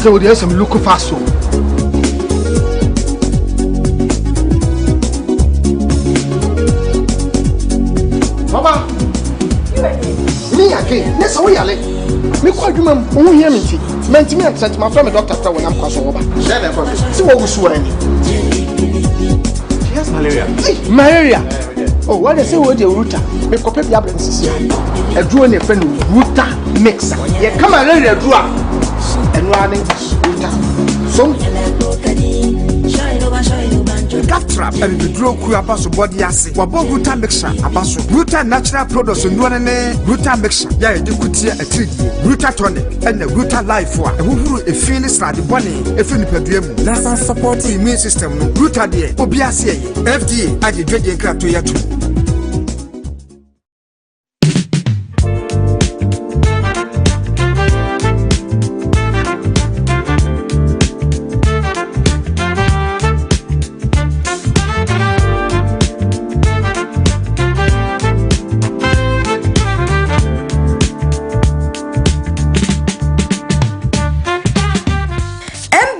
say we some look fast so. Baba, me again. Let's go yale. Me quite remember who hear me. Meant me sent my friend doctor when I'm crossing over. See what we swear. She has malaria. Malaria. Oh, what they say with the router? Me copy the absence. A draw in a friend router mixer. Yeah, come and learn the draw. And running router. So Gat trap and the draw crew abaso body assay. Wabo router mixture abaso. Router natural products and one router mixture. Yeah, you could see a treat. Router tonic and the router life for. And who a feeling like the bunny, a feeling per diem. NASA support the immune system. Router day, Obiasia, FDA, I did drinking crap to you too.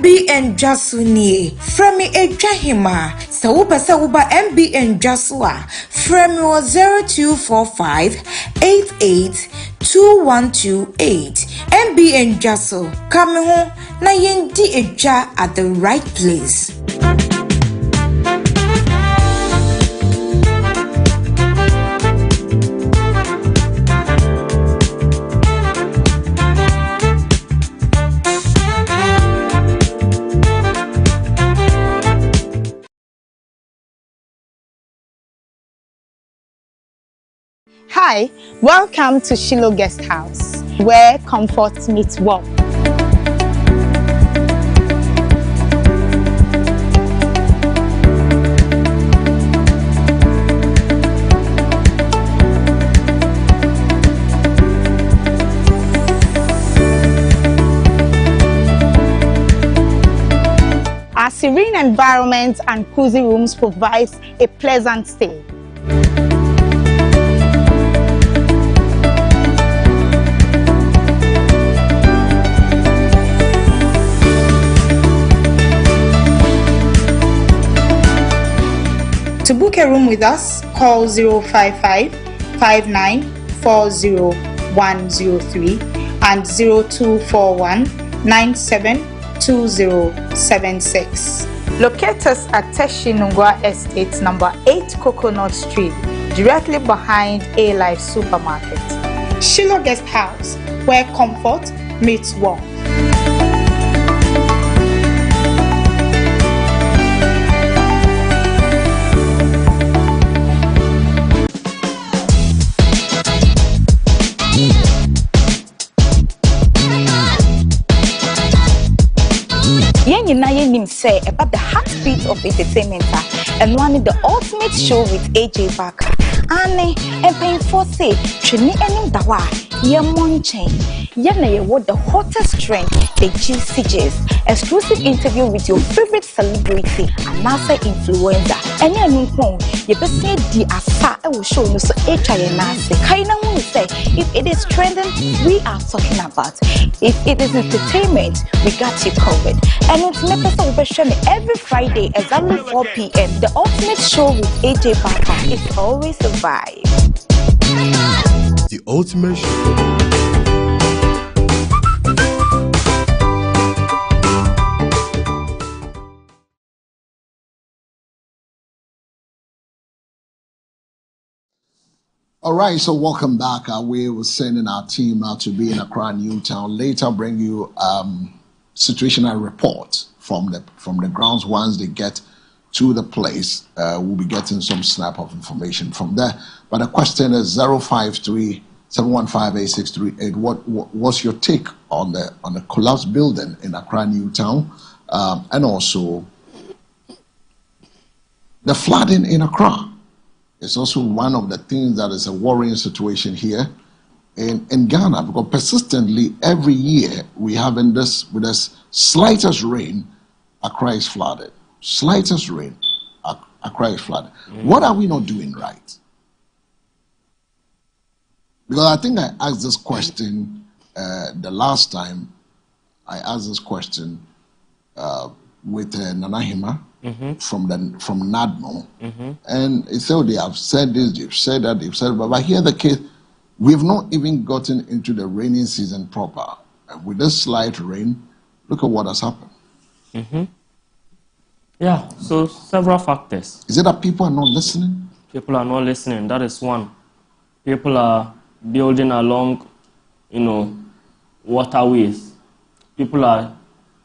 MBN Jasuni from me Ejahima. Sawuba MBN Jasua from 0245 882128. MBN Jasu coming home na yendi eja at the right place. Hi, welcome to Shiloh Guest House, where comfort meets warmth. Our serene environment and cozy rooms provides a pleasant stay. To book a room with us, call 055 5940103 and 0241 972076. Locate us at Teshinungwa Estate, number 8 Coconut Street, directly behind A Life Supermarket. Shiloh Guest House, where comfort meets warmth. Yen say about the heartbeat of entertainment and one the ultimate show with AJ Barker. Anne and paying for say Trini and Dawa ye monchain ye what the hottest trend the GCJs exclusive interview with your favorite celebrity and NASA influencer and ye be say the asa I will show you so HINAS kaina will say if it is trending we are talking about, if it is entertainment we got you covered. And it's an episode every Friday exactly 4 p.m. The ultimate show with AJ Barker is always a vibe. The ultimate show. All right, so welcome back. We were sending our team out to be in Accra, Newtown. Later, bring you situational report from the grounds. Once they get to the place, we'll be getting some snap of information from there. But the question is 053-715-8638. What's your take on the collapsed building in Accra, Newtown, and also the flooding in Accra? It's also one of the things that is a worrying situation here in Ghana, because persistently every year we have with this slightest rain, Accra is flooded. Slightest rain, Accra is flooded. What are we not doing right? Because I think I asked this question the last time I asked this question with Nanahima from NADMO, and he said, they have said this, they've said that, they've said, but here the case, we've not even gotten into the rainy season proper. And with this slight rain, look at what has happened. Yeah, so several factors. Is it that people are not listening? People are not listening. That is one. People are building along, waterways. People are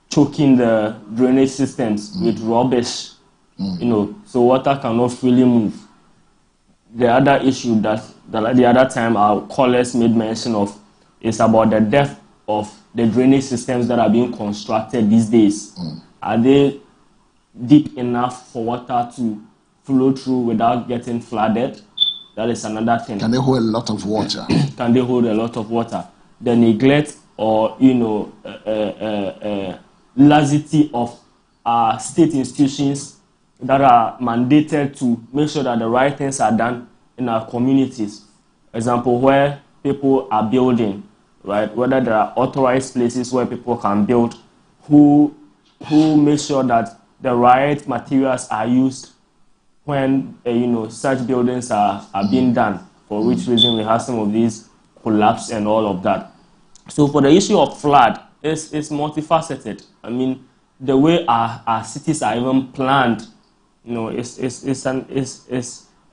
choking the drainage systems with rubbish, so water cannot freely move. The other issue that the other time our callers made mention of is about the depth of the drainage systems that are being constructed these days. Are they deep enough for water to flow through without getting flooded? That is another thing. Can they hold a lot of water? Can they hold a lot of water? The neglect or laxity of state institutions that are mandated to make sure that the right things are done in our communities. Example, where people are building, right? Whether there are authorized places where people can build, who make sure that the right materials are used when such buildings are being done, for which reason we have some of these collapse and all of that. So for the issue of flood, it's multifaceted. I mean, the way our cities are even planned, it's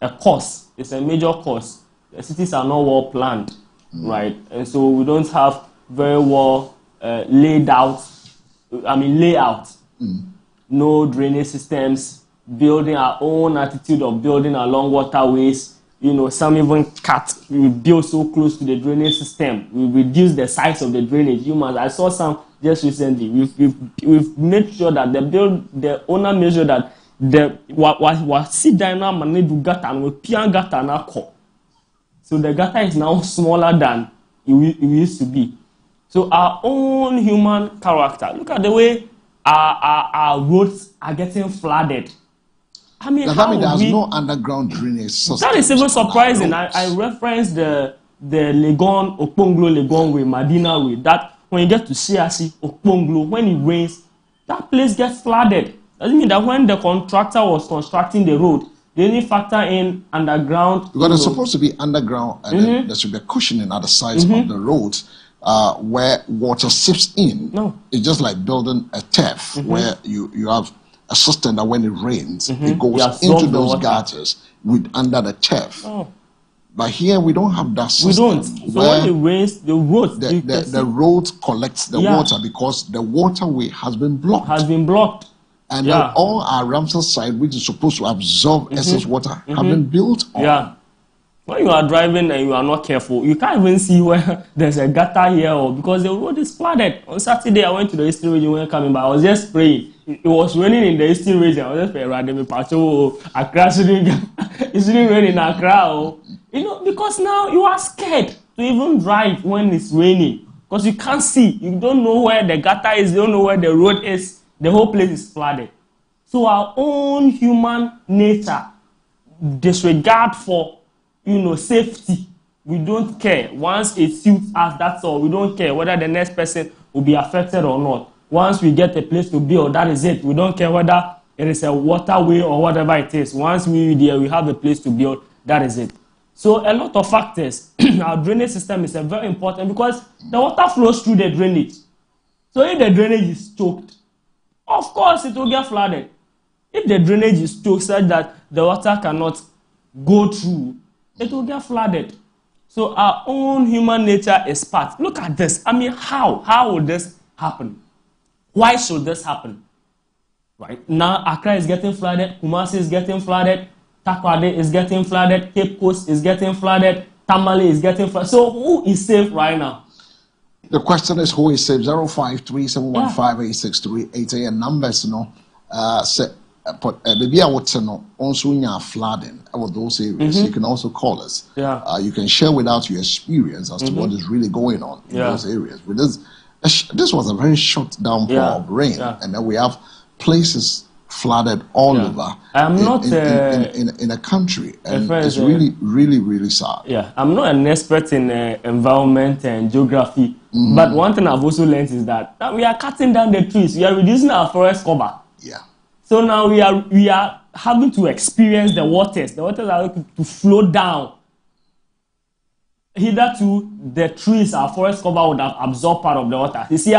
a cause. It's a major cause. The cities are not well planned, right? And so we don't have very well layout. No drainage systems, building our own attitude of building along waterways. Some even we build so close to the drainage system. We reduce the size of the drainage. I saw some just recently. We've made sure that the owner made sure that sit down now and do gutter and we pian gutter now. So the gutter is now smaller than it used to be. So our own human character. Look at the way our roads are getting flooded. I mean, there's no underground drainage system. That is even surprising. I referenced the Legon, Okponglo Legon way, Madina way. That when you get to Siasi, Okponglo, when it rains, that place gets flooded. Doesn't mean that when the contractor was constructing the road, they didn't factor in underground. Because it's supposed to be underground, and then there should be a cushioning at the sides of the roads where water seeps in. No. It's just like building a turf where you have a system that when it rains, it goes into those gutters under the turf. Oh. But here we don't have that system. We don't. So when it rains, the roads... The road collects the water because the waterway has been blocked. And all our Ramsar side, which is supposed to absorb excess water, have been built on. Yeah. When you are driving and you are not careful, you can't even see where there's a gutter here because the road is flooded. On Saturday, I went to the Eastern region when coming back. I was just praying. It was raining in the Eastern region. I was just praying, Accra shouldn't rain in Accra. Because now you are scared to even drive when it's raining because you can't see. You don't know where the gutter is. You don't know where the road is. The whole place is flooded. So our own human nature, disregard for safety. We don't care. Once it suits us, that's all. We don't care whether the next person will be affected or not. Once we get a place to build, that is it. We don't care whether it is a waterway or whatever it is. Once we have a place to build, that is it. So a lot of factors. Our drainage system is very important because the water flows through the drainage. So if the drainage is choked, of course it will get flooded. If the drainage is choked such that the water cannot go through, it will get flooded. So our own human nature is part. Look at this. I mean, how would this happen? Why should this happen? Right now, Accra is getting flooded. Kumasi is getting flooded. Takoradi is getting flooded. Cape Coast is getting flooded. Tamale is getting flooded. So who is safe right now? The question is who is safe? 0537158638 and numbers maybe I would say also flooding about those areas. You can also call us. You can share with us your experience as to what is really going on in those areas. This was a very short downpour of rain, and then we have places flooded all Yeah. over. I'm in, not in a country, and friend, it's really, really, really sad. Yeah, I'm not an expert in environment and geography, but one thing I've also learned is that we are cutting down the trees. We are reducing our forest cover. Yeah. So now we are having to experience the waters. The waters are going to flow down. Hitherto, the trees, our forest cover would have absorbed part of the water. You see,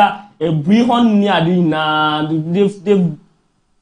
they've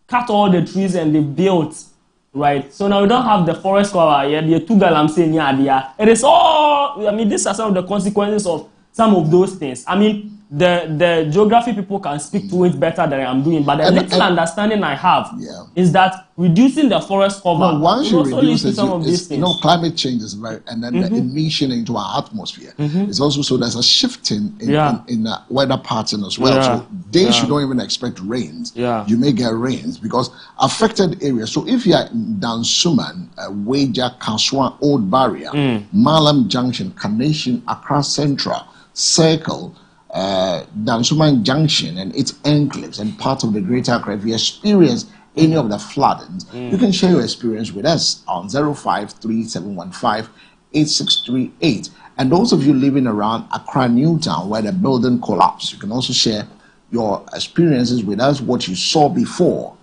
cut all the trees and they built, right? So now we don't have the forest cover. Yeah, the two I'm saying, yeah, it is all. I mean, these are some of the consequences of some of those things. I mean, the geography people can speak to it better than I'm doing, but the little understanding I have is that reducing the forest cover well, once you also leads reduce to some it, of these things. you know, climate change is very, and then the emission into our atmosphere is also, so there's a shifting in weather pattern as well. So days you don't even expect rains, you may get rains because affected areas. So if you are in Dansuman, Waja, Kaswa, Old Barrier, Malam Junction, Carnation, Accra Central, Circle, Dansuman Junction and its enclaves and part of the Greater Accra, if you experience any of the floodings, you can share your experience with us on 0537158638. And those of you living around Accra Newtown where the building collapsed, you can also share your experiences with us, what you saw before,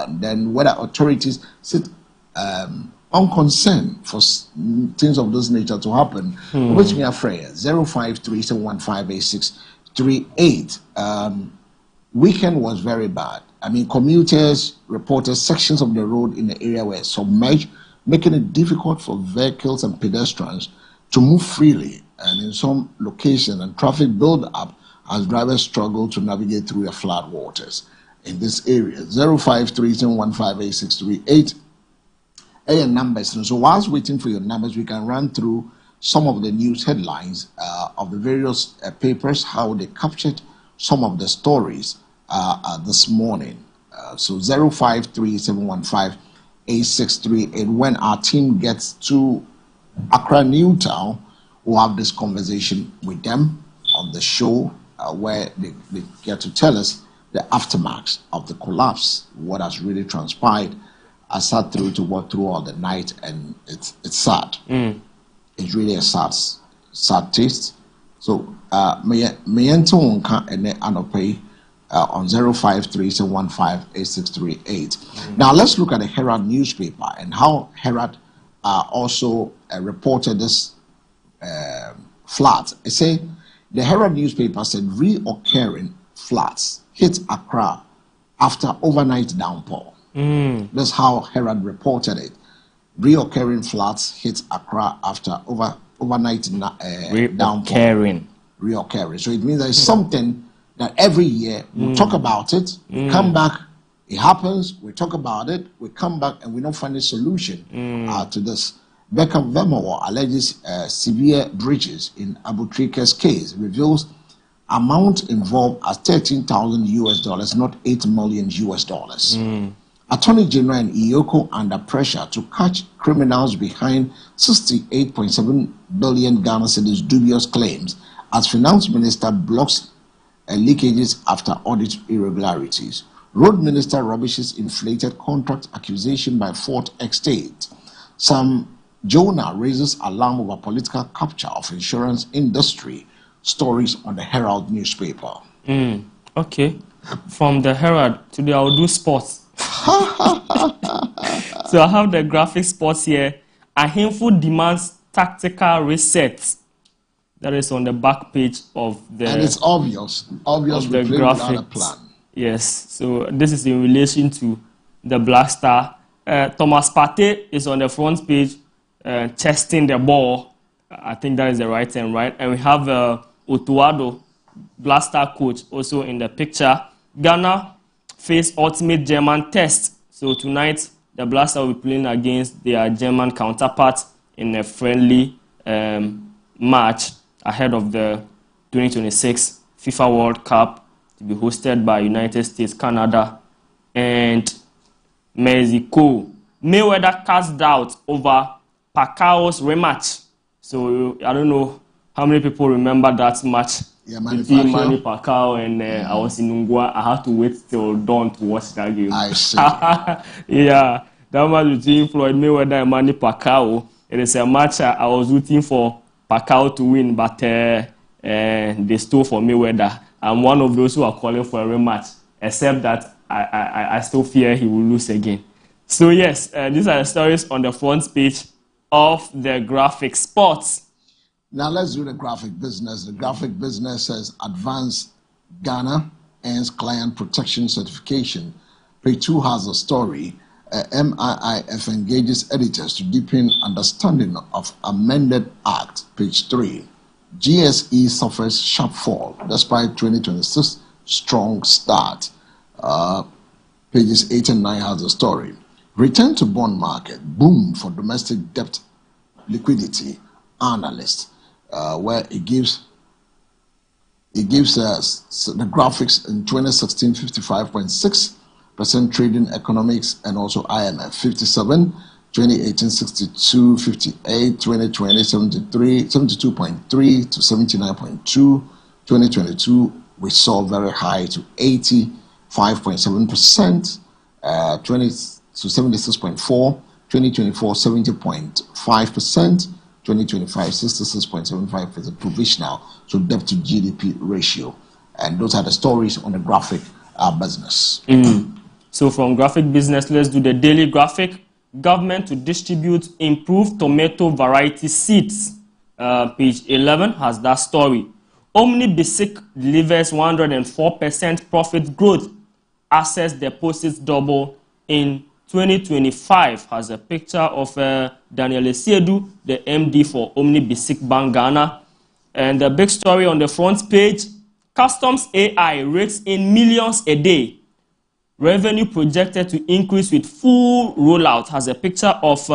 then whether authorities sit unconcerned for things of this nature to happen. Which me afraid 0537158638. Weekend was very bad. I mean, commuters reported sections of the road in the area were submerged, making it difficult for vehicles and pedestrians to move freely. And in some locations, and traffic build up as drivers struggle to navigate through the flood waters in this area. 0537158638. And numbers. And so whilst waiting for your numbers, we can run through some of the news headlines of the various papers, how they captured some of the stories this morning. So 0537158638. When our team gets to Accra Newtown, we'll have this conversation with them on the show where they get to tell us the aftermath of the collapse, what has really transpired. I sat through to walk through all the night, and it's sad. It's really a sad taste. So me ento unka ene anope on 0537158638. Now let's look at the Herald newspaper and how Herald also reported this flood. It said the Herald newspaper said reoccurring floods hit Accra after overnight downpour. That's how Herald reported it. Reoccurring floods hit Accra after overnight downpour. Reoccurring. So it means there is something that every year we talk about it, we come back, it happens, we talk about it, we come back, and we don't find a solution to this. Becca Vemowo alleges severe breaches in Abu Trike's case, reveals amount involved as $13,000, not $8 million. Attorney General and Iyoko under pressure to catch criminals behind 68.7 billion Ghana cedis dubious claims as Finance Minister blocks leakages after audit irregularities. Road Minister rubbishes inflated contract accusation by Fort Estate. Sam Jonah raises alarm over political capture of insurance industry. Stories on the Herald newspaper. Okay. From the Herald, today I will do sports. So I have the graphic sports here. Ahemfo demands tactical reset. That is on the back page of the. And it's obvious we play without a plan. Yes. So this is in relation to the Black Star. Thomas Partey is on the front page, chesting the ball. I think that is the right term, right? And we have Otuado, Black Star coach, also in the picture. Ghana face ultimate German test. So tonight, the Black Stars will be playing against their German counterparts in a friendly match ahead of the 2026 FIFA World Cup to be hosted by United States, Canada, and Mexico. Mayweather cast doubt over Pacquiao's rematch. So I don't know how many people remember that match Yeah, Manny between Pacquiao. Manny Pacquiao and I was in Ungwa. I had to wait till dawn to watch that game. I see. Yeah, that match between Floyd Mayweather and Manny Pacquiao. It is a match I was rooting for Pacquiao to win, but they stole for Mayweather. I'm one of those who are calling for a rematch, except that I still fear he will lose again. So yes, these are the stories on the front page of the Graphic Sports. Now let's do the graphic business. The graphic business says Advanced Ghana earns client protection certification. Page 2 has a story. MIIF engages editors to deepen understanding of amended act. Page 3. GSE suffers sharp fall despite 2026 strong start. Pages 8 and 9 has a story. Return to bond market, boom for domestic debt liquidity analyst, where it gives us the graphics in 2016 55.6% trading economics and also IMF 57, 2018 62, 58, 2020 73, 72.3 to 79.2, 2022 we saw very high to 85.7%, 20 to 76.4, 2024 70.5%, 2025 66.75 is a provisional, so debt to GDP ratio. And those are the stories on the graphic business. So from graphic business, let's do the daily graphic. Government to distribute improved tomato variety seeds. Page 11 has that story. Omni Basic delivers 104% profit growth. Assets deposits double in 2025 has a picture of Daniel Esiedu, the MD for Omni Basic Bank Ghana. And the big story on the front page, Customs AI rates in millions a day. Revenue projected to increase with full rollout has a picture of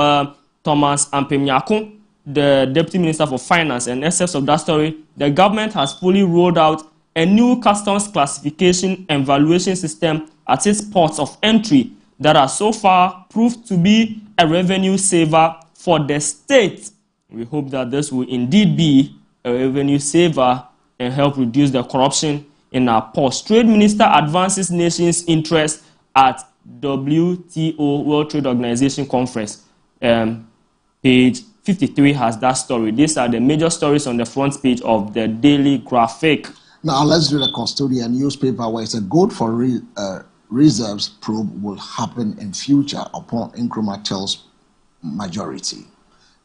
Thomas Ampemnyako, the Deputy Minister for Finance. And essence of that story, the government has fully rolled out a new customs classification and valuation system at its ports of entry that has so far proved to be a revenue saver for the state. We hope that this will indeed be a revenue saver and help reduce the corruption in our ports. Trade Minister advances nation's interest at WTO, World Trade Organization Conference. Page 53 has that story. These are the major stories on the front page of the Daily Graphic. Now let's do the Custodian newspaper, where it's a gold for reserves probe will happen in future upon Nkrumah tells majority.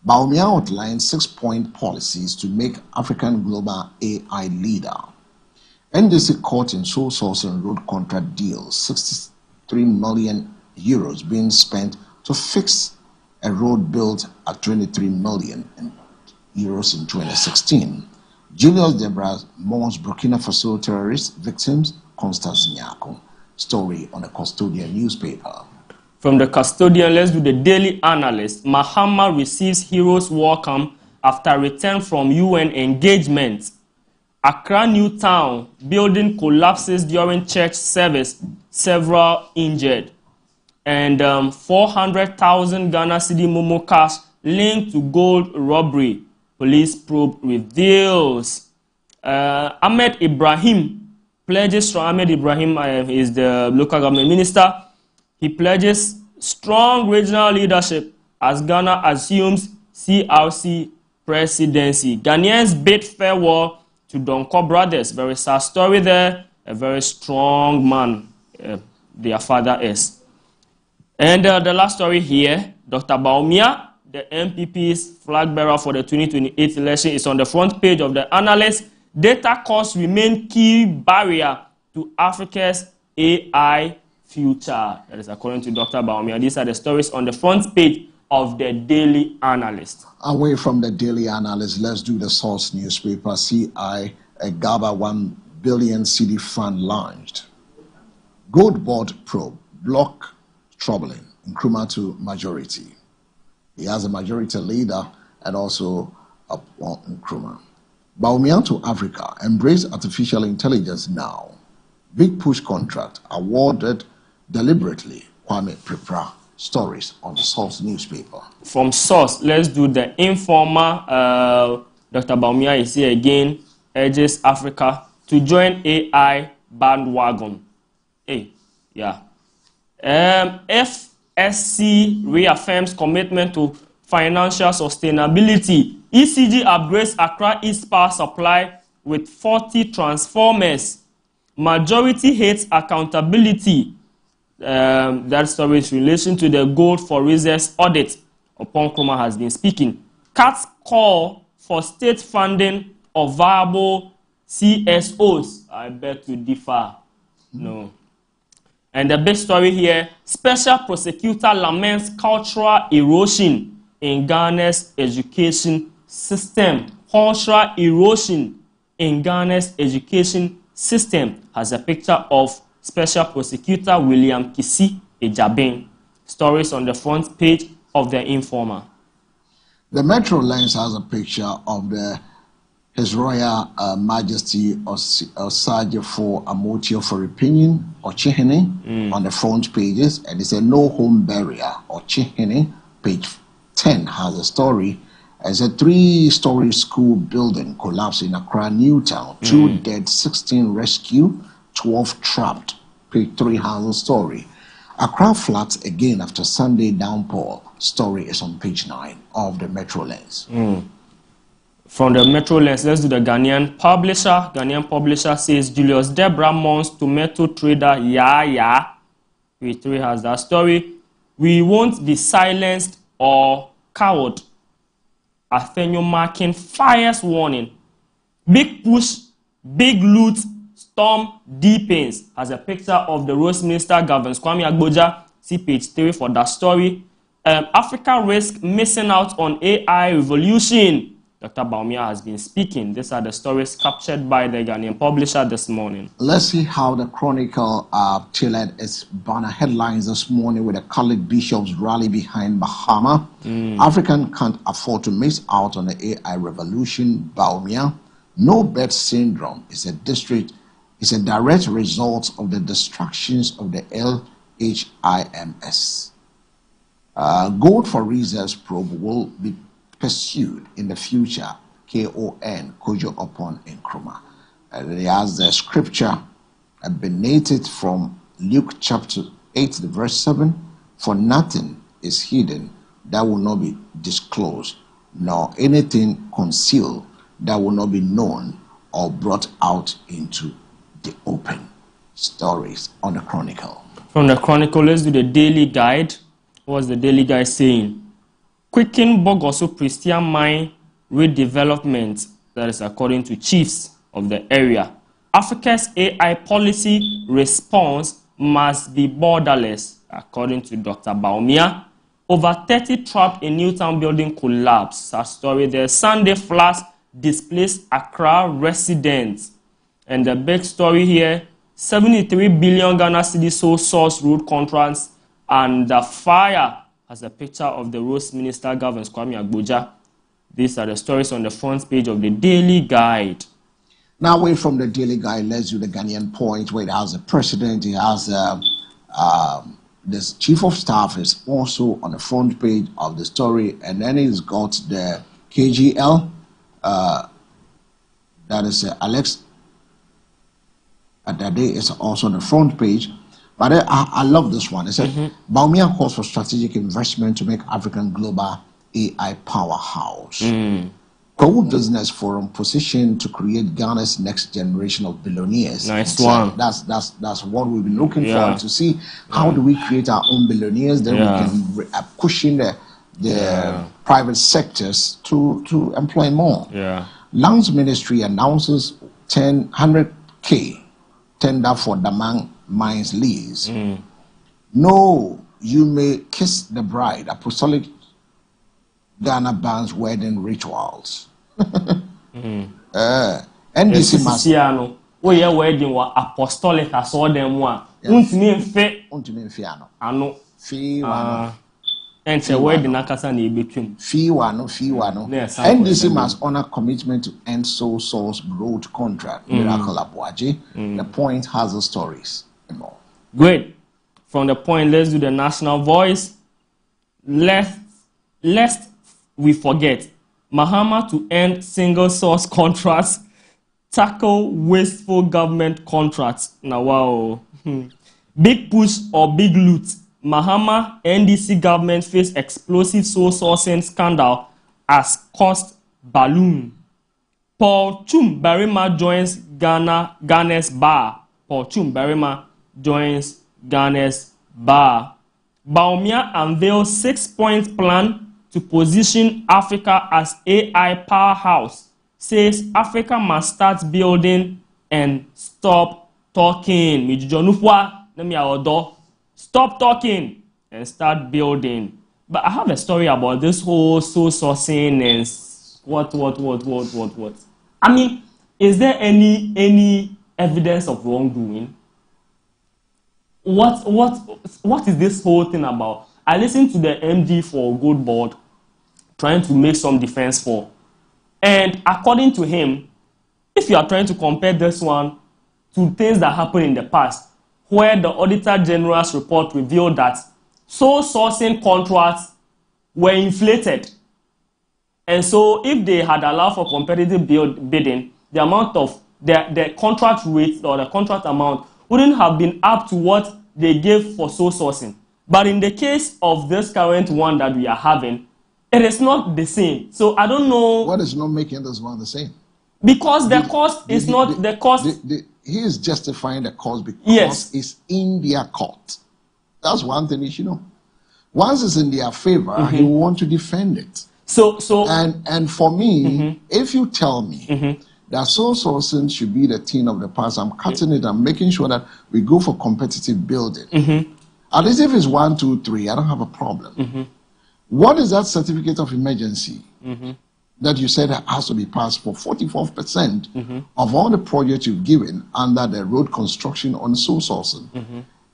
Bawumia outlined 6-point policies to make African global AI leader. NDC caught in sole source and road contract deals, 63 million euros being spent to fix a road built at 23 million euros in 2016. Julius Debras mourns Burkina Faso terrorist victims, Constance Nyako. Story on the Custodian newspaper. From the Custodian, let's do the Daily Analyst. Mahama receives heroes welcome after return from UN engagement. Accra New Town building collapses during church service, several injured. And 400,000 Ghana cedi Momo cash linked to gold robbery. Police probe reveals. Ahmed Ibrahim pledges from Ahmed Ibrahim is the local government minister. He pledges strong regional leadership as Ghana assumes CRC presidency. Ghanaians bid farewell to Donko brothers. Very sad story there. A very strong man their father is. And the last story here, Dr. Bawumia, the MPP's flag bearer for the 2028 election, is on the front page of the Analyst. Data costs remain key barrier to Africa's AI future. That is according to Dr. Bawumia. These are the stories on the front page of the Daily Analyst. Away from the Daily Analyst, let's do the Source newspaper. CI, a GABA 1 billion cedi fund launched. Gold board probe, block troubling, Nkrumah to majority. He has a majority leader and also Nkrumah. Bawumia to Africa, embrace artificial intelligence now. Big push contract awarded deliberately. Kwame Prepra. Stories on the Source newspaper. From Source, let's do the informer. Dr. Bawumia is here again. urges Africa to join AI bandwagon. Hey, yeah. FSC reaffirms commitment to financial sustainability. ECG upgrades Accra East power supply with 40 transformers. Majority hates accountability. That story is in relation to the gold for reserves audit. Upon Nkrumah has been speaking. CAT's call for state funding of viable CSOs. I bet to differ. No. And the big story here, special prosecutor laments cultural erosion in Ghana's education system. Cultural erosion in Ghana's education system has a picture of Special Prosecutor William Kisi Ejabin. Stories on the front page of the Informer. The Metro Lens has a picture of His Royal Majesty Osagyefo Amotio for opinion or Chihene on the front pages, and it's a no home burial or Chihene. Page 10 has a story. As a 3-story school building collapsed in Accra, Newtown. 2 dead, 16 rescued, 12 trapped. Page 3 has a story. Accra floods again after Sunday downpour. Story is on page 9 of the Metro Lens. From the Metro Lens, let's do the Ghanaian publisher. Ghanaian publisher says Julius Debra mourns tomato trader Yaya. Page 3 has that story. We won't be silenced or cowed. Athenio Markin fires warning. Big push, big loot, storm deepens. Has a picture of the Rose Minister governs Kwame Agboja. See page 3 for that story. Africa risk missing out on AI revolution. Dr. Bawumia has been speaking. These are the stories captured by the Ghanaian publisher this morning. Let's see how the Chronicle tailored its banner headlines this morning with a Catholic bishops rally behind Bahama. African can't afford to miss out on the AI revolution. Bawumia. No bed syndrome is a direct result of the distractions of the LHIMS. Gold for reserves probe will be pursued in the future. KON, Kojo upon Nkrumah. It has the scripture emanated from Luke chapter 8, verse 7. For nothing is hidden that will not be disclosed, nor anything concealed that will not be known or brought out into the open. Stories on the Chronicle. From the Chronicle, let's do the Daily Guide. What's the Daily Guide saying? Quicken Bogoso Christian Mine redevelopment, that is according to chiefs of the area. Africa's AI policy response must be borderless, according to Dr. Bawumia. Over 30 trapped in Newtown building collapse. A story there. Sunday floods displaced Accra residents. And the big story here, 73 billion Ghana cedi sole source road contracts, and the fire has a picture of the Rose Minister governs Kwame Agboja. These are the stories on the front page of the Daily Guide. Now, away from the Daily Guide, let's do the Ghanaian Point, where it has the president, it has this chief of staff is also on the front page of the story, and then it's got the KGL, that is Alex Adade is also on the front page. But I love this one. It said, Bawumia calls for strategic investment to make African global AI powerhouse. Global Business Forum positioned to create Ghana's next generation of billionaires. Nice one. That's what we've been looking for, to see how do we create our own billionaires. Then we can push in the private sectors to employ more. Lands Ministry announces 100K tender for Damang Mines lease. No, you may kiss the bride. Apostolic Ghana bans wedding rituals. NDC must. Oh yeah, wedding wa apostolic as all them one. Untimi mfiano. Ano. Fee one. And say wedding akasa na ebetwem. Fee one. NDC must honor commitment to end sole source road contract. Miracle Abuaji. The Point has the stories and more. Great. From the Point, let's do the National Voice. Lest we forget, Mahama to end single source contracts tackle wasteful government contracts. Now, wow. Big push or big loot. Mahama NDC government face explosive sole sourcing scandal as cost balloon. Paul Chum Barima joins Ghana's bar. Paul Chum Barima joins Ghana's bar. Baumia unveils 6-point plan to position Africa as AI powerhouse. Says Africa must start building and stop talking. Stop talking and start building. But I have a story about this whole soul sourcing and what. I mean, is there any evidence of wrongdoing? What is this whole thing about? I listened to the MD for Gold Board trying to make some defense for. And according to him, if you are trying to compare this one to things that happened in the past, where the Auditor General's report revealed that sole sourcing contracts were inflated. And so if they had allowed for competitive bidding, the amount of the contract rate or the contract amount wouldn't have been up to what they gave for sole sourcing. But in the case of this current one that we are having, it is not the same. So I don't know. What is not making this one the same? Because the cost is not the cost. He is justifying the cost because yes, it's in their court. That's one thing you should know. Once it's in their favor, he will want to defend it. And for me, if you tell me that sole sourcing should be the thing of the past, I'm cutting it. I'm making sure that we go for competitive building. At least if it's 1, 2, 3, I don't have a problem. What is that certificate of emergency that you said has to be passed for 44% of all the projects you've given under the road construction on sole sourcing?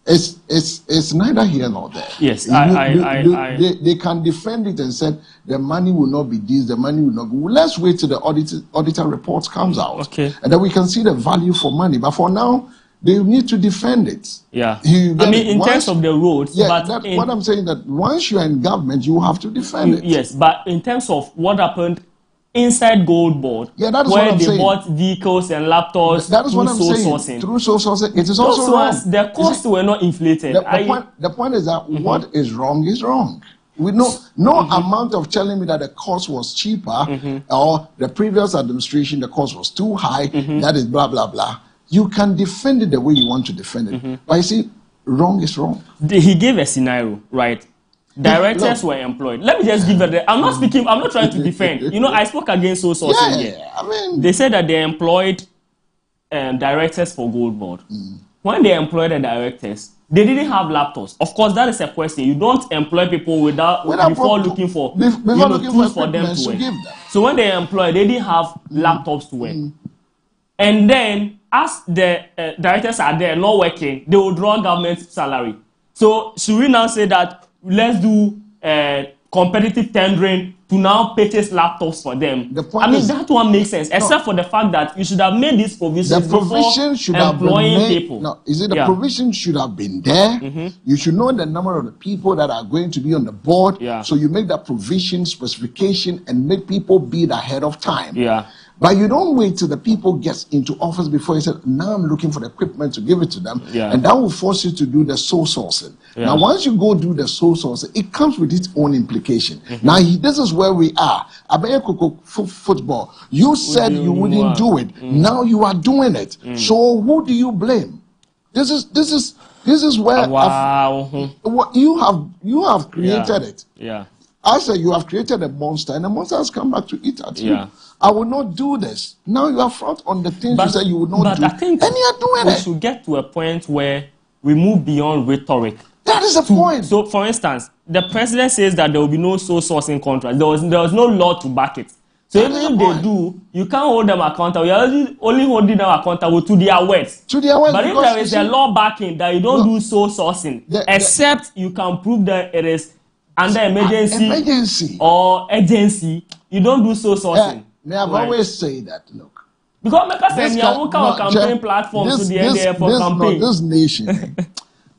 It's neither here nor there. Yes, they can defend it and said the money will not be this, the money will not go. Let's wait till the auditor report comes out, and then we can see the value for money. But for now, they need to defend it. Yeah, I mean, in terms of the roads. Yeah, what I'm saying that once you are in government, you have to defend it. Yes, but in terms of what happened inside Gold Board, that is where what I'm they saying. Bought vehicles and laptops that is what I'm saying. Sourcing. Through sole sourcing, it is also wrong. The costs were not inflated. The point is that what is wrong is wrong. With no amount of telling me that the cost was cheaper or the previous administration, the cost was too high, that is blah, blah, blah. You can defend it the way you want to defend it. But you see, wrong is wrong. He gave a scenario, right? Directors were employed. Let me just give it. I'm not speaking. I'm not trying to defend. You know, I spoke against sole sourcing here. I mean, they said that they employed directors for Gold Board. When they employed the directors, they didn't have laptops. Of course, that is a question. You don't employ people before looking for tools for them to work. So when they employed, they didn't have laptops to work. And then, as the directors are there not working, they will draw government salary. So should we now say that let's do competitive tendering to now purchase laptops for them? That one makes sense, except for the fact that you should have made these provisions before should employing have been people. No, is it the provision should have been there? You should know the number of the people that are going to be on the board. So you make that provision, specification, and make people bid ahead of time. But you don't wait till the people get into office before you say, now I'm looking for the equipment to give it to them. And that will force you to do the sole sourcing. Now, once you go do the sole sourcing, it comes with its own implication. Now, this is where we are. Abayekoko football. You said you wouldn't do it. Now you are doing it. So who do you blame? This is where you have created it. I said you have created a monster, and the monster has come back to eat at you. I will not do this. Now you are front on the things you said you would not do. But I think and you are doing we it. should get to a point where we move beyond rhetoric. That is the point. So, for instance, the president says that there will be no sole sourcing contract. There was no law to back it. So even if they do, you can't hold them accountable. You're only holding them accountable to their words. But if there is a law backing that you don't do sole sourcing, except you can prove that it is under emergency or agency, you don't do sole sourcing. I've always said that, look. Because campaign platforms to the NDF for campaign. This nation,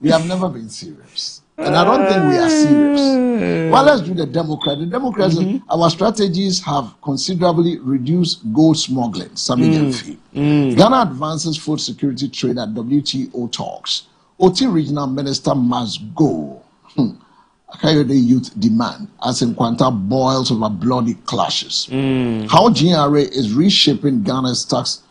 We have never been serious. And I don't think we are serious. Well, let's do the Democrats. The Democrats, our strategies have considerably reduced gold smuggling. Ghana advances food security trade at WTO talks. OT regional minister must go. Akayode youth demand as Nkwanta boils over bloody clashes. How GRA is reshaping Ghana's tax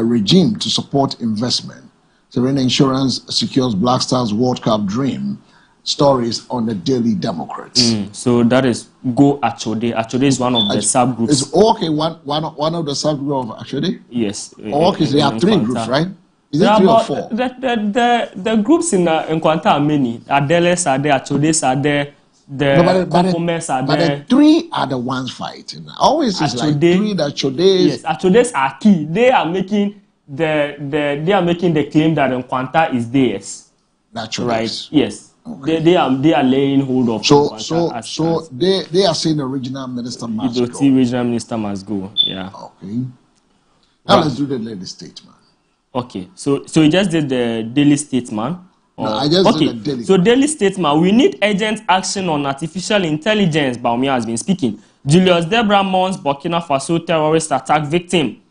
regime to support investment. Serena Insurance secures Black Stars World Cup dream. Stories on the Daily Democrats. So that is Go Achode. Achode is one of the subgroups. It's okay. One of the subgroups of Achode. Yes. Okay, so there are three groups, right? Is it 3 or 4? The groups in Nkwanta are many. Adeles are there. Achodes are there. The Komkomers are there. But the 3 are the ones fighting. Always is like 3 that Achodes. Yes, Achodes are key. They are making the claim that Nkwanta is theirs. That's right. Yes. Okay. They are laying hold of. So they are saying the regional minister must go. The regional minister must go. Yeah. Okay. Now let's do the daily statement. Okay. So you just did the daily statement. No, I just did the daily. So daily statement. We need urgent action on artificial intelligence. Bawumia has been speaking. Julius Deborah Mons, Burkina Faso terrorist attack victim.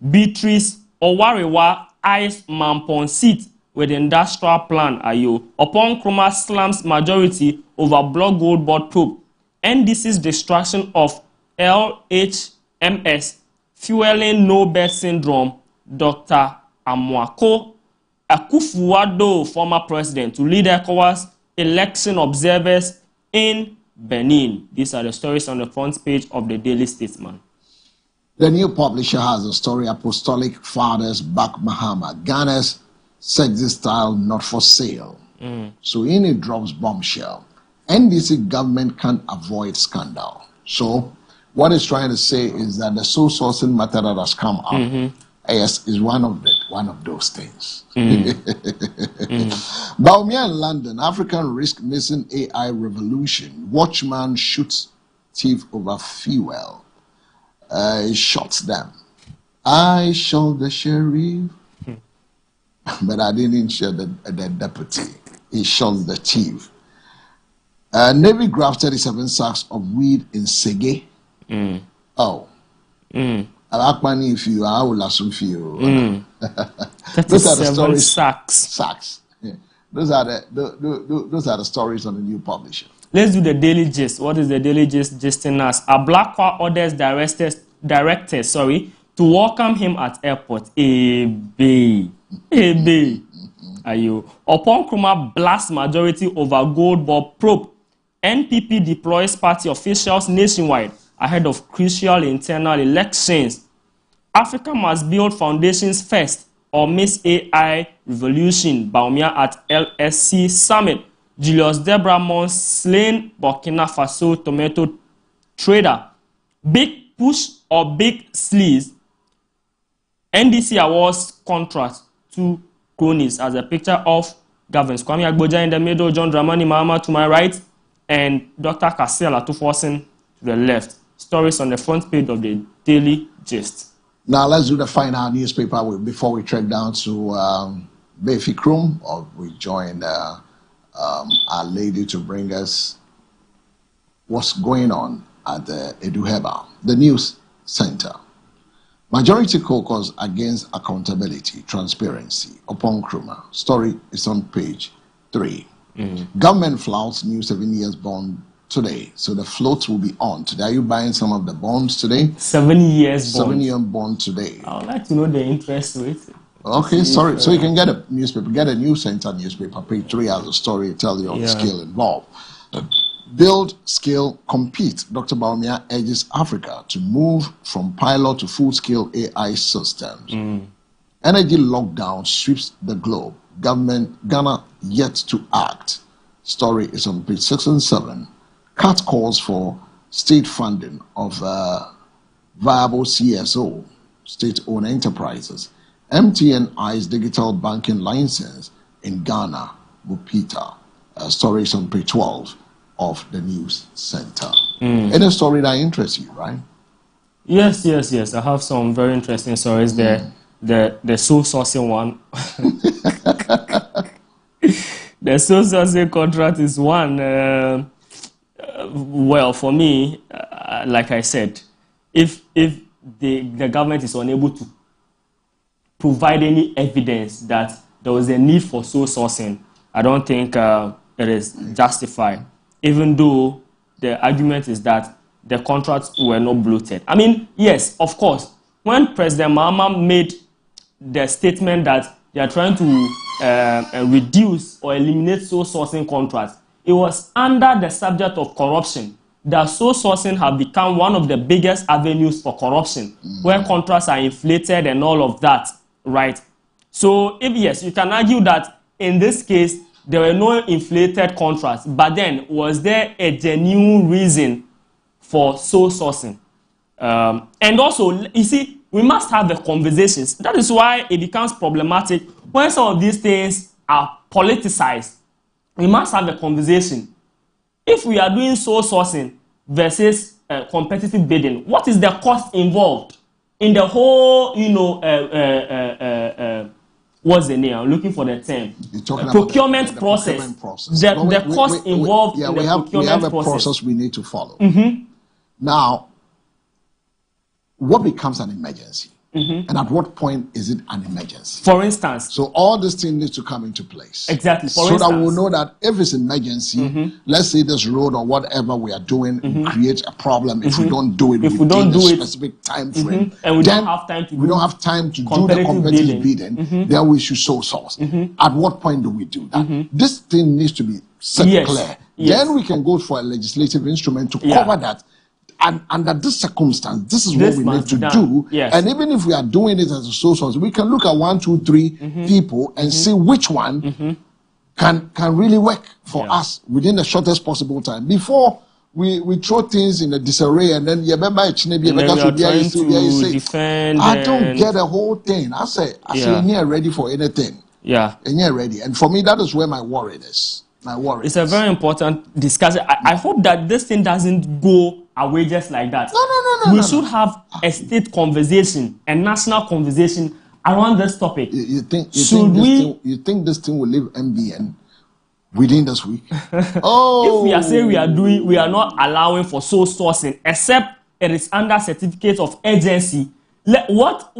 Beatrice Owarewa eyes Mampon seat with industrial plan Ayo. Upon Nkrumah slams majority over block gold board probe. NDC's destruction of LHMS fueling no birth syndrome. Dr. Amwako Akufo-Addo, former president, to lead ECOWAS election observers in Benin. These are the stories on the front page of the Daily Statesman. The new publisher has a story, Apostolic Fathers Back Mahama, Ghana's sexy style not for sale. So in it drops bombshell. NDC government can't avoid scandal. So what it's trying to say is that the soul sourcing matter that has come up is one of those things. Bawumia in London, African risk missing AI revolution. Watchman shoots thief over fuel. He shots them. I shot the sheriff, but I didn't shoot the deputy. He shot the chief. Navy grabs 37 sacks of weed in Sege. Oh. Akmani if you are, I will assume for you. Those are the stories. Sacks. Yeah. Those are the stories on the new publisher. Let's do the daily gist. What is the daily gist gisting us? A Blackwa orders directors, to welcome him at airport. Ayo. Upon Nkrumah blast majority over gold board probe. NPP deploys party officials nationwide ahead of crucial internal elections. Africa must build foundations first or miss AI revolution. Bawumia at LSC summit. Julius Deborah Mons slain Burkina Faso tomato trader. Big push or big sleaze. NDC awards contract to cronies as a picture of Gavin Kwame Agboja in the middle, John Dramani Mahama to my right, and Dr. Kasela Tuforsen to the left. Stories on the front page of the Daily Gist. Now let's do the final newspaper before we trek down to Befi Krum, or we join our lady to bring us what's going on at the Eduheba, the news center. Majority caucus against accountability, transparency upon Nkrumah. Story is on page 3. Government flouts new 7 years bond today. So the float will be on today. Are you buying some of the bonds today? 7 years bond. 7-year bond today. I would like to know the interest rate. Okay, sorry. So you can get a newspaper, get a news center newspaper, page 3 as a story, tell you of the skill involved. Build, scale, compete. Dr. Bawumia urges Africa to move from pilot to full-scale AI systems. Energy lockdown sweeps the globe. Government, Ghana yet to act. Story is on page 6 and 7. CAT calls for state funding of viable CSO, state-owned enterprises. MTN eyes digital banking license in Ghana, Bupita. Stories on page 12 of the news center. Any story that interests you, right? Yes. I have some very interesting stories there. The soul sourcing one. The sole sourcing contract is one. Well, for me, like I said, if the government is unable to provide any evidence that there was a need for sole sourcing, I don't think it is justified, even though the argument is that the contracts were not bloated. I mean, yes, of course, when President Mahama made the statement that they are trying to reduce or eliminate sole sourcing contracts, it was under the subject of corruption that sole sourcing have become one of the biggest avenues for corruption, where contracts are inflated and all of that, right? So, if yes, you can argue that in this case, there were no inflated contracts, but then was there a genuine reason for sole sourcing? And also, you see, we must have the conversations. That is why it becomes problematic when some of these things are politicized. We must have the conversation. If we are doing sole sourcing versus competitive bidding, what is the cost involved in the whole, what's the name? I'm looking for the term. Procurement process. The cost involved in the procurement process. We have a process we need to follow. Now, what becomes an emergency? And at what point is it an emergency? For instance. So all these things need to come into place. Exactly. So that we'll know that if it's an emergency, let's say this road or whatever we are doing creates a problem. If we don't do it within a specific time frame, and we don't have time to do the competitive bidding, then we should sole source. At what point do we do that? This thing needs to be set clear. Then we can go for a legislative instrument to cover that. And under this circumstance, this is what we need to do. And even if we are doing it as a sole source, we can look at 1, 2, 3 people and see which one can really work for us within the shortest possible time. Before we throw things in a disarray and then I don't get the whole thing. I say you're not ready for anything. You're not ready. And for me, that is where my worry is. It's a very important discussion. I hope that this thing doesn't go away just like that. No. We should have a state conversation, a national conversation around this topic. You think this thing will leave MBN within this week? If we are saying we are not allowing for sole sourcing, except it is under certificate of agency, what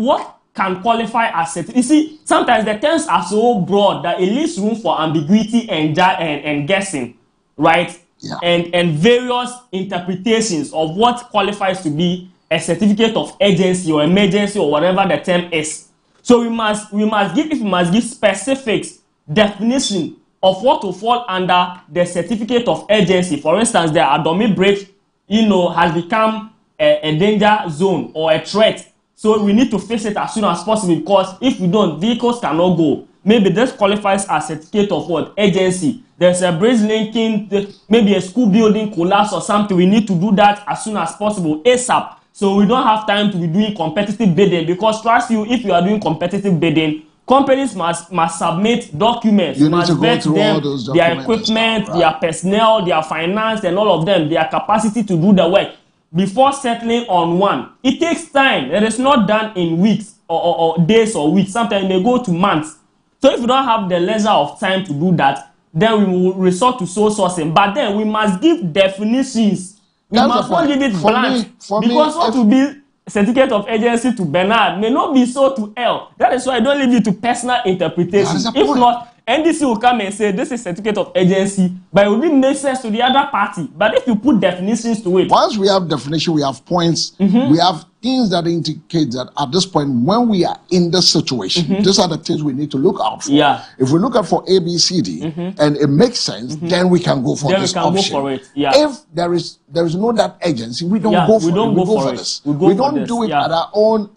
can qualify as certificate? You see, sometimes the terms are so broad that it leaves room for ambiguity and guessing, right? Yeah. And various interpretations of what qualifies to be a certificate of agency or emergency or whatever the term is. So we must give specifics, definition of what to fall under the certificate of agency. For instance, the Adomi Bridge, has become a danger zone or a threat. So we need to fix it as soon as possible, because if we don't, vehicles cannot go. Maybe this qualifies as certificate of what? Agency. There's a bridge linking, maybe a school building collapse or something. We need to do that as soon as possible, ASAP. So we don't have time to be doing competitive bidding, because trust you, if you are doing competitive bidding, companies must submit documents. You need to go through all those documents, their equipment, their personnel, their finance, and all of them, their capacity to do the work before settling on one. It takes time. It is not done in weeks or days or weeks. Sometimes it may go to months. So if you don't have the leisure of time to do that, then we will resort to sole sourcing. But then we must give definitions. We must not give it blank. Because what will be certificate of agency to Bernard may not be so to L. That is why I don't leave you to personal interpretation. If not, NDC will come and say this is certificate of agency, but it will make sense to the other party. But if you put definitions to it, once we have definition, we have points, we have things that indicate that at this point, when we are in this situation, these are the things we need to look out for. If we look out for A, B, C, D, and it makes sense, then we can go for this option. Go for it. If there is no that agency, we don't go for it. We go for this. We don't do it at our own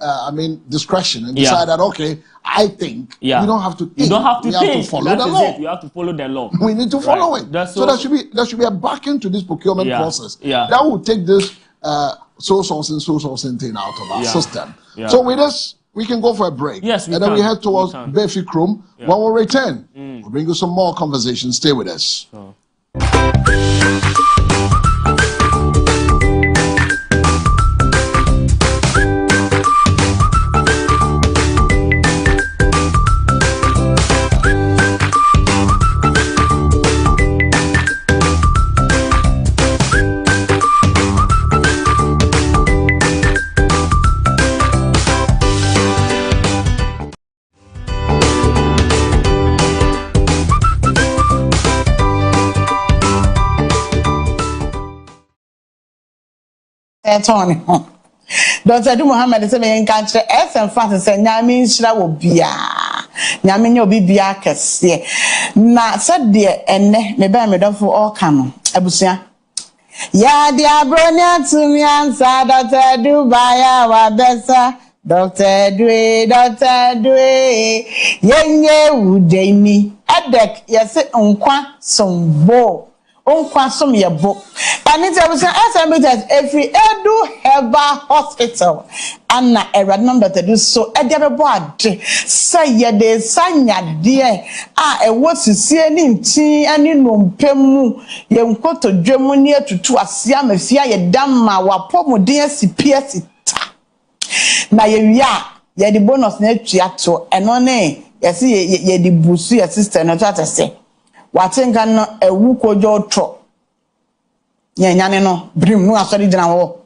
discretion and decide that, okay, I think we don't have to think. You don't have to we think. Have to follow the law. You have to follow the law. We need to follow it. So there should be a back end to this procurement process. That will take this sole sourcing thing out of our system. So with this, we can go for a break. Yes, and then we head towards Befi Chrome. When we return, we'll bring you some more conversation. Stay with us. Tony. Dr. Du Muhammad say me nkanche SM fans say nyame nhyira wo bia. Nyame nye obi bia kese. Na said de enne me ba me dofo all kan abusua. Ya di abronia to me answer Dr. Du baya wa besa. Dr. Dwe yenye udeni. Adek yesi nkwa sombo. Onkwa som yebo. And it's every Edu Heba Hospital. Anna era number to do so. Edebe ade. Say ye de sanya dear. E was to see any tea any numpemu. Ye nkoto dwemu near to asia me fia ye damma wa pomo dear si pierce ta. Na ye ya the bonus na tuato. Eno ne ye see ye the busu your sister no to say. Watenga no ewu kojo tro nyanyane no brim no asori gina wo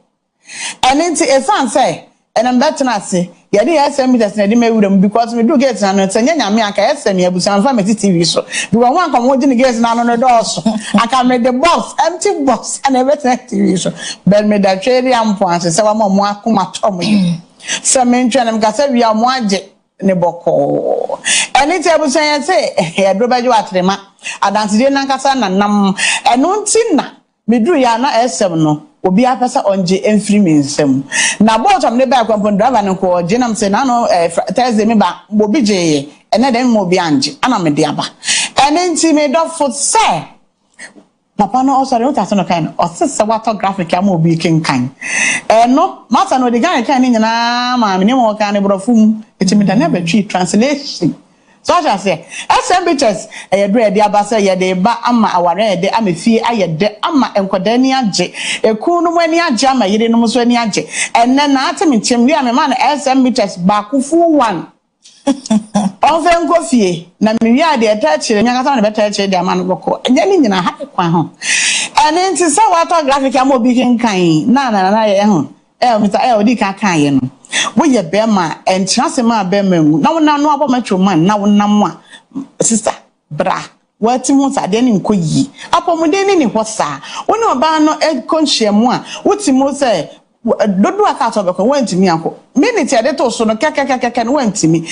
enenti efan say enem betena ase ye dey SM meters na dey mewuram because me do get na no tanya nyame aka SM abusan fa me TV so bi won ankom wo gina get na no do so aka me the box empty box and everything TV so bel me da tweri ampo ase se wa mo akoma tom se me ntwenem ka se wi amo age ne boko enenti abusan ye say e do bajo atrema adantide nankasa na nam eno ntina medru ya na SM no obi apesa onje emfiri mensem na bottom ne ba kwampo driver ne ko je nam se na no Thursday me ba obi je ene dem mo bi anje ana me de aba enenti me do foot say papa no osore utaso no kan osese wato graphic am obi kenkan no mata no de gan kan ni nyina ma me ne mo kan ne brofum etimi da na betwi translation. So I say, SM bitches, a dread abasa ya de ba ama aware de amefie ayede ama enkodani age e kunu wani age ama yire no so ani age enne na atemi ntim wi am man SM bitches ba kufu one onfe nkofie na mi wi ade eta chire nya kasa na beta chire de ama no boko enya ni nyina ha kwa ho ene nti sa wato graphic am obi kenkan na ye ho Mr. Odi kan ye no wo ye be ma entrance ma be ma mu na wona no abomatwo man na wona mo a sister bra wati mu sa de ni nkoyi apomude ni hosa woni oba no konhye mu a wuti mu se dodo aka to be ko wantimi akọ minute ade to so no kekekeke no wantimi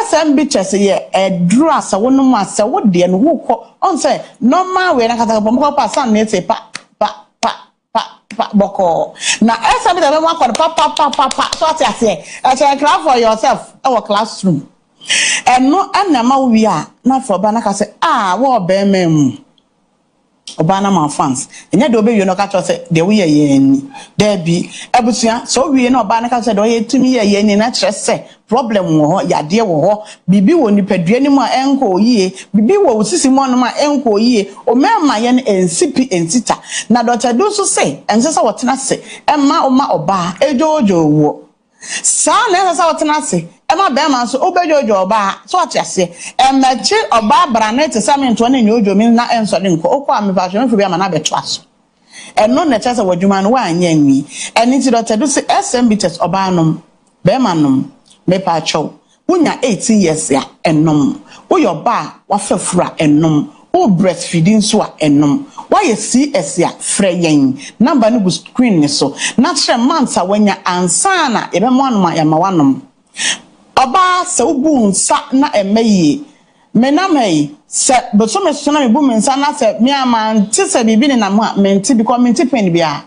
SM bitches ye edru asa wono mu asa wo de no wo ko on say normal we na kata ko pa san na te pa boko na SM de be akọ pa so ati e cry for yourself our classroom no anama wi a na for ba na ka say wo be mem Obana man fans enya de obe no ka cho say de we ye ni there be abusia so we no obana ka say de ye tumi ye ni na kire say problem wo ho yade wo ho bibi wo nipadua ni mu a enko yie bibi wo osisi mu no ma enko yie o mema ye no ensipi entita na Dr. Du so say ensesa wotena say emma oba ejojo wo sa na ensesa wotena say ema be man so obejojo oba so atiase emechi oba branet samento na nyojo mi na enso de nko okwa me fashion fi be ma na beto aso eno na chese wadwuma no wa anya nwi eni ti Dr. Du say SM bitches oba anom be manom me pa chow wunya 18 years ya enom wo your ba wa fafura enom wo breastfeeding so a enom why CS ya freyen number no go screen ni so natural months a wanya ansana ebe mo anoma ya ma wanom oba se ubu nsa na emeyi menamei se boso me so na me bu nsa na se me ama nti se bibi ni na mo menti because menti pen bia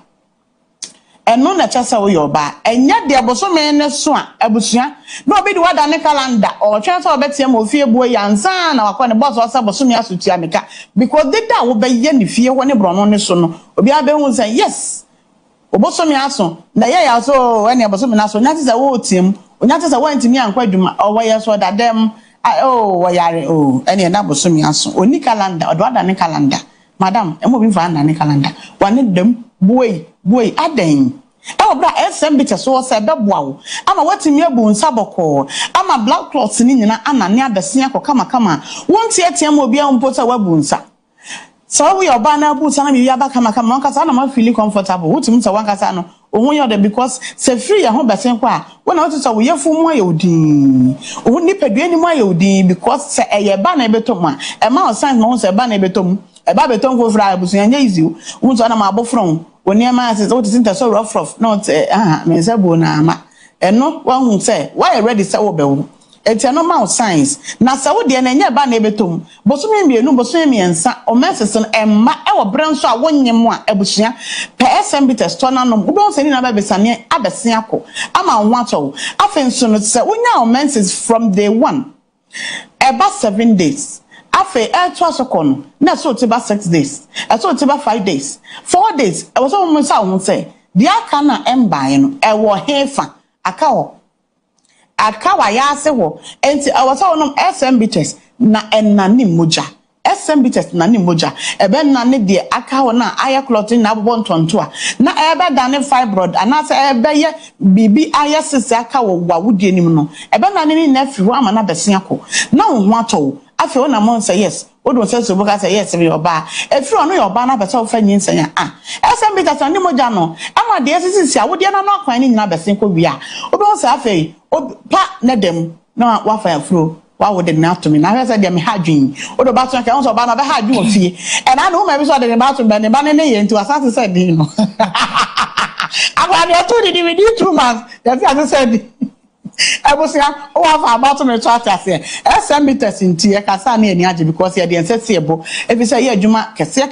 eno na chasa wo yoba enya de boso me ne so a abusua na obi di wada ne calendar o chance obetie mo fie buo ya nsa na wakọ ne boss osa boso me asutua meka because the da wo be ye ne fie ho ne brono ne so no obi abehu say yes oboso me aso na ye ya so ene boso me na so nyati za wo tim onyate za wantimi ankwaduma o waye so dadem wayare ene na boso me aso oni calendar odo ada ne calendar madam emo bi fa na ne calendar wane dem boy aden bra SM bitches so say beboawo ama watimi abu nsaboko ama black cloth ni nyina anane abesia ko kama wonti etiam obi a mpota wabu nsa so we oba na abu sana bi aba kama nkasa na ma feel comfortable wutim so wankasa no ohun yo de because se free ya ho besen kwa wona wotu so we yefu mu ayodin ohun ni padua ni mu ayodin because se eye ba na ebetom a ma o sign no se ba na ebetom e ba betom ko fra abusunya nya easy won so na ma abofron oniema as what is into so rough not me say bo na ama eno wan hu say why ready say wo be wo eti no ma science na say wo de na nya ba na ebetom bosome mienu bosome miensa o message no emma e wo bran so a wonyem a ebusua pe SMB test na no wo say ni na ba besane abese akọ ama ho atọ afen so no say wonya o message from day 1 about 7 days afe to asokono na so tiba 6 days so tiba 5 days 4 days e wo so mo sa ho say dia aka na embae no e wo hefa aka wo akawa ya ase wo enti e wo so no SMB test na enani moja SMB test na ni moja ebe na ne de aka wo na aya clotting na abbo ntonto a na ebe da ne fibroid ana se ebe ye bibi aya sisi aka wo wawudie nim no ebe na ne na afi ho ama na bese akọ na wo ho atọ afi o na mo say yes o do say so boka say yes me oba afi ono your oba na bese o fa nyinsan ya SMB test na ni moja no ama de sisi a wo de na no akwan ni nyina bese ko wi a o be say afi o pa na dem na wa fa afro wa wo de na to me na he say dem hadwin o do ba to kan so ba na be hadwin ofie and I know maybe so de ba to be ne ba ne ye nti asase say din no akwa de to di within 2 months they say said Ebusia o wa fa about me to atase SMB test nti e kasa na ani age because ye de ensese ebo ebi say ye adwuma kese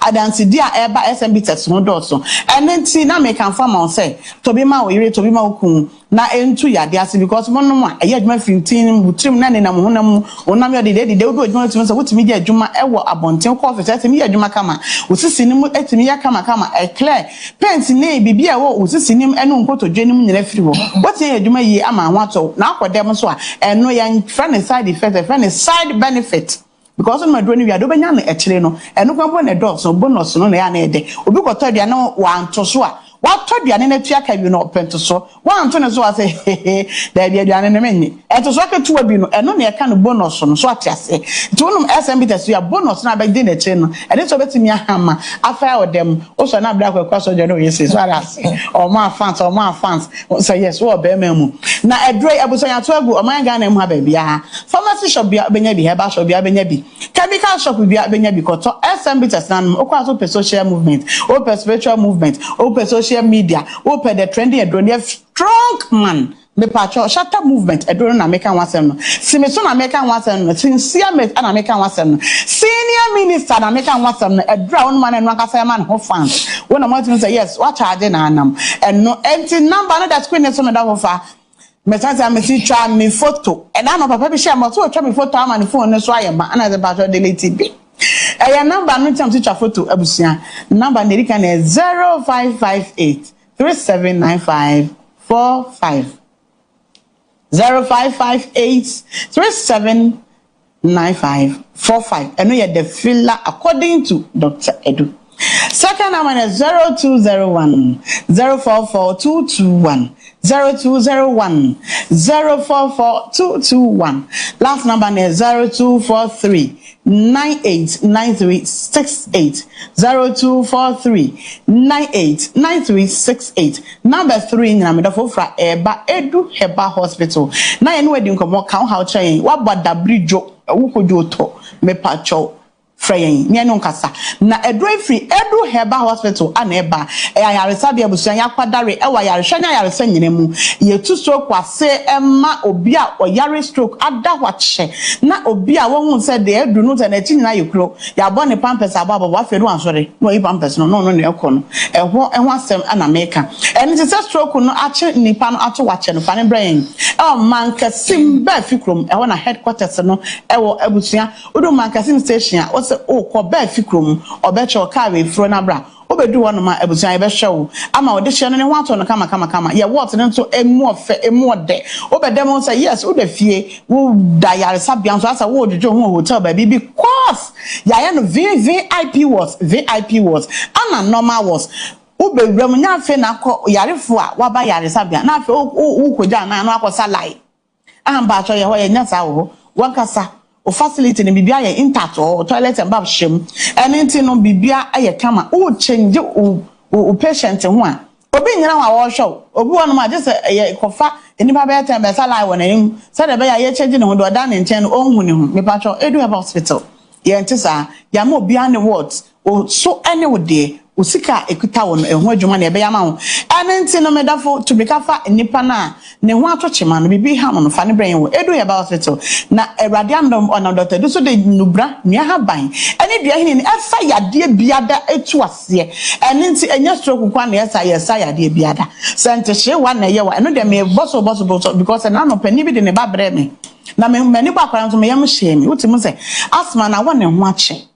adansi dia eba SMB test no dotso enti na me kan farm on say to be ma o yire to be ma okun na entu ya de ase because mo no ma ye adwuma 15 butrim na ne na mo honam onam ye de obi adwuma timi say wotimi de adwuma ewo abonten coffee say timi adwuma kama osisi nim etimi ya kama e clear paint na bibia wo osisi nim enu nkoto dwenim nyina firi wo woti adwuma yi ama ho ato na akodem so a eno ya friend side effect friend side benefit because no madro ni wi ado benya na ekire no eno kwambo na do so bonus no na ya na ede obi koto dia na wa nto so a what told you na tua ka bi no pento so wan to ne so ase da bi aduane ne menye eto so ka tuwa bi no eno na e ka no bonus no so atiase to no SMB test ya bonus na ba di na che no e de so betimi ahama afa o dem o so na bra kwa so je no yesi so ara o ma fans say yes wo be memu na edre abuso ya to agu o man ga na mu ha ba bia pharmacy shop bia benya bi herbal shop bia benya bi chemical shop bia benya bi koto SMB test na o kwa so social movement o spiritual movement o social media open the trendy and strong man me pacho shatter movement edoro na American wasem no simeso na American wasem no sincere met na American wasem no senior minister na American wasem no edra on man no akasa man ho fans when am to say yes what charge na anam and no empty number no that screen so me da ho fa me say me see try me photo and na papa be share mo so try me photo am on phone no so ayema na the pacho delete be your number no time teacher photo abusia number nerika na 0558 379545 0558 379545 eno ye the filler according to Dr. Edu. Second number is 0201 044221 0201 044221. Last number is 0243 989368 0243 989368. Number 3 na me dafo fra eba Edu Heba Hospital. Na enu edi nkomo kan how train wa boda bridge wukojo to me pacho fraying nye no nkasa na edro free Edu Heba Hospital ana eba ayaresa bia busuan yakwadare ewa yarehwa nya yaresa nyine mu ye tu stroke kwase emma obi a oyare stroke adahwache na obi a won se de Edu no na chi nyina yekro ya bo ne pampers ababa wa fedu ansore no yi pampers no ne ekọ no ehwo asem ana meka eni se stroke no ache nipa no ache wache no fa ne brain man kasim ba fikrom ehwo na headquarters no ewo abusuan odo man kasim station o ko ba fikrom obecho kawe fro na bra obedu wono ma abusuan ebe hwewo ama ode hye no ne ho ato no kama ye what ne nso emu ofe emu ode obedem say yes wo da fie wo da yare sabia nso asa wo djojo ho hotel ba bi because ya no VIP was ana normal was obewram nya afi na akọ yarefo a waba yare sabia na afi wo koja na no akosa lai amba cho ye ho ye nya sa wo wakasa o facility ne bibia ye intact o toilet and bath shem anything no bibia aye kama o change o patient ho a obi nyina wa wo hwo obi wonu ma just ye kofa enipa be time be salai won enim say de be ye change ne ho do da ne nchen o hu ne ho me pa cho Edu Heba Hospital ye ntisa ya ma obi ane what o so any wo de usika ekuta wo no eho adwuma na ebe ya ma ho ene nti no medafo to be kafa nipa na ne ho atochema no bibi ha no fa ne brain wo edu ya ba hospital na Awurade andom ona doctor do so de nubra nua ha ban ene dua hini ne efa yade biada etu ase ene nti enya stroke kwa na yesa yade biada sente hye wa na ye wa eno de me boso because na no pani bi de ne ba bre me na me mani ba kwara nso me yam hye me wuti mu se asma na wa ne ho ache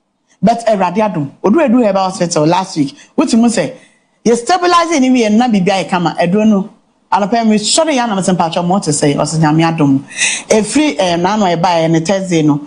but Awurade adom odu Heba hospital last week wuti mu se ye stabilize ni we na bibia e kama edu no anopa me sorry ya na me sempacho mo to say osanyame adom efri na no e ba e ne Thursday no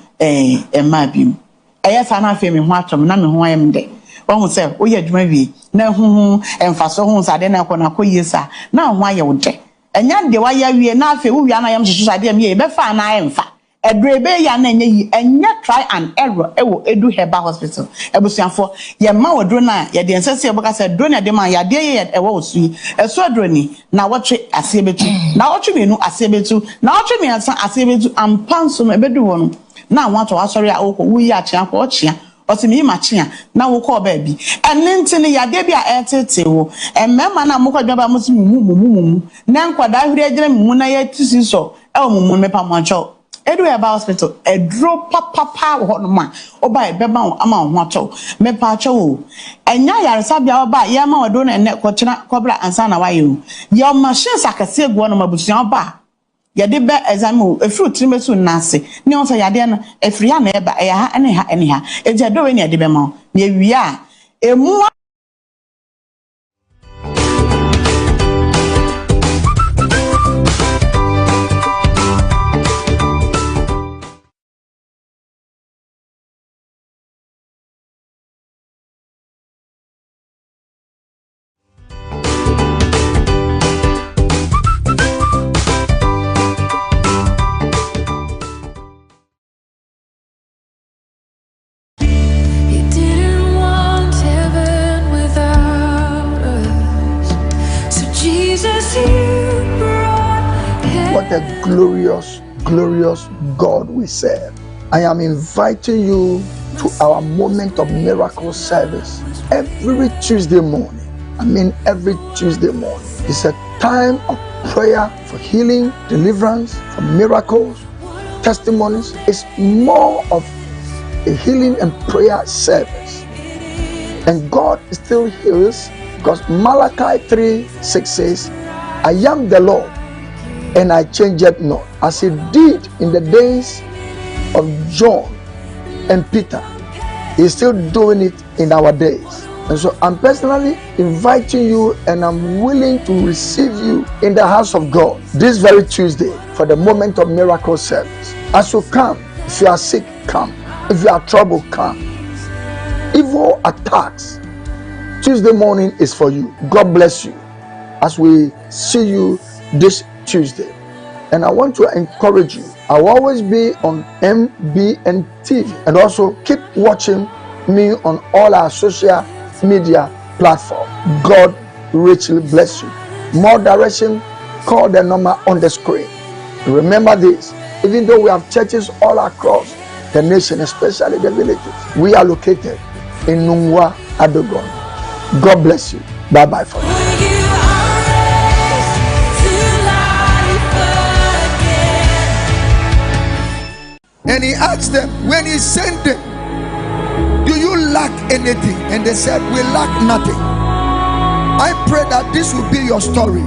ma bim eyesa na afi me ho atom na me ho ayem de won se o ye adwuma wie na hu emfaso hu sade na ekona koyesa na ho aye wo de enya de wa ya wie na afi wo wi na yam hyehyɛ sade am ye be fa na emfa edrebe ya na enye yi enya try and error ewo Edu Heba hospital ebusuafo ye ma wodro na ye de ensese ye boka se dro na de ma ya de ye ewo osu eso adro ni na wotwe asebetu na wotwe menu asebetu na wotwe mi ansa asebetu ampanso no ebedu wono na wanto wasori a okwo wuyi achia kwa ochia otimi machia na wokọ ba bi enne ne ya de bia etete wo emmema na mokọ dwa ba musu mumu na nkwada hwere agire mumu na ya tisi so mumu mepa mwancho Edu Heba hospital edro papa ho no ma oba e beba ama ho acho mepa acho wo enya yaresa bia oba ye ma odo na ene kochina kobra ansa na waye o ye machine sakase egu no mabusuan oba ye de be exam efru trimesu nase ne on so yade na efri ya na eba e ha ene ha eje do we ne de be ma ne ewia emu A glorious God we serve. I am inviting you to our moment of miracle service every Tuesday morning. Every Tuesday morning. It's a time of prayer for healing, deliverance, for miracles, testimonies. It's more of a healing and prayer service. And God still heals because Malachi 3:6 says, I am the Lord, and I change it not. As he did in the days of John and Peter, he's still doing it in our days. And so I'm personally inviting you, and I'm willing to receive you in the house of God this very Tuesday for the moment of miracle service. As you come, if you are sick, come. If you are troubled, come. Evil attacks, Tuesday morning is for you. God bless you as we see you this Tuesday. And I want to encourage you. I'll always be on MBN TV, and also keep watching me on all our social media platforms. God richly bless you. More direction, call the number on the screen. Remember this, even though we have churches all across the nation, especially the villages, we are located in Nungwa, Adogon. God bless you. Bye bye for now. And he asked them, when he sent them, do you lack anything? And they said, we lack nothing. I pray that this will be your story.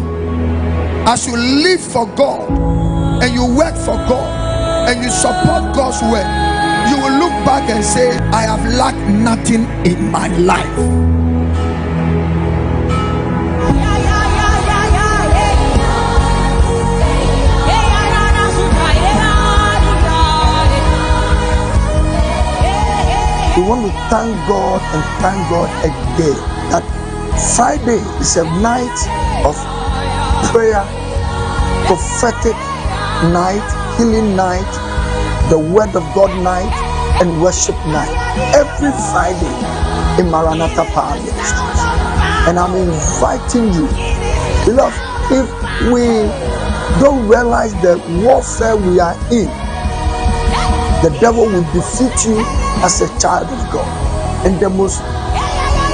As you live for God, and you work for God, and you support God's work, you will look back and say, I have lacked nothing in my life. We want to thank God and thank God again that Friday is a night of prayer, prophetic night, healing night, the word of God night, and worship night. Every Friday in Maranatha Power Ministries. And I'm inviting you, beloved, if we don't realize the warfare we are in, the devil will defeat you as a child of God. And the most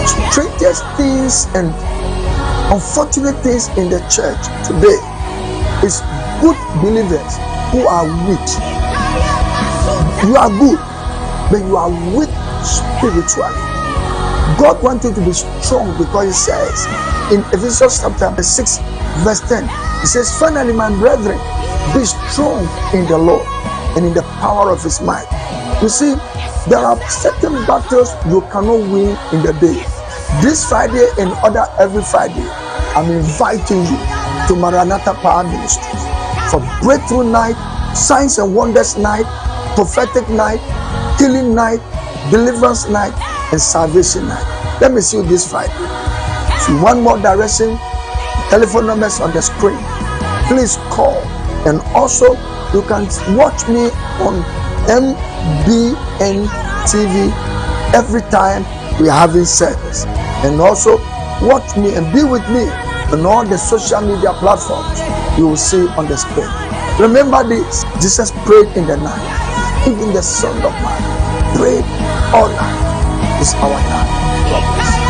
strangest things and unfortunate things in the church today is good believers who are weak. You are good, but you are weak spiritually. God wants you to be strong because he says in Ephesians chapter 6 verse 10, he says, finally, my brethren, be strong in the Lord and in the power of his might. You see, there are certain battles you cannot win in the day. This Friday and every Friday, I'm inviting you to Maranatha Power Ministries for breakthrough night, signs and wonders night, prophetic night, healing night, deliverance night, and salvation night. Let me see you this Friday. If you want more direction, telephone numbers on the screen. Please call. And also, you can watch me on MBN TV every time we are having service. And also, watch me and be with me on all the social media platforms you will see on the screen. Remember this, Jesus prayed in the night. Even the Son of Man prayed all night. It's our time. God bless you.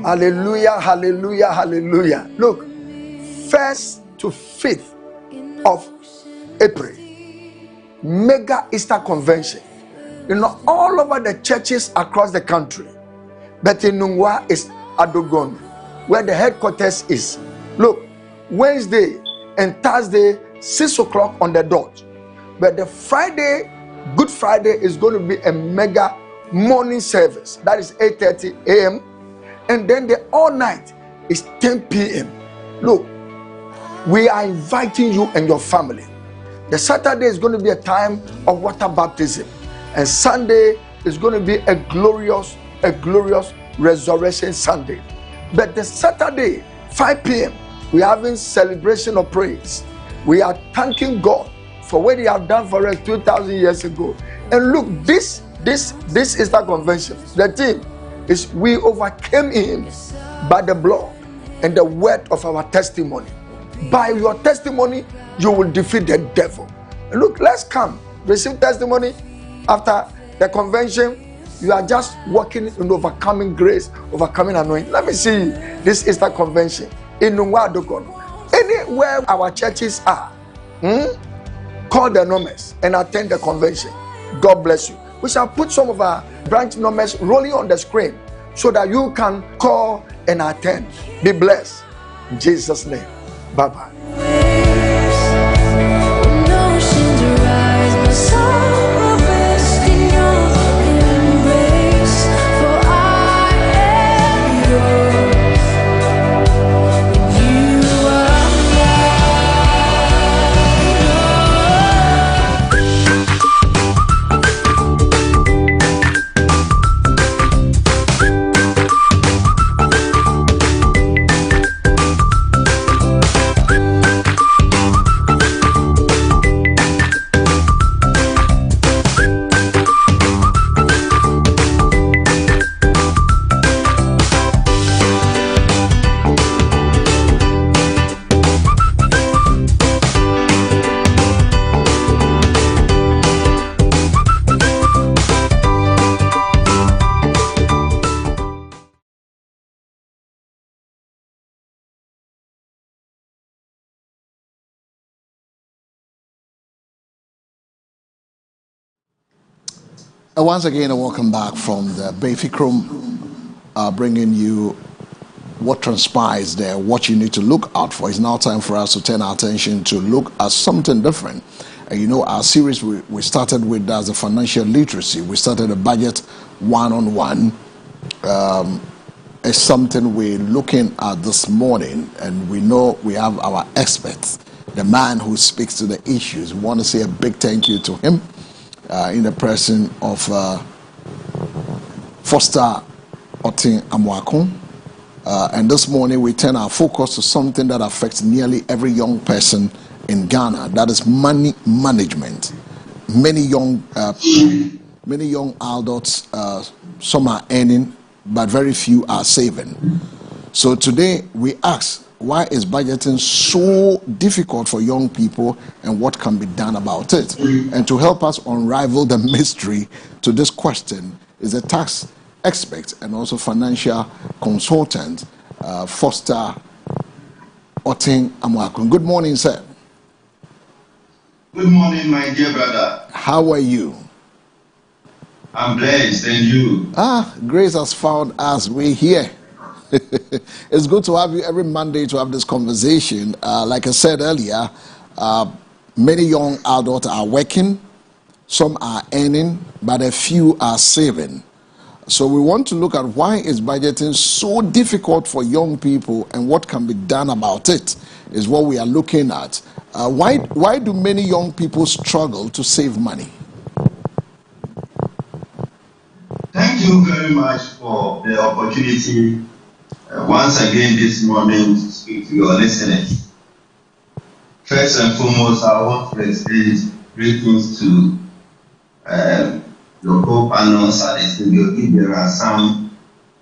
Hallelujah, hallelujah, hallelujah. Look, 1st to 5th of April, Mega Easter Convention. You know, all over the churches across the country. But in Nungwa is Adogon, where the headquarters is. Look, Wednesday and Thursday, 6 o'clock on the dot. But the Friday, Good Friday, is going to be a mega morning service. That is 8:30 a.m. And then the all night is 10 p.m. Look, we are inviting you and your family. The Saturday is going to be a time of water baptism. And Sunday is going to be a glorious resurrection Sunday. But the Saturday, 5 p.m., we are having celebration of praise. We are thanking God for what he has done for us 2,000 years ago. And look, this Easter convention, the theme is we overcame him by the blood and the word of our testimony. By your testimony, you will defeat the devil. And look, let's come, receive testimony. After the convention, you are just walking in overcoming grace, overcoming anointing. Let me see this Easter convention in Nungwa Dogon. Anywhere our churches are, call the numbers and attend the convention. God bless you. We shall put some of our branch numbers rolling on the screen so that you can call and attend. Be blessed. In Jesus' name. Bye-bye. Once again, welcome back from the Bayfik Room, bringing you what transpires there, what you need to look out for. It's now time for us to turn our attention to look at something different. You know, our series we started with as a financial literacy. We started a budget one-on-one. It's something we're looking at this morning, and we know we have our experts, the man who speaks to the issues. We want to say a big thank you to him. In the person of Foster Otin Amwakun, And this morning we turn our focus to something that affects nearly every young person in Ghana. That is money management. Many young adults, some are earning, but very few are saving. So today we ask, why is budgeting so difficult for young people and what can be done about it? And to help us unravel the mystery to this question is a tax expert and also financial consultant, Foster Oting Amuakun. Good morning, sir. Good morning, my dear brother. How are you? I'm blessed, and you? Grace has found us. We're here. It's good to have you every Monday to have this conversation. Like I said earlier, many young adults are working, some are earning, but a few are saving. So we want to look at why is budgeting so difficult for young people and what can be done about it is what we are looking at. Why do many young people struggle to save money? Thank you very much for the opportunity once again this morning to speak to your listeners. First and foremost, I want to extend greetings to your co-panels at the studio, if there are some,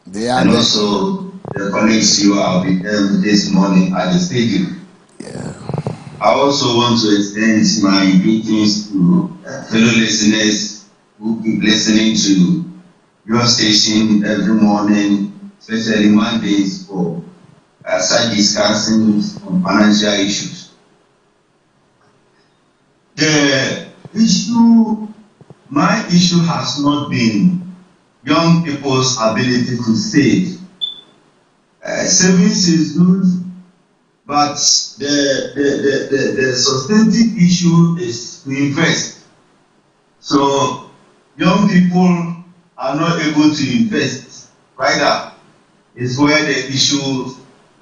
and also the colleagues you are with them this morning at the stadium. Yeah. I also want to extend my greetings to fellow listeners who keep listening to your station every morning, especially Mondays, for such discussions on financial issues. My issue has not been young people's ability to save. Savings is good, but the substantive issue is to invest. So young people are not able to invest. Rather, is where the issues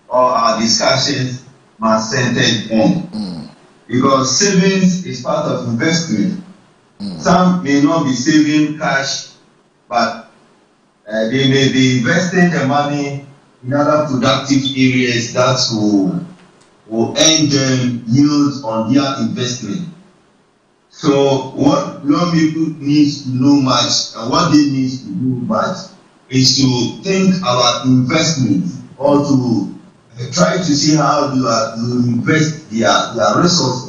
or our discussions must center on. Because savings is part of investment. Some may not be saving cash, but they may be investing the money in other productive areas that will earn them yields on their investment. So what young people need to know much and what they need to do much is to think about investment or to try to see how you invest their resources.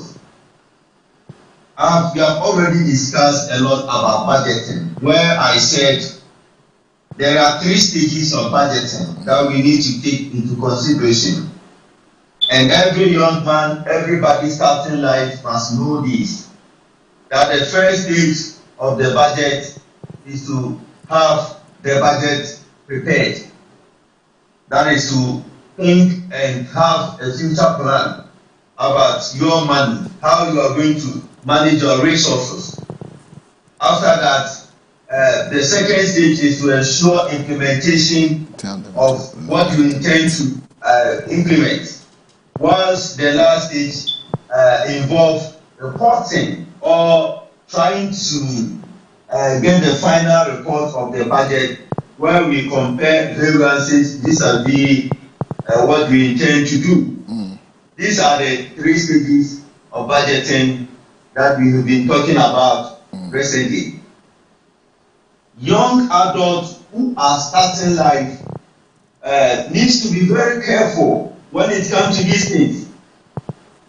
We have already discussed a lot about budgeting, where I said there are 3 stages of budgeting that we need to take into consideration. And every young man, everybody starting life must know this, that the first stage of the budget is to have the budget prepared. That is to think and have a future plan about your money, how you are going to manage your resources. After that, the second stage is to ensure implementation of what you intend to implement. Once the last stage involves reporting or trying to get the final report of the budget, where we compare variances vis-a-vis what we intend to do. These are the 3 stages of budgeting that we have been talking about recently. Young adults who are starting life needs to be very careful when it comes to these things.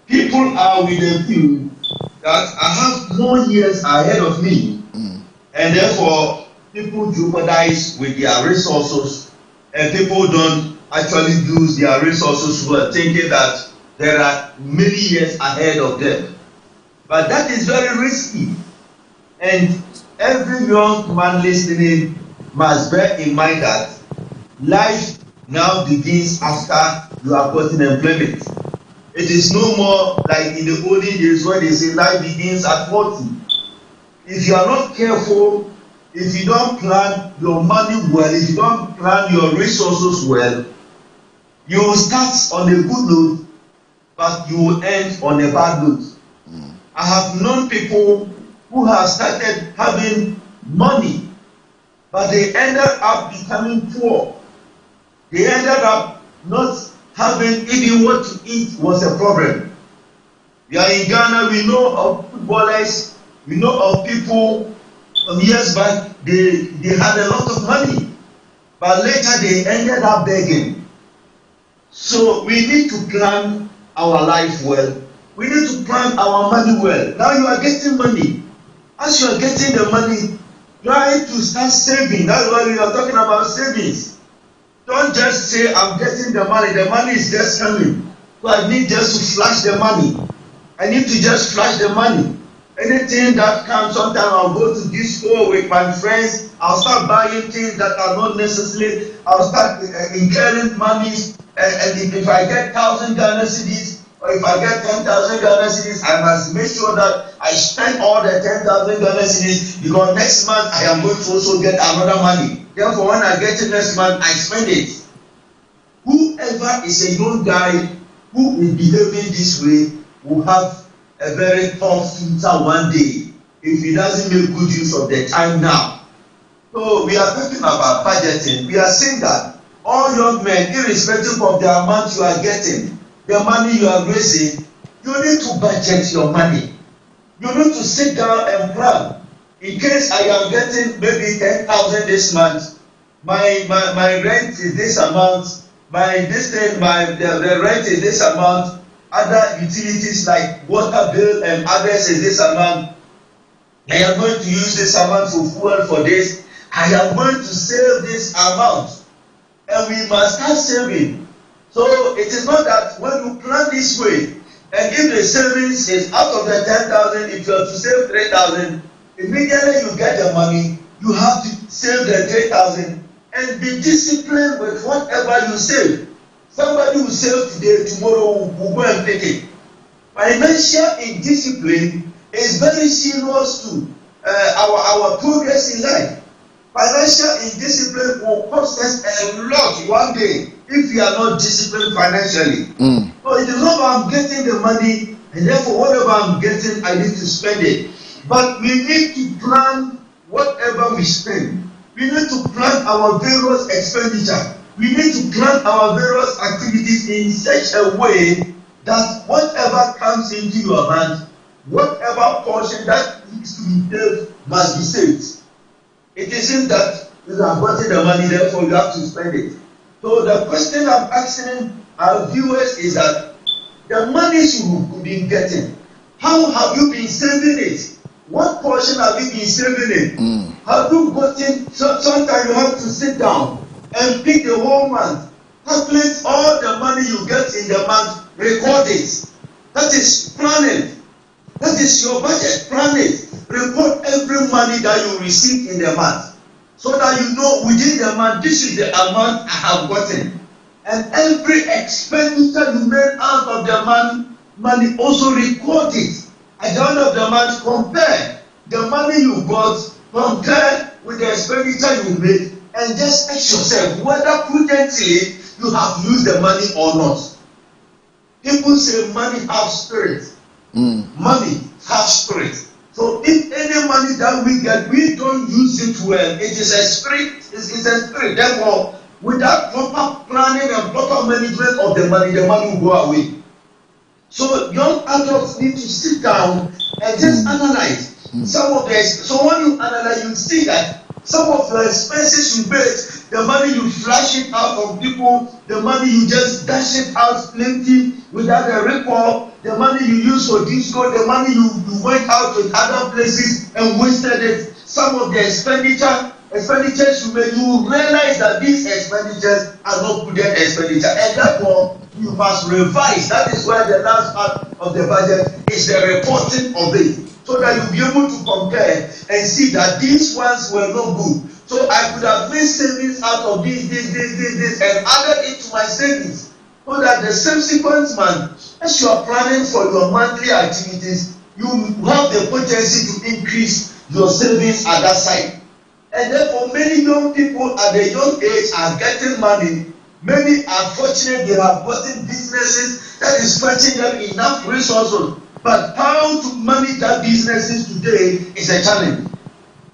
People are with a view that I have more years ahead of me, and therefore people jeopardize with their resources, and people don't actually use their resources well, thinking that there are many years ahead of them. But that is very risky, and every young man listening must bear in mind that life now begins after you have gotten employment. It is no more like in the olden days where they say life begins at 40. If you are not careful, if you don't plan your money well, if you don't plan your resources well, you will start on a good note, but you will end on a bad note. I have known people who have started having money, but they ended up becoming poor. They ended up not having even what to eat was a problem. We are in Ghana, we know of footballers, we know of people some years back, they had a lot of money, but later they ended up begging. So we need to plan our life well. We need to plan our money well. Now you are getting money. As you are getting the money, try to start saving. That's why we are talking about savings. Don't just say, I'm getting the money is just coming. So I need just to flash the money. I need to just flash the money. Anything that comes, sometimes I'll go to disco with my friends. I'll start buying things that are not necessary. I'll start incurring money. And if I get 1,000 Ghana cedis, or if I get 10,000 Ghana cedis, I must make sure that I spend all the 10,000 Ghana cedis, because next month I am going to also get another money. Therefore, when I get it next month, I spend it. Whoever is a young guy who is behaving this way will have a very tough future one day if he doesn't make good use of the time now. So we are talking about budgeting. We are saying that all young men, irrespective of the amount you are getting, the money you are raising, you need to budget your money. You need to sit down and plan. In case I am getting maybe 10,000 this month, my rent is this amount, the rent is this amount, other utilities like water bill and others is this amount. I am going to use this amount for fuel for this. I am going to save this amount. And we must start saving. So it is not that when you plan this way, and if the savings is out of the 10,000, if you have to save 3,000, immediately you get the money, you have to save the 3,000 and be disciplined with whatever you save. Somebody will save today, tomorrow will go and take it. Financial indiscipline is very serious to our progress in life. Financial indiscipline will cost us a lot one day if you are not disciplined financially. So it is not I'm getting the money, and therefore whatever I'm getting, I need to spend it. But we need to plan whatever we spend. We need to plan our various expenditure. We need to plan our various activities in such a way that whatever comes into your hand, whatever portion that needs to be saved must be saved. It isn't that you have gotten the money, therefore you have to spend it. So the question I'm asking our viewers is that the money you've been getting, how have you been saving it? What portion have you been saving it? Have you gotten, sometimes you have to sit down and pick the whole month, calculate all the money you get in the month, record it. That is planning. That is your budget. Plan it. Report every money that you receive in the month, so that you know within the month, this is the amount I have gotten. And every expenditure you made out of the money, also record it. At the end of the month, compare the money you got, compare with the expenditure you made, and just ask yourself whether prudently you have used the money or not. People say money has spirit. Money has spirit. So if any money that we get, we don't use it well, it is a spirit. It's a spirit. Therefore, without proper planning and proper management of the money will go away. So young adults need to sit down and just analyze some of the. So when you analyze, you see that some of the expenses you made, the money you flash it out on people, the money you just dash it out plenty without a record, the money you use for disco, the money you went out to other places and wasted it. Some of the expenditures you made, you will realize that these expenditures are not prudent expenditure, and therefore you must revise. That is where the last part of the budget is the reporting of it, so that you'll be able to compare and see that these ones were not good. So I could have made savings out of this, and added it to my savings, so that the subsequent month, as you are planning for your monthly activities, you have the potency to increase your savings at that side. And therefore, many young people at a young age are getting money. Many are fortunate they have gotten businesses that is fetching them enough resources. But how to manage that businesses today is a challenge.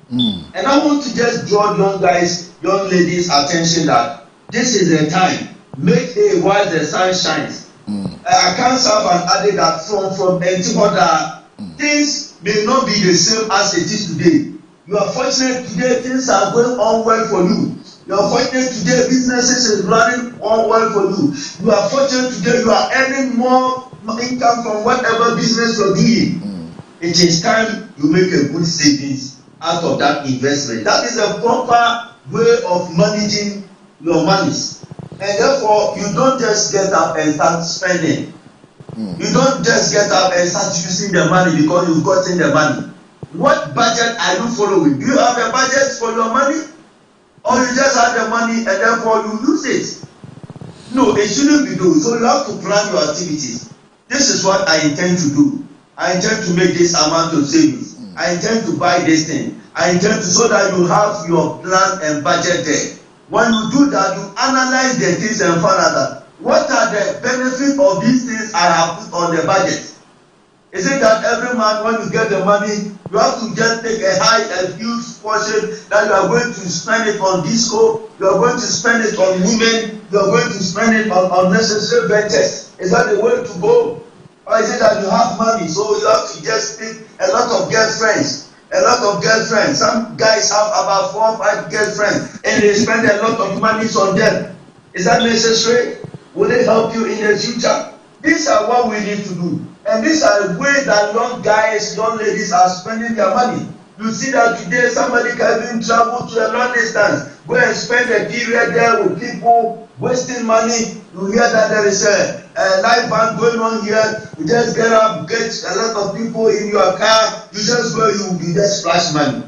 And I want to just draw young guys, young ladies' attention that this is the time. Make hay while the sun shines. I can't serve and add that from Entihoda, things may not be the same as it is today. You are fortunate today, things are going on well for you. You are fortunate today, businesses is running on well for you. You are fortunate today, you are earning more income from whatever business you're doing. It is time you make a good savings out of that investment. That is a proper way of managing your monies. And therefore, you don't just get up and start spending. You don't just get up and start using the money because you've gotten the money. What budget are you following? Do you have a budget for your money? Or you just have the money and therefore you use it? No, it shouldn't be done. So you have to plan your activities. This is what I intend to do. I intend to make this amount of savings. I intend to buy this thing. I intend to, so that you have your plan and budget there. When you do that, you analyze the things and find out that what are the benefits of these things I have put on the budget. Is it that every month when you get the money, you have to just take a huge portion that you are going to spend it on disco, you are going to spend it on women, you are going to spend it on unnecessary ventures? Is that the way to go? Or is it that you have money, so you have to just pick a lot of girlfriends? A lot of girlfriends. Some guys have about 4 or 5 girlfriends and they spend a lot of money on them. Is that necessary? Will it help you in the future? These are what we need to do. And these are the ways that young guys, young ladies are spending their money. You see that today somebody can even travel to a long distance, go and spend a period there with people, wasting money. You hear that there is a live band going on here. You just get up, get a lot of people in your car. You just go, you just splash money.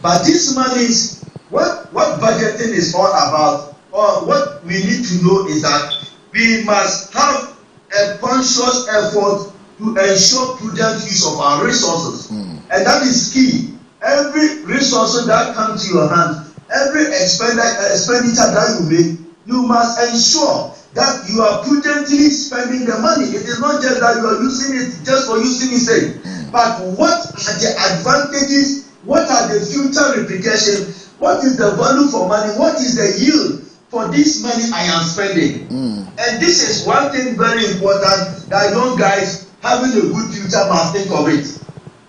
But this money is what budgeting is all about. Or what we need to know is that we must have a conscious effort to ensure prudent use of our resources. And that is key. Every resource that comes to your hand, every expenditure that you make, you must ensure that you are prudently spending the money. It is not just that you are using it just for using its sake, but what are the advantages, what are the future repercussions, what is the value for money, what is the yield for this money I am spending. And this is one thing very important that young guys having a good future must think of it.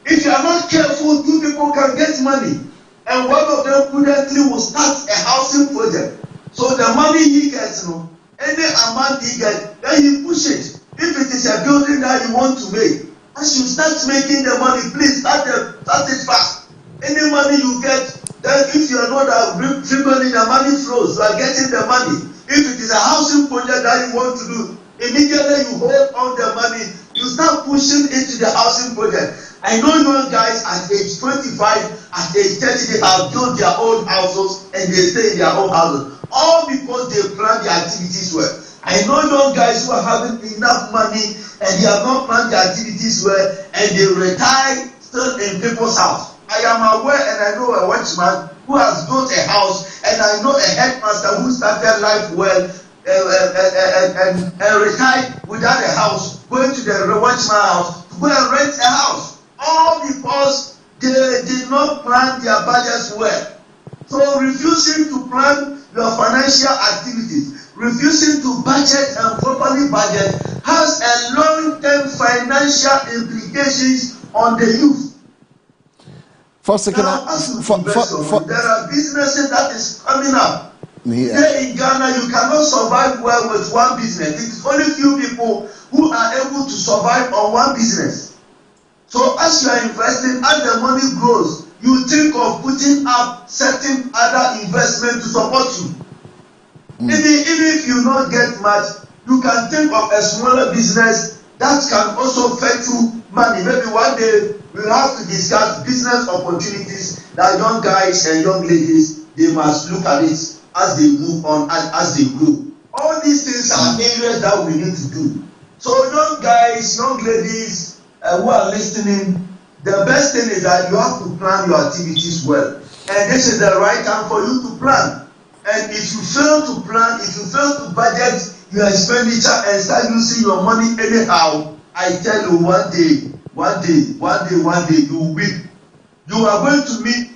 If you are not careful, 2 people can get money and one of them prudently will start a housing project. So the money he gets, any amount he gets, then you push it. If it is a building that you want to make, as you start making the money, please start it fast. Any money you get, then if you are not frequently the money flows, you are getting the money. If it is a housing project that you want to do, immediately you hold on the money, you start pushing into the housing project. I know young guys at age 25, at age 30, they have built their own houses and they stay in their own houses. All because they plan their activities well. I know young guys who are having enough money and they have not planned their activities well and they retire still in people's house. I am aware and I know a watchman who has built a house and I know a headmaster who started life well and retired without a house, going to the watchman house to go and rent a house. All because they did not plan their budgets well. So refusing to plan your financial activities, refusing to budget and properly budget has a long-term financial implications on the youth. Now, there are businesses that is coming up. Here in Ghana, you cannot survive well with one business. It is only few people who are able to survive on one business. So as you are investing, as the money grows, you think of putting up certain other investment to support you. Even if you don't get much, you can think of a smaller business that can also fetch you money. Maybe one day we have to discuss business opportunities that young guys and young ladies, they must look at it as they move on and as they grow. All these things are areas that we need to do. So young guys, young ladies who are listening, the best thing is that you have to plan your activities well. And this is the right time for you to plan. And if you fail to plan, if you fail to budget your expenditure and start using your money anyhow, I tell you one day, you will win. You are going to meet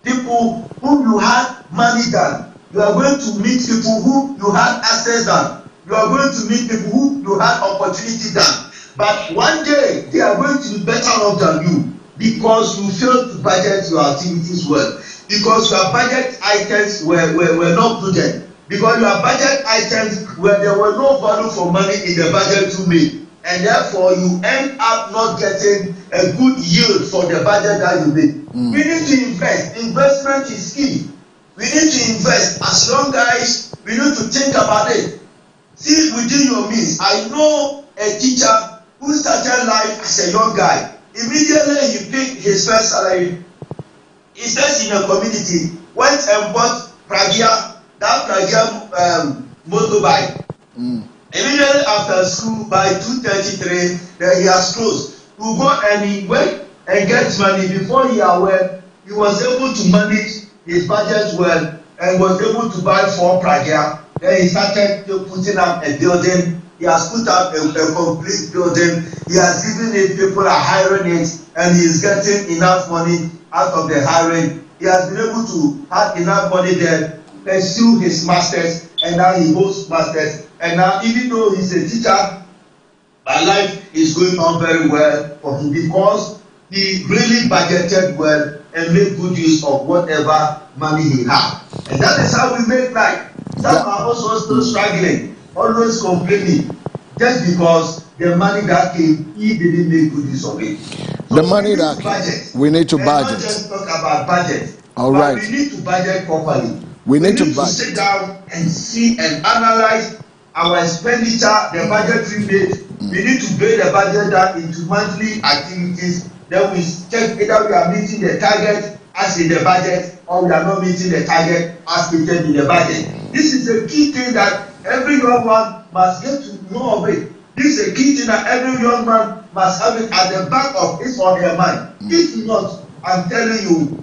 people whom you had money than. You are going to meet people who you had access than. You are going to meet people who you had opportunity than. But one day they are going to be better off than you because you failed to budget your activities well. Because your budget items were not prudent. Because your budget items where there were no value for money in the budget you made. And therefore you end up not getting a good yield for the budget that you made. We need to invest. Investment is key. We need to invest. As young guys, we need to think about it. See within your means. I know a teacher who started life as a young guy. Immediately he picked his first salary. He stays in a community, went and bought Pragya, that Pragya motorbike. Immediately after school, by 2:33, then he has closed. He go and he went and get money. Before he aware, he was able to manage his budget well and was able to buy 4 Pragya. Then he started putting up a building. He has put up a complete building. He has given it, people are hiring it, and he is getting enough money out of the hiring. He has been able to have enough money there, pursue his masters, and now he holds masters. And now, even though he's a teacher, my life is going on very well for him because he really budgeted well and made good use of whatever money he had. And that is how we make life. Some are also still struggling, always complaining, just because the money that came, he didn't make good use of it. So the money that budget. We need to budget. Not just talk about budget. All right. We need to budget properly. We need to budget. Sit down and see and analyze our expenditure, the budget we made. We need to break the budget down into monthly activities. Then we check either we are meeting the target as in the budget or we are not meeting the target as stated in the budget. This is a key thing that every young man must get to know of it. This is a key thing that every young man must have it at the back of his or her mind. If not, I'm telling you,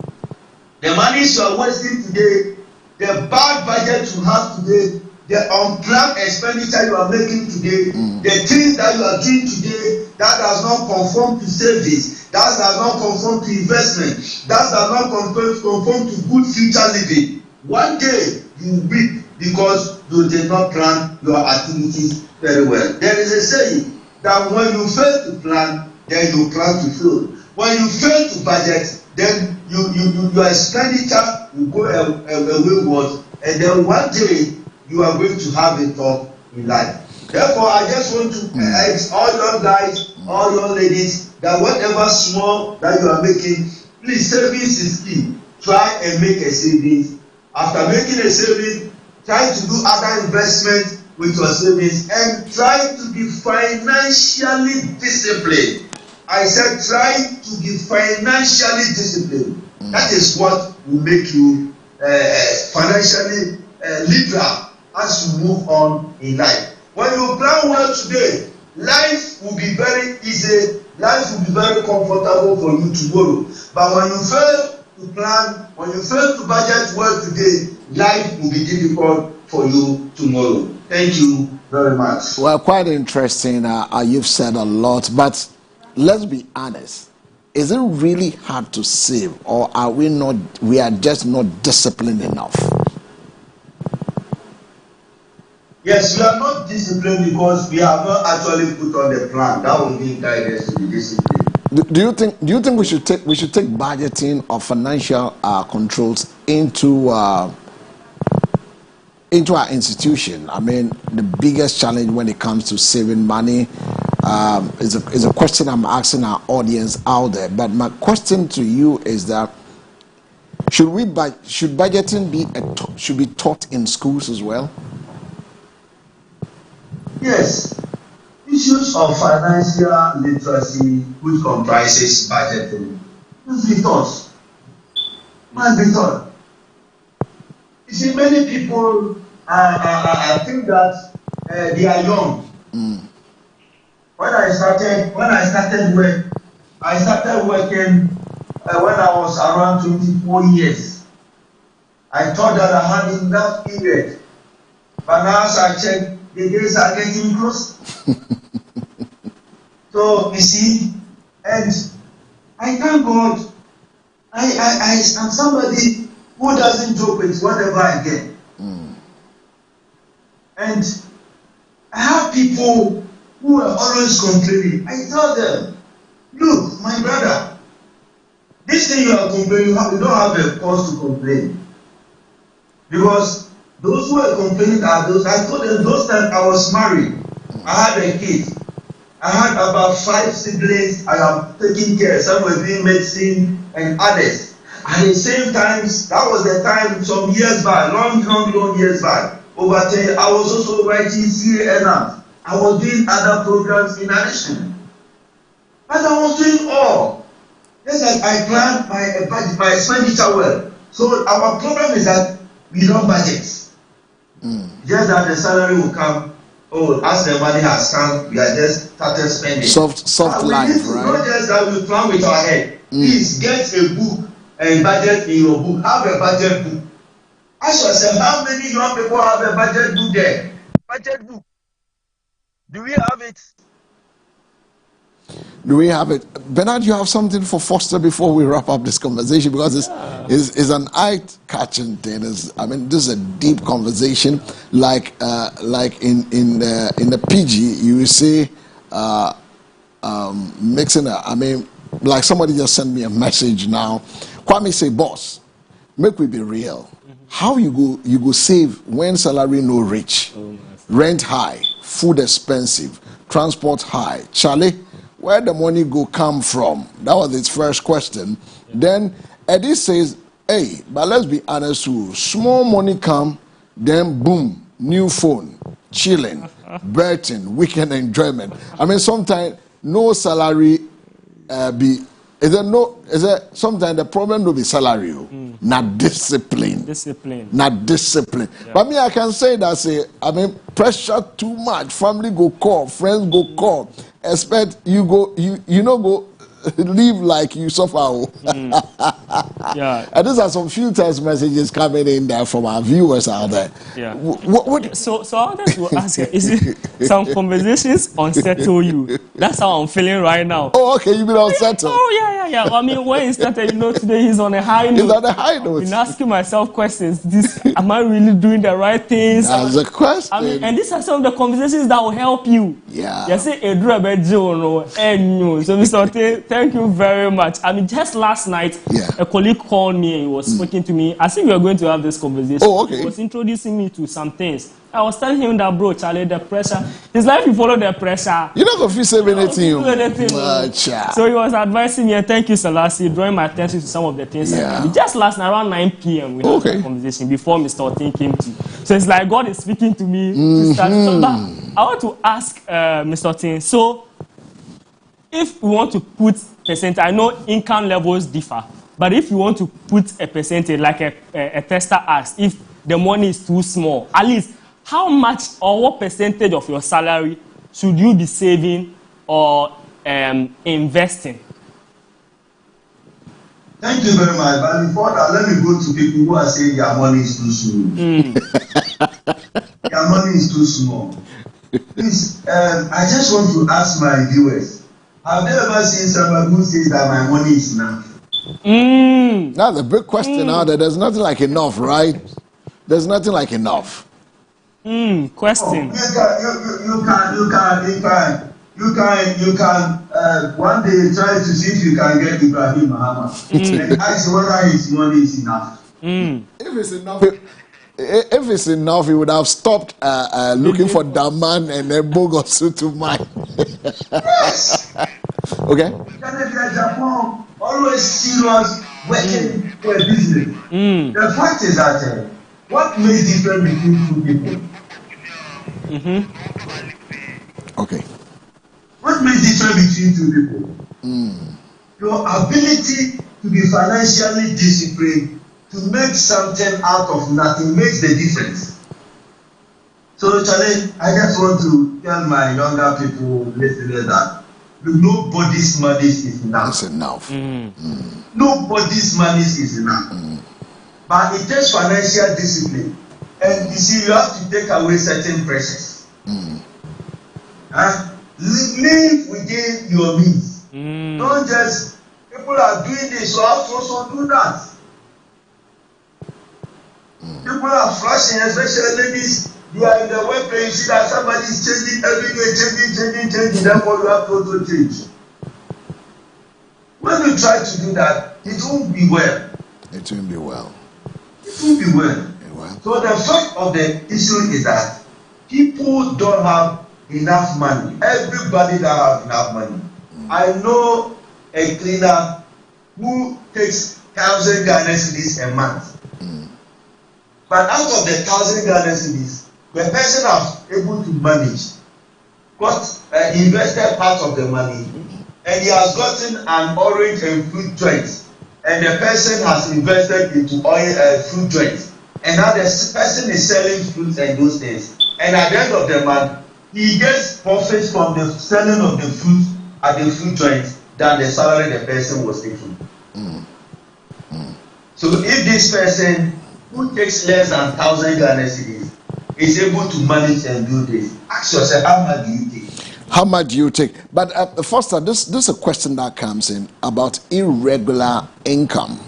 the money you are wasting today, the bad budget you have today, the unplanned expenditure you are making today, the things that you are doing today that does not conform to service, that does not conform to investment, that does not conform to good future living. One day you weep because you did not plan your activities very well. There is a saying that when you fail to plan, then you plan to fail. When you fail to budget, then your expenditure will go wayward, and then one day you are going to have a talk in life. Therefore, I just want to urge all young guys, all young ladies, that whatever small that you are making, please, savings is key. Try and make a savings. After making a savings, try to do other investments with your savings and try to be financially disciplined. I said try to be financially disciplined. That is what will make you financially liberal as you move on in life. When you plan well today, life will be very easy, life will be very comfortable for you tomorrow. But when you fail to plan, when you fail to budget well today, life will be difficult for you tomorrow. Thank you very much. Well, quite interesting. You've said a lot, but let's be honest. Is it really hard to save, or are we not? We are just not disciplined enough. Yes, we are not disciplined because we have not actually put on the plan. That will be guidance to be disciplined. Do you think we should take budgeting or financial controls into our institution? I mean, the biggest challenge when it comes to saving money is a question I'm asking our audience out there. But my question to you is that should budgeting should be taught in schools as well? Yes. Issues of financial literacy, which comprises budgeting, must be taught. Must be taught. You see, many people think that they are young. When I started work, I started working when I was around 24 years. I thought that I had enough period, but now as I check, the days are getting close. So you see, and I thank God. I am somebody who doesn't joke with whatever I get. And I have people who are always complaining. I tell them, look, my brother, this thing you are complaining, you don't have a cause to complain. Because those who are complaining are those, I told them those times I was married, I had a kid, I had about 5 siblings, I am taking care, some were doing medicine and others. At the same time, that was the time some years back, long years back, over 10, I was also writing CANF. I was doing other programs in addition. But I was doing all. Just like I planned my expenditure well. So our problem is that we don't budget. Just that the salary will come. Oh, as the money has come, we are just started spending. Soft life, right? Not just that we plan with our head. Please get a book and budget in your book. Have a budget book. Ask yourself, how many young people have a budget book there? Budget book. Do we have it? Do we have it? Bernard, you have something for Foster before we wrap up this conversation, because it's an eye-catching thing. I mean, this is a deep conversation. Like in the PG, you say mixing. I mean, like somebody just sent me a message now. Kwame say, boss, make we be real. How you go save when salary no reach, rent high, food expensive, transport high. Charlie, where the money go come from? That was his first question. Then Eddie says, hey, but let's be honest too. Small money come, then boom, new phone, chilling, berthing, weekend enjoyment. I mean, sometimes no salary is there sometimes the problem will be salary, not discipline. Not discipline. Yeah. But me, I can say that pressure too much. Family go call, friends go call. Expect you go live like you suffer. Yeah. And these are some few text messages coming in there from our viewers out there. Yeah. So I wanted to ask you, is it some conversations unsettle you? That's how I'm feeling right now. Oh, okay, you've been unsettled. Oh, yeah. I mean, when he started, today he's on a high note. He's on a high note. I've been asking myself questions. Am I really doing the right things? That's a question. I mean, and these are some of the conversations that will help you. Yeah. You say, so Mr. Ote, thank you very much. I mean, just last night, a colleague called me and he was speaking to me. I think we are going to have this conversation. Oh, okay. He was introducing me to some things. I was telling him that, bro, Charlie, the pressure. It's like you follow the pressure. You're not going to save anything. So he was advising me, and thank you, Selassie, drawing my attention to some of the things. Just last night, around 9 p.m., we had a conversation before Mr. Otin came to. So it's like God is speaking to me. To start. So, but I want to ask Mr. Otin, so if we want to put percentage, I know income levels differ, but if you want to put a percentage, like a tester asked, if the money is too small, at least how much or what percentage of your salary should you be saving or investing? Thank you very much. But before that, let me go to people who are saying their money is too small. Their money is too small. Please, I just want to ask my viewers, have they ever seen someone who says that my money is enough? That's a big question out there. There's nothing like enough, right? There's nothing like enough. Question. You can one day try to see if you can get Ibrahim Muhammad and ask whether his money is enough. If it's enough, he would have stopped looking for Daman and then Bogosu to mine. Yes. Okay. Canada, Japan, always serious working for a business. The fact is that what makes difference between two people? Okay. What makes difference between two people? Your ability to be financially disciplined, to make something out of nothing makes the difference. So, Charlie, I just want to tell my younger people listening that nobody's money is enough. That's enough. Nobody's money is enough. But it takes financial discipline. And you see, you have to take away certain pressures. Live within your means. Don't just, people are doing this, so I also do that. People are flashing, especially ladies, You are in the workplace, you see that somebody is changing every day, changing, therefore you have to also change. When you try to do that, it won't be well. It won't be well. It won't be well. So the fact of the issue is that people don't have enough money. Everybody don't have enough money. I know a cleaner who takes 1,000 Ghana cedis a month. But out of the 1,000 Ghana cedis, the person is able to manage, invested part of the money, and he has gotten an orange and fruit joint, and the person has invested into fruit joint, and now the person is selling fruits and those things, and at the end of the month, he gets profits from the selling of the fruit at the fruit joint than the salary the person was taking. So if this person who takes less than 1,000 Ghana cedis is able to manage and do this, ask yourself, how much do you take? How much do you take? But Foster, this is a question that comes in about irregular income.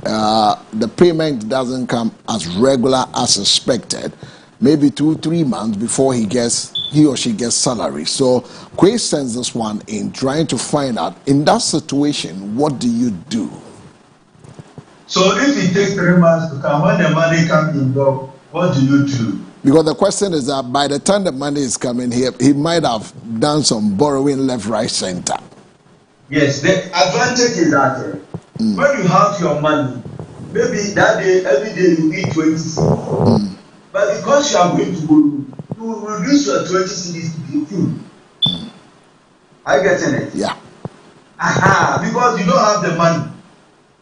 The payment doesn't come as regular as expected. Maybe 2-3 months before he or she gets salary. So Quay sends this one in, trying to find out, in that situation, what do you do? So if it takes 3 months to come, when the money comes in, what do you do? Because the question is that by the time the money is coming here, he might have done some borrowing left, right, center. Yes, the advantage is that when you have your money, maybe that day, every day you eat 20 cedis. But because you are going to borrow, you will reduce your 20 cedis to 15. Are you getting it? Yeah. Because you don't have the money.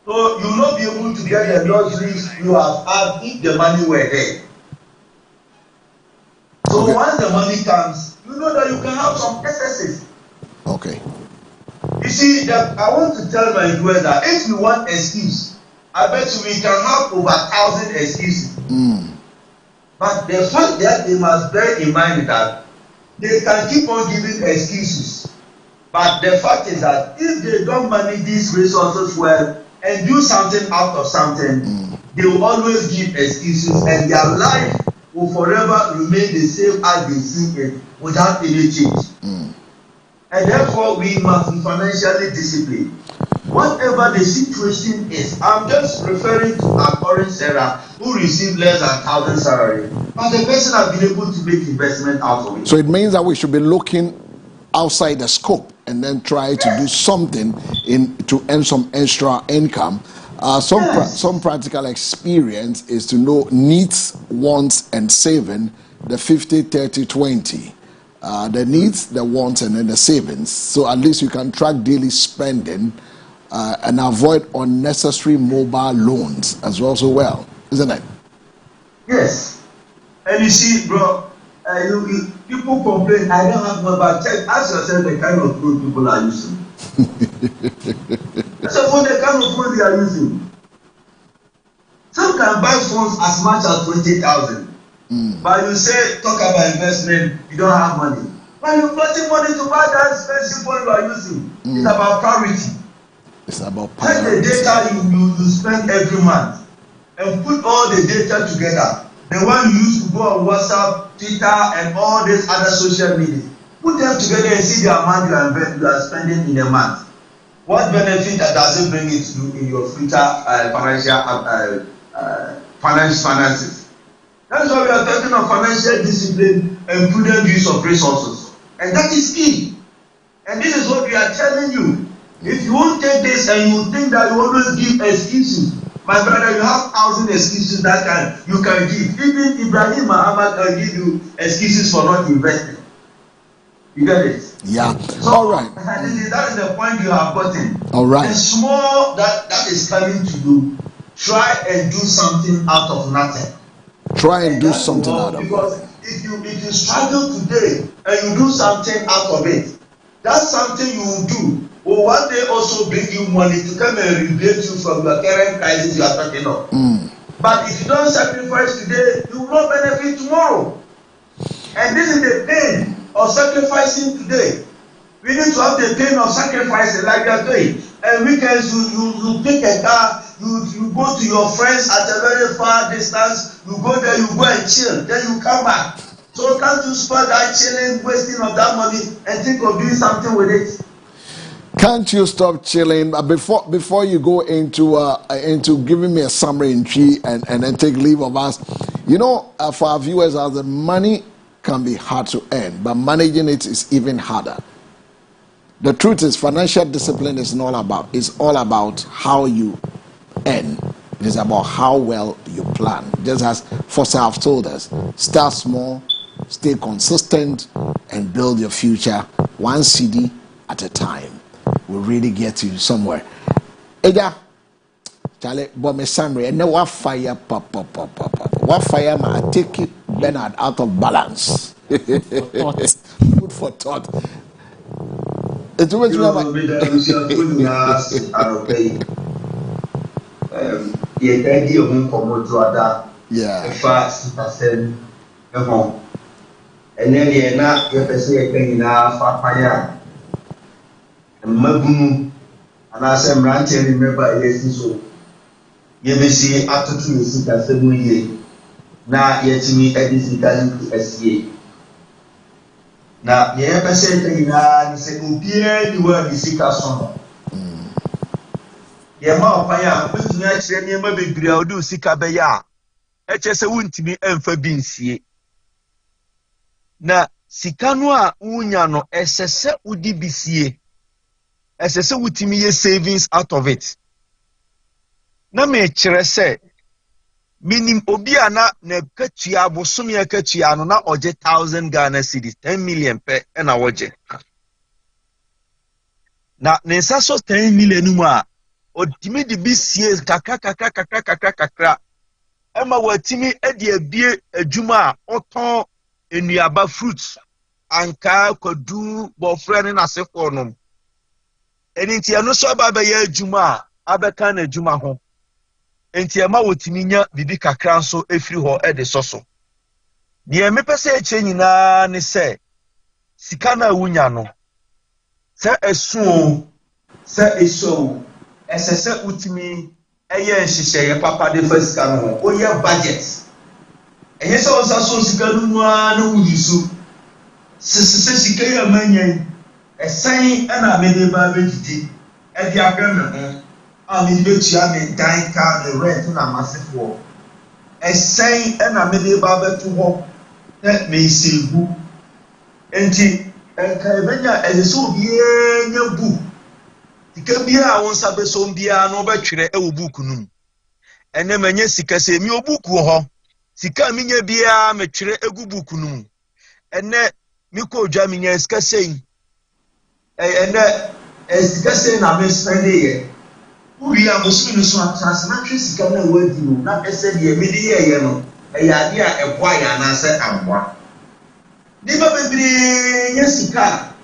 So you will not be able to get the luxuries you have had if the money were there. So once the money comes, you know that you can have some excesses. Okay. You see, I want to tell my viewers that if you want excuse, I bet you we can have over 1,000 excuses. But the fact that they must bear in mind that they can keep on giving excuses. But the fact is that if they don't manage these resources well and do something out of something, they will always give excuses and their life will forever remain the same as they see it without any change. And therefore, we must be financially disciplined. Whatever the situation is, I'm just referring to Akori Sarah, who received less than 1,000 salary, but the person has been able to make investment out of it. So it means that we should be looking outside the scope and then try to do something to earn some extra income. Some practical experience is to know needs, wants, and saving, the 50, 30, 20. The needs, the wants, and then the savings. So at least you can track daily spending and avoid unnecessary mobile loans as well, isn't it? Yes. And you see, bro, people complain, I don't have mobile. Ask yourself the kind of phone people are using. So for the kind of phone they are using. Some can buy phones as much as 20,000. But you say, talk about investment, you don't have money. But you've got money to buy that expensive phone you are using. It's about priority. It's about priority. Take the data you spend every month and put all the data together. The one you use to go on WhatsApp, Twitter, and all these other social media. Put them together and see the amount you are spending in a month. What benefit does it bring it to you in your future finances? That's why we are talking of financial discipline and prudent use of resources. And that is key. And this is what we are telling you. If you won't take this and you think that you always give excuses, my brother, you have 1,000 excuses that you can give. Even Ibrahim Muhammad can give you excuses for not investing. You get it? Yeah. So, all right. That is the point you have gotten. All right. The small that is coming to you, try and do something out of nothing. Try and do something out of it. Because if you struggle today and you do something out of it, that's something you will do. Will one day also bring you money to come and rebate you from your current crisis you are talking of. But if you don't sacrifice today, you will not benefit tomorrow. And this is the pain of sacrificing today. We need to have the pain of sacrificing like you are doing. And weekends you take a car, you go to your friends at a very far distance. You go there, you go and chill, then you come back. So can't you spend that chilling, wasting of that money, and think of doing something with it? Can't you stop chilling? Before you go into giving me a summary entry and then take leave of us, you know, for our viewers, the money can be hard to earn, but managing it is even harder. The truth is, financial discipline is all about how you earn. It is about how well you plan. Just as Foster have told us, start small, stay consistent, and build your future one CD at a time. Will really get you somewhere. Eja, Charlie, but me summary, and now what fire pop. What fire man take it Bernard out of balance. Food for thought. It's too much. Yeah. And then you're not your person fire. Mabunu and I say ranting remember yes so you may see after 2 years that 7 years now yet me edisi to SCA now yeah person na say obia di wa di sika so yeah ma opaya put na kire me ma bebre a odi sika be ya e che se wuntimi emfa bi nsie na sika no a wunya no esese udi bisie esese wutimi ye savings out of it na me kire se minim obi ana na katua bosom ya katua no na oje 1000 Ghana cedis 10 million pe na woje na nsa so 10 million mu a odimi de bisie kakra ema watimi edi abie adwuma a oton enuaba fruits anka kwadu bofre ne na sefo no enti eno so ba ya adwuma abeka na adwuma ho enti ema wotimi nya bibi kakra nso efiri ho ede soso die mepese eche nyina ne se sika na wunya no se esu se eso esese utimi eye nhihye ye papa de fasika no o ye budget eye se o so sika nu na wuyisu se sika ya manyan esan na mede ba bejidi e di abem no a me be tua me dan ka me rent na masefo esan na mede ba betu ho me segu enti enka ebenya ezo bie nya bu sika bia won sabe so bia no betwere e wo book num ene manya sika se mi obuku ho sika minya bia metwere egu book num ene mi ko odwa minya sika sei ene sika sei na me spend ye uri abosu ni so atras na twe sika na wadi no na ese de mi de ye no e ya de a eboa ya na se amboa ni ba bebre nya sika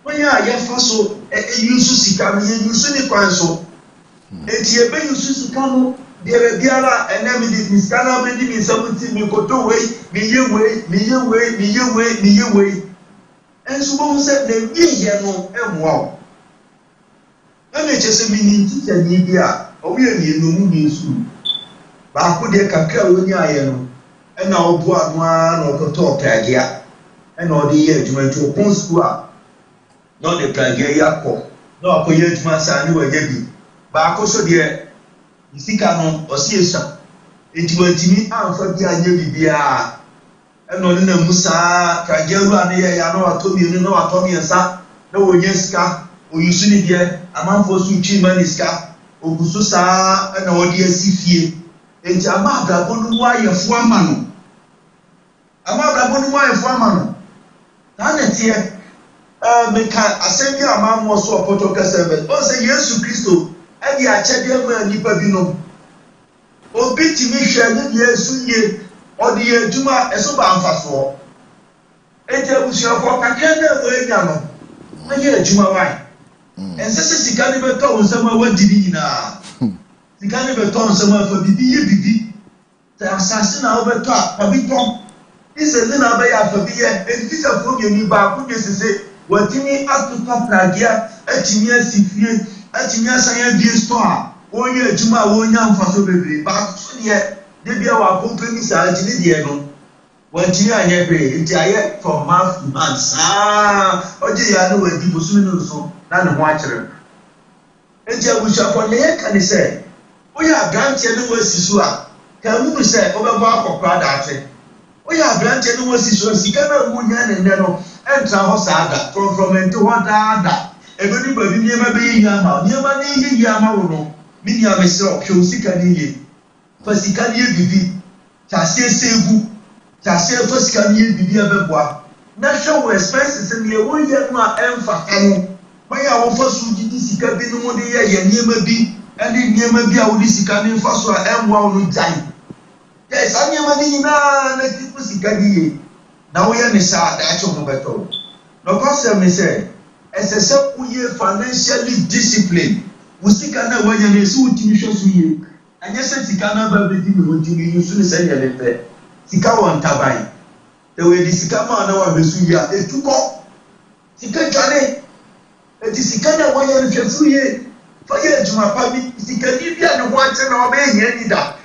onya ya faso yusu sika no yusu ni kwanso enti ebe yusu sika no de biara ene mi di sika na me di mi sabuti mi koto wei mi ye wei enso bo se na wiye no emwa ene chese mi ni tita ni bia obi eni no mu ni su ba ko de kakra onya aye no ena obu anu na okoto okagea ena odi ye adwuma to pon school a no de plage yakọ no akoye adwuma sa ni waje bi ba ko so de isika no osi esa etiwantimi amfa bi anya bibia eno ne na musa plage ru ane ya no atomi ni no atomi nsa na wonye sika oyusu ni de amanfo su chi maniska ogusu sa na wodi asifie enti amabra bonu wa yefo amano na netie meka asembi amamwo so opoto kasebe o se Yesu Kristo e dia chede ma nipa bi no obi timi hwe ne Yesu ye odi adwuma eso ba amfaso enti abusuafo kakra na we nya no aye adwuma wai ensese sika ne beto onsama wadiri nyina sika ne beto onsama fa bibi ye bibi ta asase na obeto a pabiton ise na ba ya fa bi ye enti sa fo bi ni ba ku desese watini atuta plagia atimi asifie atimi asanya bi store One year, Juma, 1 year for so baby, but yet, they be our company, Diego. 1 year, I never pay from month to month. Oh, dear, I know where people soon so, none of watcher. And Joe, we shall for the heck, and he said, we are granted the worst Sisua. Can we say over Mark or Prada? We are granted the worst Sisua, Sikana, Munyan, and Neno, and Trahosaga, from into what other. Everybody never be Yama, never need Yama, Minya myself, show Sikani, for Sikani Bibi, Tassia Sebu, Tassia for Sikani Bibi Abeba. National expenses and the 1 year my emphasis. Why I want first to do this? Can be no more than near be, and in near maybe I will this can first or M1 time. Yes, I am money now, let people see Kadi. Now we are in the side, actual battle. No concern, me say, as a self we are financially disciplined. We see Kana when you so shows you. And yes, Sikana everything we want to be used to say a letter. Sikawan Tabai. The way the Sikama now Vesuya, it took off. Sikane. It is Sikana when you're Jesuye. Fire to my family, Sikanibia and Watson or Bay Yanida.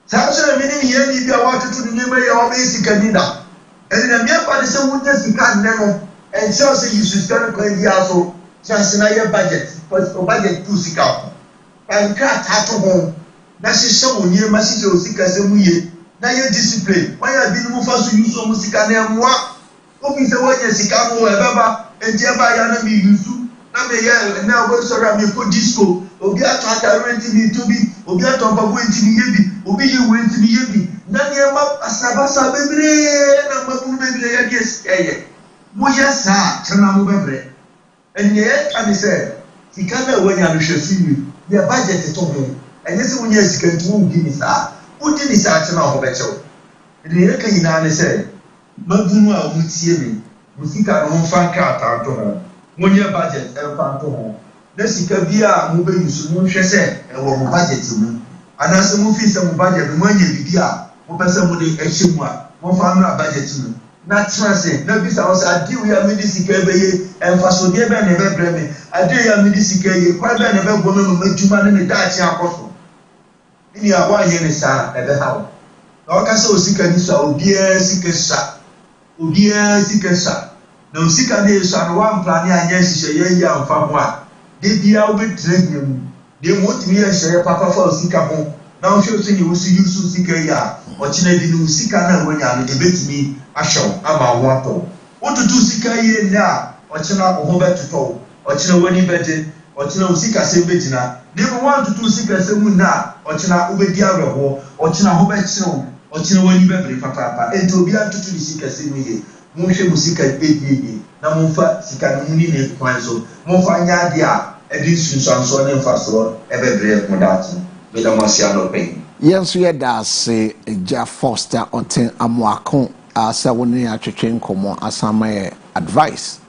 Samson meaning Yanida wanted to remember your basic Canida. And in a mere part, so would just become Nemo. And so say you should start going the also. Chancenaya budget, for budget to Sika. And cat at home. That's a show near Massito Sika Semuye. Now you're disciplined. Why have been moved to use on Musika and what? Hoping the way Sikamo Baba and Jabba Yanami Yusu. Now go around me for disco. Obiato rent me to be. Obiato went to me yebi. Obi you went to me yebi. Nanyama Asabasa Bebre and Mabu Bebre. Yes, Moyasa, Chanamu Bebre. And yet, and he said, he can't when you see you. Your budget is talking. And this one years can do give me that. Who did this action of a better? And the Yakan said, Maduma would see me. Musika no fan car to her. 1 year budget and fan to home. Let's see Kabia moving you soon, she said, and what budget to me. And as a movie, some budget, 1 year Bidia, what person would they achieve one family budget to me. Not transit, no business. I do ya medicine and for so dear Ben never blame me. I do ya medicine, quite Ben never woman make you man in the Dutch apostle. In your 1 year, sir, at the house. No castle sick and so, dear sick shot. Oh, dear sick shot. No sick and days on 1 plan, yes, a year from what. They be out with training. They want me to share Papa for sick home. Now she'll say you will see you so sick a year. Or Chinese do sick and when you debate me. Asho, ama wato. What to do sika ye na? Ochina ohobe tuto. Ochina wani bete. Ochina usika sebeti na. Never want to do sika semu na. Ochina ubedi aweho. Ochina hobe chino. Ochina wani bebe papa. Ento biya tutu ni sika semu ye. Mumshe musika ye. Na mumfa sika muni ne kwanzo. Mumfa nyadia. Edi sunsanso ne mfaso. Ebebe mudati. Beda masiano pay. Yes, we had that say Ja Foster Oten Amuakon. Asa woni atwetwe nkomo asama advice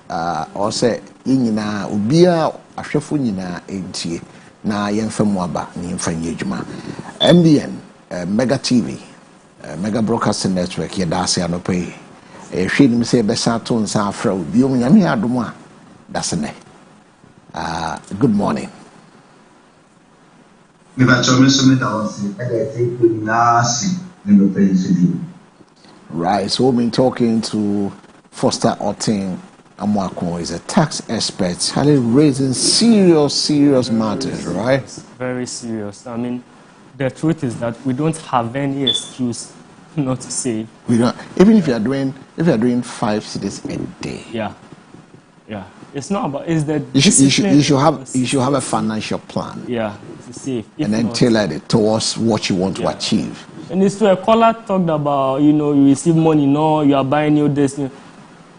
or say nyina obia ahwefo nyina entie na yemfam aba ni mfanye adwuma MBN Mega TV Mega Broadcasting Network ye dase anope hwe nim say besa to nsa afra obiom nyame adom a dase ne good morning me ba chome so me dawasi e dey take we na si me pay you. Right, so we've been talking to Foster Oten Amuakon, is a tax expert, highly raising serious matters, right? Very serious. I mean, the truth is that we don't have any excuse not to say. We don't. Even if you are doing 5 cities a day. Yeah. It's not about. It's the you should have a financial plan. Yeah, it's safe. And then tailor it towards what you want to achieve. And it's to a caller talked about, you receive money, no, you are buying new this.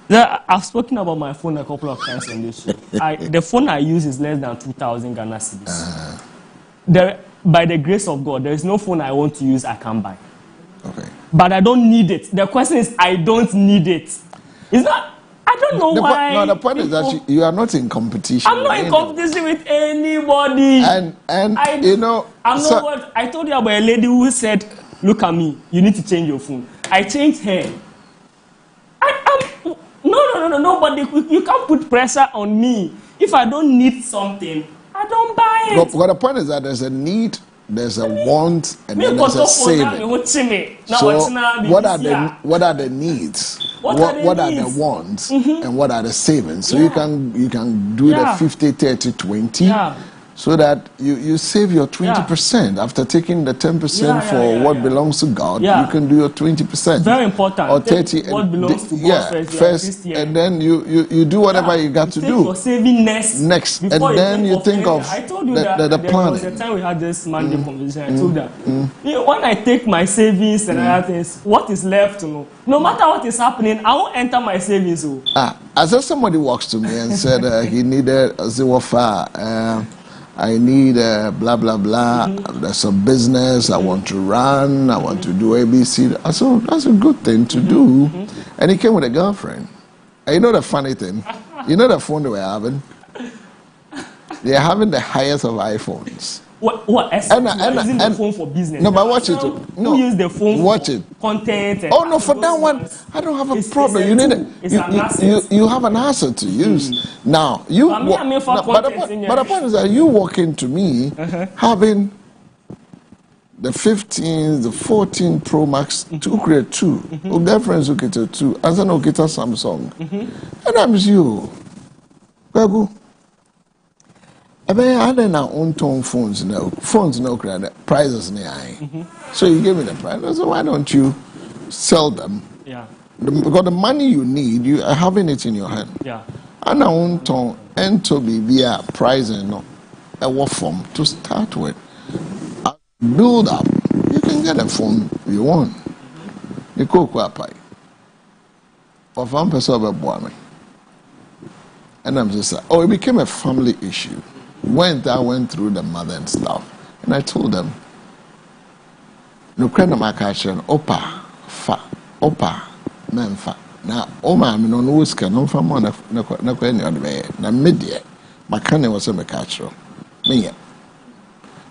I've spoken about my phone a couple of times on this show. The phone I use is less than 2,000 Ghana cedis. By the grace of God, there is no phone I want to use I can buy. Okay. But I don't need it. The question is, I don't need it. Is that? I don't know why. The point is that you are not in competition. I'm not in competition with anybody. And I'm not what I told you about a lady who said, "Look at me. You need to change your phone." I changed her. No. Nobody. You can't put pressure on me. If I don't need something, I don't buy it. But the point is that there's a need, there's a want, and Me then there's a koto for na me saving. wo chime. Na So wo china what are the needs? needs? What are the wants? And what are the savings? So Yeah. you can do the 50, 30, 20. Yeah. So that you save your 20% after taking the 10% for what belongs to God. Yeah. You can do your 20%. Very important. Or Take 30. what belongs to God first, and then you do whatever you got to do. For saving next. And then you think of I told you the that there planning. was a time we had this Monday conversation. I told that you know, when I take my savings and other things, what is left? No matter what is happening, I won't enter my savings. As if somebody walks to me and said he needed a Ziwafa. I need blah blah blah. There's some business I want to run. I want to do ABC. So that's a good thing to do. And he came with a girlfriend. And you know the funny thing? You know the phone they were having? They're having the highest of iPhones. What? Using the phone for business? No, but watch it. No, who use the phone watch for it. content? Oh no, for that one, I don't have a problem. You need you have an asset to use. Now you. But the point is that you walk into me having the 15, the 14 Pro Max, to create two. Your girlfriends will get a two, and then will get a Samsung. And I'm you. Go. I mean, I don't know on phones now. Phones now prices so you give me the price. So why don't you sell them? Yeah. Because the money you need, you are having it in your hand. Yeah. And I want to enter be a price and a work form to start with. Build up. You can get a phone you want. You cook pie. Or one person of a boy. And I'm just like, it became a family issue. I went through the mother and stuff, and I told them, no kind of my culture, opa, memfa. Now, I mean, on who's can no from one of no any other way. Now, media, my kind was a culture. Me,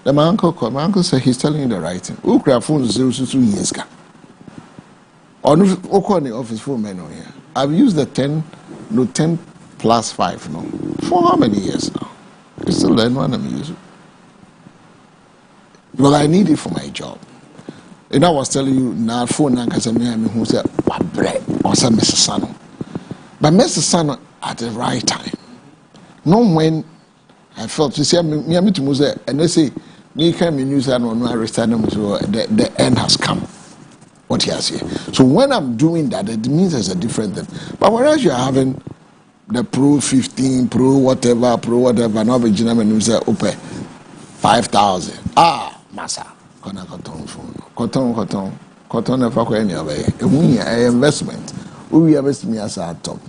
my uncle said he's telling you the right thing. Who craft phone 2 years ago? Or no, office phone men on here. I've used the 10 plus 5 no. For how many years now? I still learn one I'm using. Because I need it for my job. And I was telling you, now phone and who said, what bread or some Mrs. Sano. But Mrs. Sano at the right time. No when I felt, you see, me to Muse, and they say, me can be news and on my the end has come. What he has here. So when I'm doing that, it means there's a different thing. But whereas you're having the Pro 15, Pro whatever, now be Gentleman say, okay, 5,000. Massa. Cotton never go anywhere. A investment. We invest me as a top.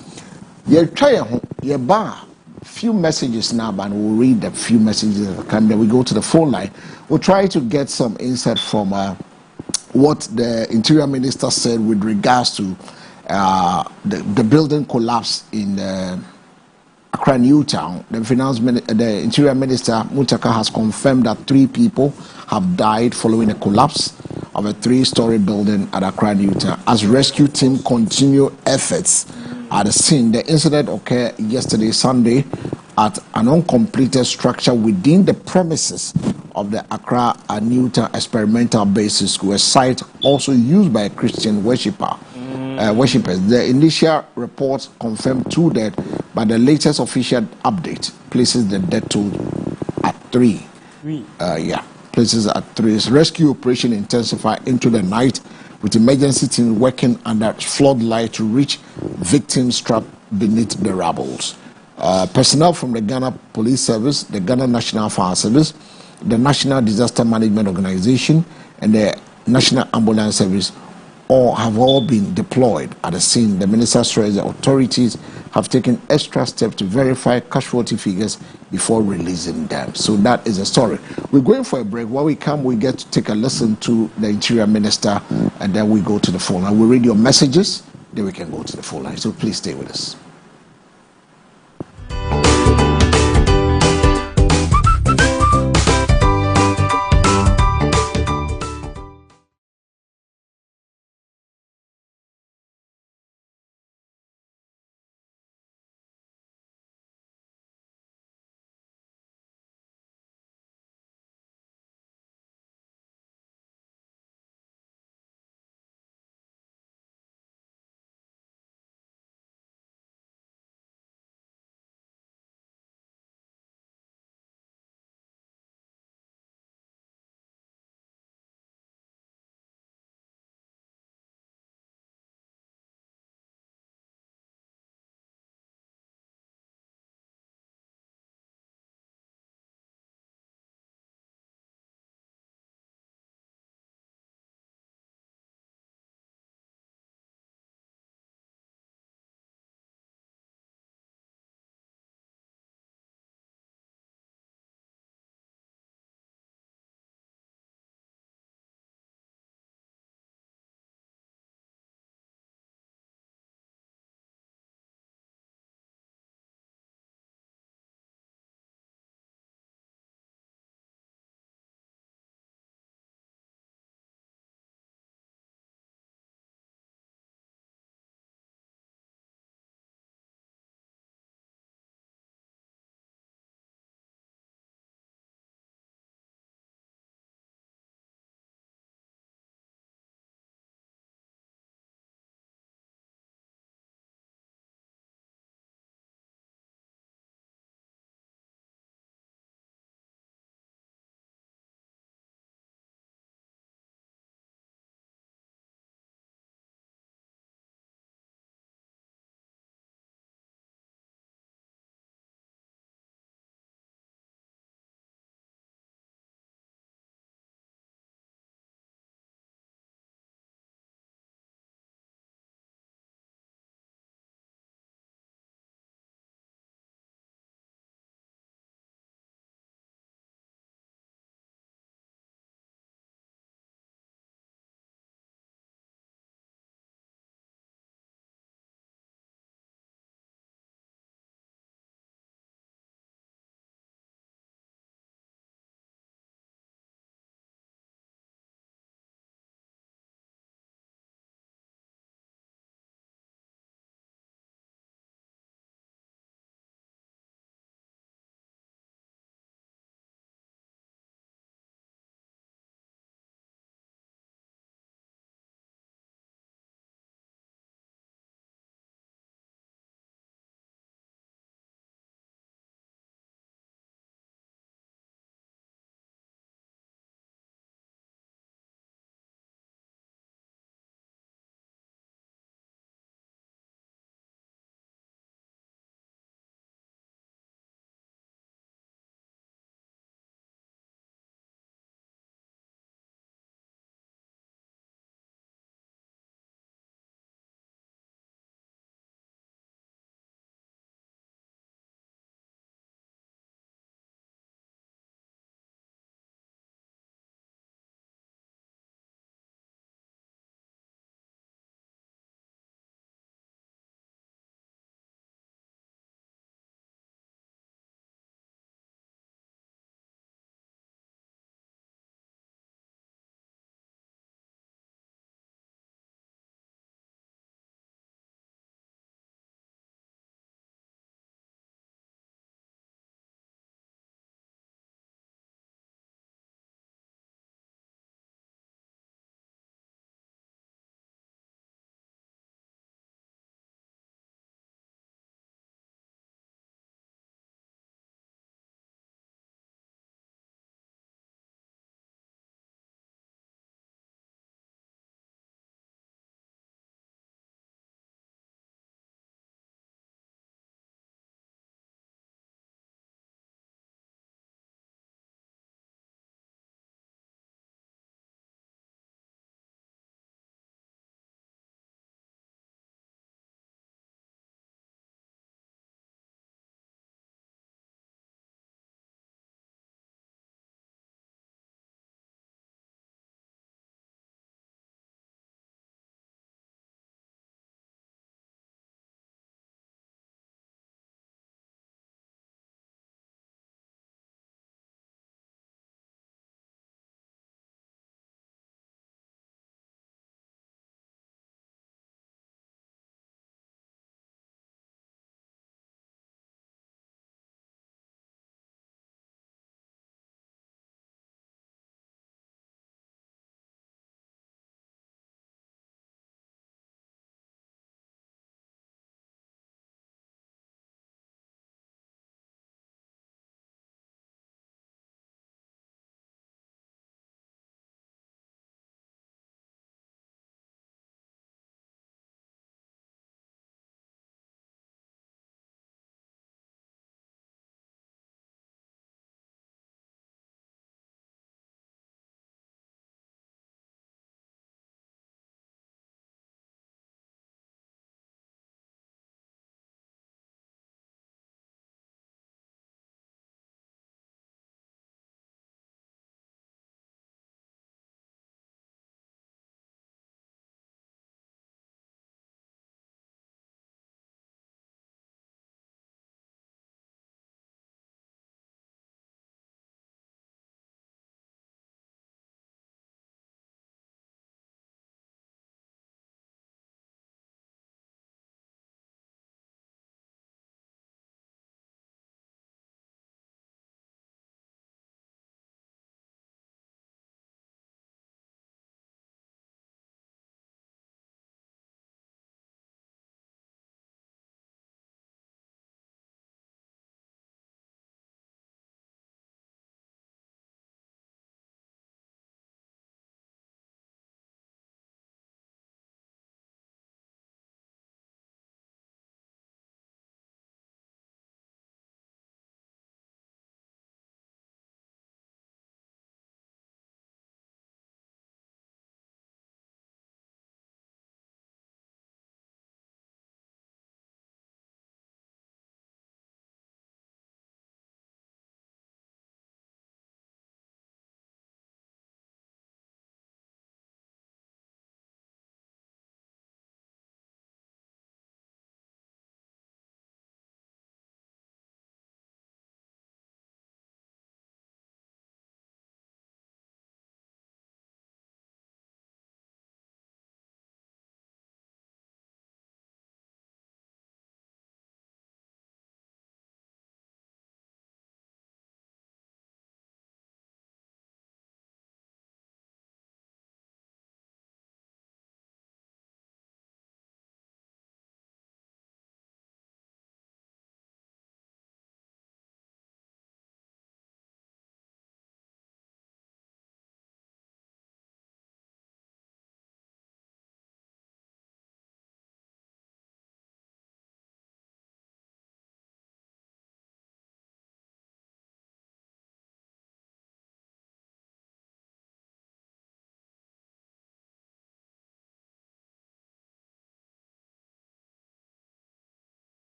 You try your bar. Few messages now, but we'll read the few messages that come. Then we go to the phone line. We'll try to get some insight from what the Interior Minister said with regards to the building collapse in Accra New Town. The Interior Minister Muntaka has confirmed that 3 people have died following a collapse of a 3-story building at Accra New Town. As rescue team continue efforts at the scene, the incident occurred yesterday, Sunday, at an uncompleted structure within the premises of the Accra New Town Experimental Basic School, a site also used by Christian worshippers. The initial reports confirmed 2 dead, but the latest official update places the death toll at 3. Places at 3. Rescue operation intensified into the night with emergency team working under floodlight to reach victims trapped beneath the rubble. Personnel from the Ghana Police Service, the Ghana National Fire Service, the National Disaster Management Organization, and the National Ambulance Service have all been deployed at the scene. The minister stressed the authorities have taken extra steps to verify casualty figures before releasing them. So that is the story. We're going for a break. When we come, we get to take a listen to the Interior Minister, and then we go to the phone line. We read your messages, then we can go to the phone line. So please stay with us.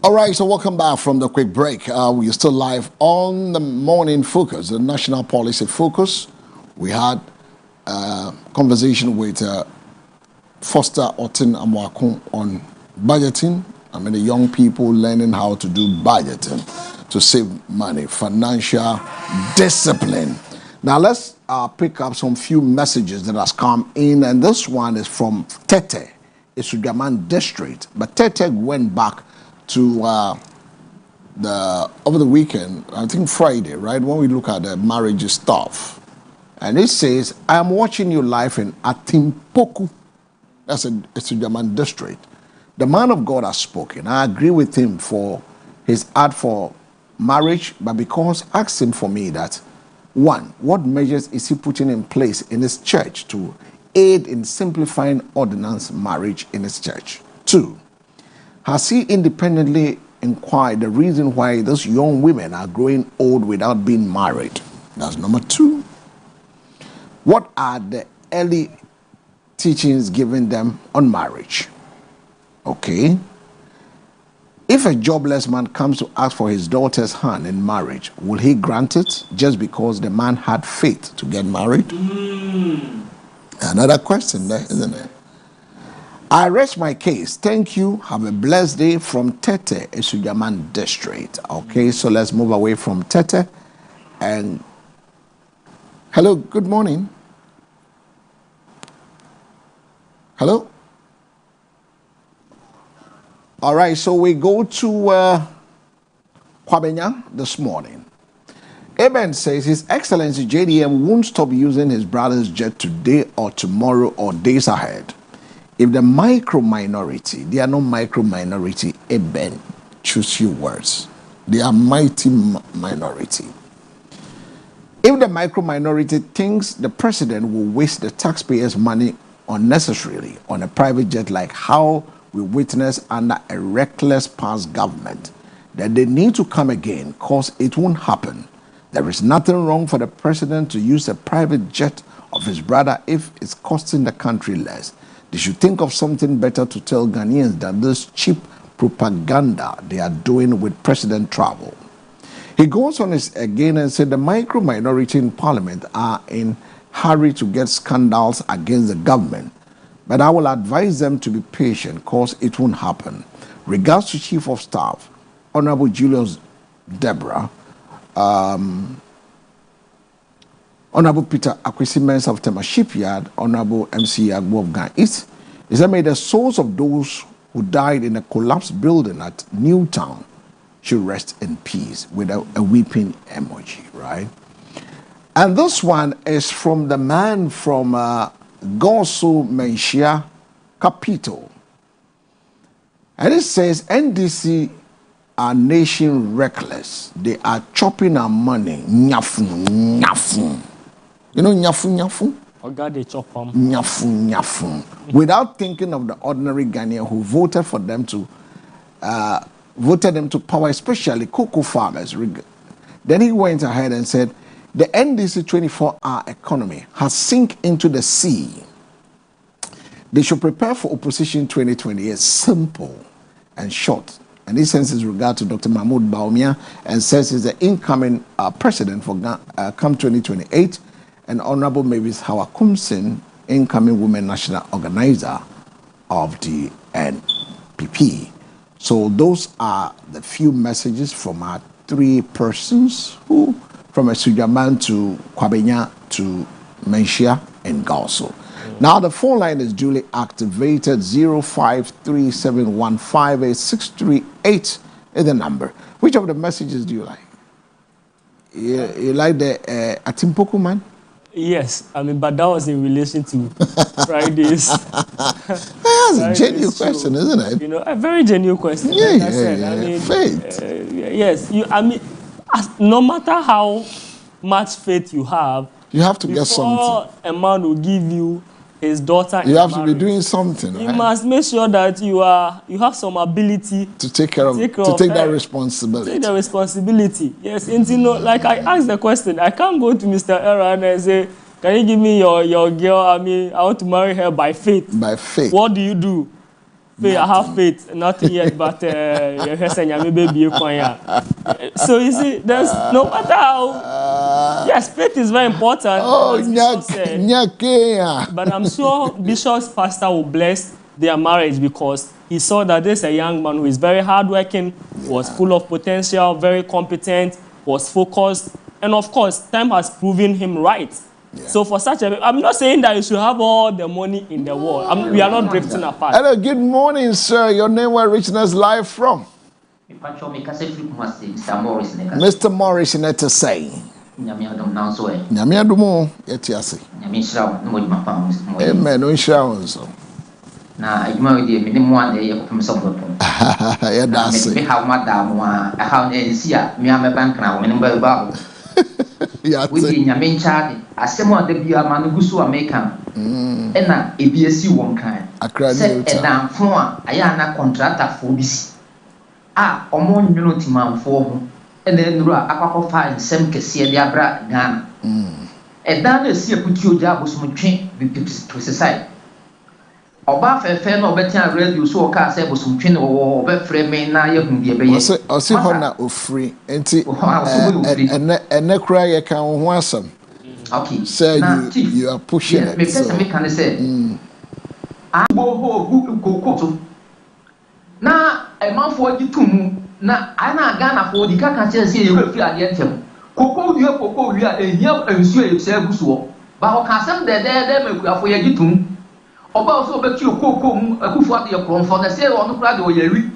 All right, so welcome back from the quick break. We're still live on the Morning Focus, the National Policy Focus. We had a conversation with Foster Otin Amwakun on budgeting. I mean, the young people learning how to do budgeting to save money, financial discipline. Now, let's pick up some few messages that has come in, and this one is from Tete, Isugaman District. But Tete went back to over the weekend, I think Friday, right, when we look at the marriage stuff. And it says, I am watching you live in Atimpoku. That's it's a German district. The man of God has spoken. I agree with him for his ad for marriage, but because asked him for me that, one, what measures is he putting in place in his church to aid in simplifying ordinance marriage in his church? Two, has he independently inquired the reason why those young women are growing old without being married? That's number two. What are the early teachings given them on marriage? Okay. If a jobless man comes to ask for his daughter's hand in marriage, will he grant it just because the man had faith to get married? Another question there, isn't it? I rest my case. Thank you. Have a blessed day from Tete, Isugaman District. Okay, so let's move away from Tete. And hello, good morning. Hello? All right, so we go to Kwabenya this morning. Eben says His Excellency JDM won't stop using his brother's jet today or tomorrow or days ahead. If the micro minority, they are not micro minority, Eben, choose your words. They are mighty minority. If the micro minority thinks the president will waste the taxpayers' money unnecessarily on a private jet like how we witness under a reckless past government, then they need to come again because it won't happen. There is nothing wrong for the president to use a private jet of his brother if it's costing the country less. They should think of something better to tell Ghanaians than this cheap propaganda they are doing with president travel. He goes on again and said the micro minority in parliament are in hurry to get scandals against the government, but I will advise them to be patient because it won't happen. Regards to Chief of Staff, Honorable Julius Deborah, Honorable Peter Akwesi of Tema Shipyard, Honorable MC Agbo of Ghana East, is that may the souls of those who died in a collapsed building at Newtown should rest in peace, with a weeping emoji, right? And this one is from the man from Gosu Menshia Capital. And it says, NDC are nation reckless. They are chopping our money. Nyafun, nyafun. You know nyafun, nyafun? Oh God, they chop them. Nyafun, nyafun. Without thinking of the ordinary Ghanaian who voted for them to power, especially cocoa farmers. Then he went ahead and said, the NDC 24-hour economy has sunk into the sea. They should prepare for opposition 2020. It's simple and short. And this sends his regard to Dr. Mahmoud Baumia and says he's the incoming president for come 2028, and Honorable Mavis Hawakumsin, incoming women national organizer of the NPP. So those are the few messages from our three persons who, from Isugaman to Kwabenya to Menshia and Gauso. Now the phone line is duly activated. 0537158638 is the number. Which of the messages do you like? You like the Atimpoku man? Yes, I mean, but that was in relation to Fridays. That's a genuine question, isn't it? You know, a very genuine question. Yeah, like I said. I mean, faith. Yes, no matter how much faith you have to get something. A man will give you his daughter. You have to be doing something. You must make sure that you have some ability to take that responsibility. Take the responsibility. Yes, and you know, like I asked the question, I can't go to Mr. Aaron and say, "Can you give me your girl? I mean, I want to marry her by faith." By faith. What do you do? I have faith, nothing yet, but so you see, there's no matter how. Yes, faith is very important. But I'm sure Bishop's pastor will bless their marriage because he saw that there's a young man who is very hardworking, was full of potential, very competent, was focused, and of course, time has proven him right. Yeah. So for such a, I'm not saying that you should have all the money in the world. We are not drifting apart. Hello, good morning, sir. Your name, where Richness live from? Mr. Morris, in to say. Nyamiadumo, yetiasi. Amen. No insurance. Na adwuma we dey me nem one dey yakopem support. Ya das. Me how madam wa how ensi a me ameba nkana wo me nem ba. Ya we dey nyame nchaade asem a da bia ma no gusu American. E na ebiesi won kan. Akra ni uta. Se edanfo a aya na contractor fo bisi. Ah, omo nwuno timanfo ho. E na nuru akwakofa fa nsem kese de abra Ghana. Edan na esi akuti oja abosomtwe bi society. Oba fefe na obetia radio so ka say bosomtwe na wo obefre me na ye hu de be ye. Osi hona ofri enti ene kura ye kan ho asam. Okay. Say you are pushing it. Me pese me kan say. Agbo ho kokoko. Na emanfo gitum na ana Ghana for di kaka che say ye wefi ade entem. Koko wi a ehia ensu e se aguso. Ba ho ka asem de mekuafo ye gitum. Oba also obeti okoko mu akufo ade kronfo na say onu kura de oyari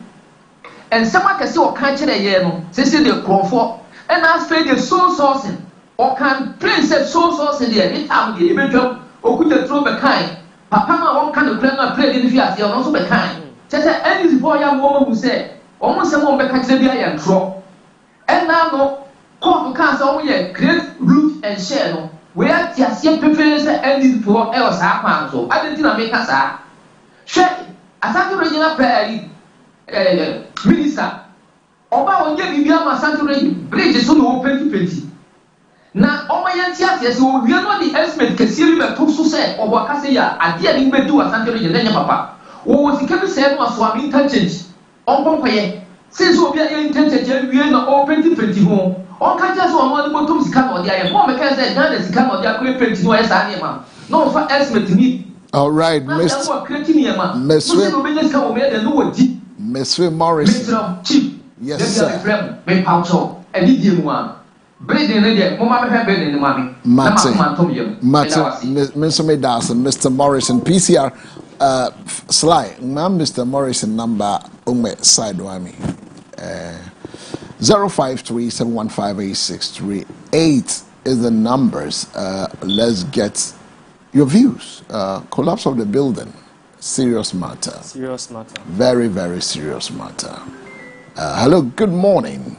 ensema kese o kan kire ye no say de kronfo and as fe the soul sourcing o kan princess soul sourcing de any time de ebetwa okuta tro be kan papa ma won kan kura na play de fi ase o no so be kan say any before ya wo mu say o mo se mo be ka kire bia ya ntro and now no ko kan say o ye create root and share no we are tiasie pepe say any for e o sa kwan so adentina make asa hwe asante regional prayer minister oba wonje bibia ma asante region bridge so no 2020 na o ma yanti ase so we no the estimate kesiri be to so say obo akase ya ade ani be do asante region na nya papa wo sika bi say no aso am interchange on konkoye since obi a interchange we na 2020 ho on ka just one money bottom sika no dia ye mo me can say Ghana sika no dia create page no esa ani ma no for estimate ni. All right, Mr. Morris. Yes, sir. Mr. Morrison, PCR Sly, Mr. Morrison number side 053-715-8638 is the numbers. Let's get your views. Collapse of the building, serious matter. Serious matter. Very, very serious matter. Hello, good morning.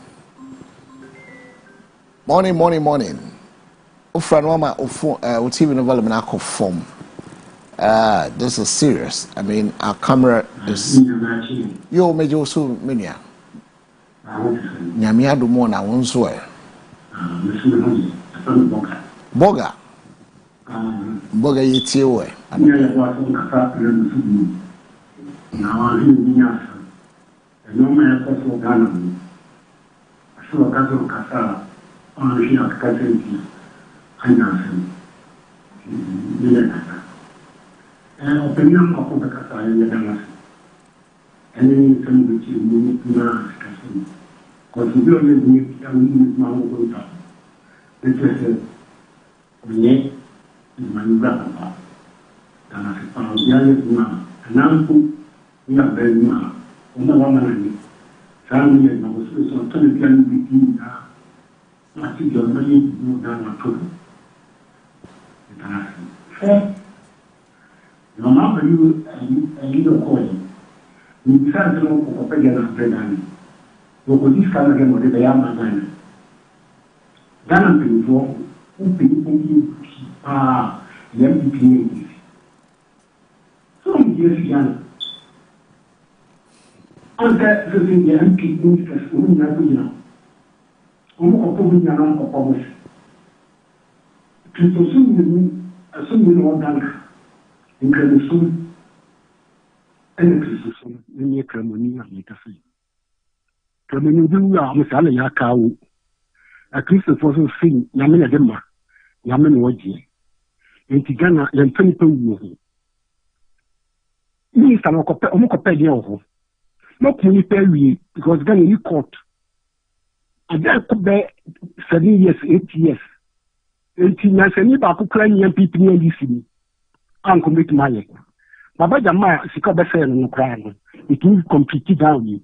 Morning. This is serious. I mean, our camera is. Yo, Major Su Minia. Nyamia do more na one swear. Boga. Boga yitiwe. And this is in your ceremony of Nitafi. Ceremony do our Missala Yakao. A Christian person sing Yamina Dema, Yaman Waji. In Tigana, and 20 people. Minister Omokopedia. Not only pay because then you court. And then could be 7 years, 8 years. 18 years, and you back to crying young people in DC. Uncle make money. Baba Jama, Sikobe no crime. It will completely down you.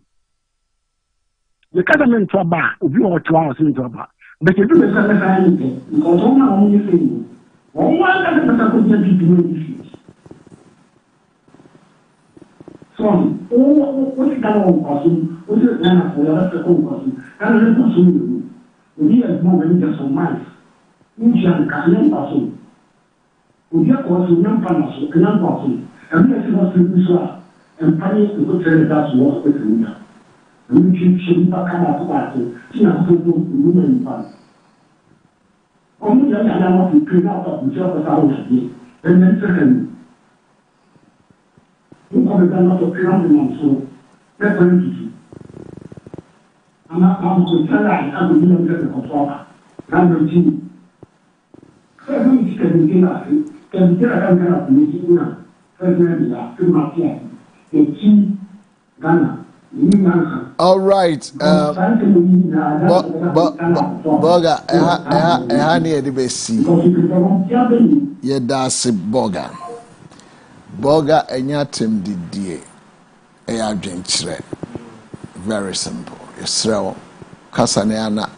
The government to a bar, if you are 2 hours into a bar. But you do the same thing. Because all my only thing. One doesn't people in DC. So, what's that on person? What's it now for your person? And then person, we have more than just some months. Each and can person. We have also young person, and young person, and we have to do so. And pay to go to that work with me. And we should not come out of it. See, I'm so good to women. Only young and I want to clean out of the job as I was doing. And then second, you come down not to clean out the month, so that's what you do. I'm going to tell you, I'm going to get the control. I'm going to so I don't can get up. Can get a meeting now. First, two months yet. The key Ghana. All right. Boga, honey, the best. Ye dasi Boga. Boga, and your team did dear. A drink. Very simple. Israel, Casaneana,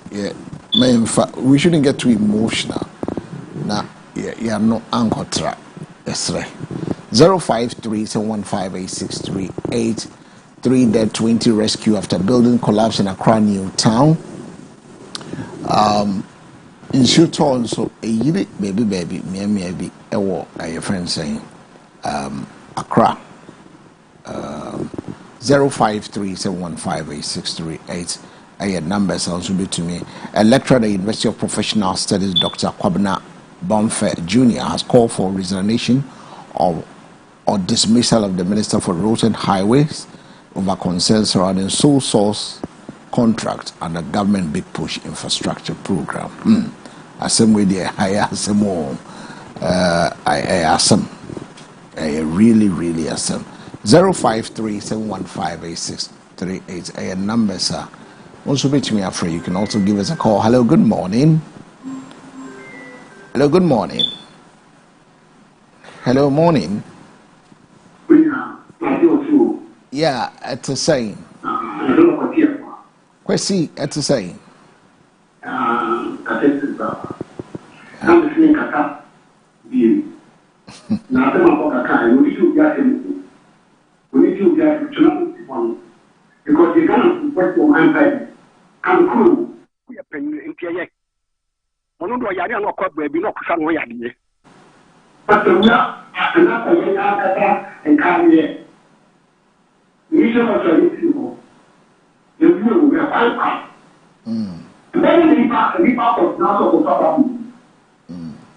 we shouldn't get too emotional. Now, you're no anchor trap. Esre 053-715-8638. 3 dead, 20 rescue after building collapse in Accra New Town. In Shuton, so a baby, maybe a walk. Your friend saying, Accra 053-715-8638. I had numbers also be to me. A lecturer at the University of Professional Studies, Dr. Kwabena Bonfe Jr. has called for resignation or dismissal of the Minister for Roads and Highways over concerns surrounding sole source contract and the government big push infrastructure program. Same way they hire some more. I really awesome. 053-715-8638. A number, sir. Also, meet me afraid. You can also give us a call. Hello, good morning. Hello, good morning. Hello, morning. Yeah, at the same. Kwesi, at the same. Because you can't work for empire. I'm cool. We are paying in Pierre. One of the Yadi and Okot will be not somewhere. But we are another young and come here. We should also need people. The view we are fine. Then we pass the part of now of the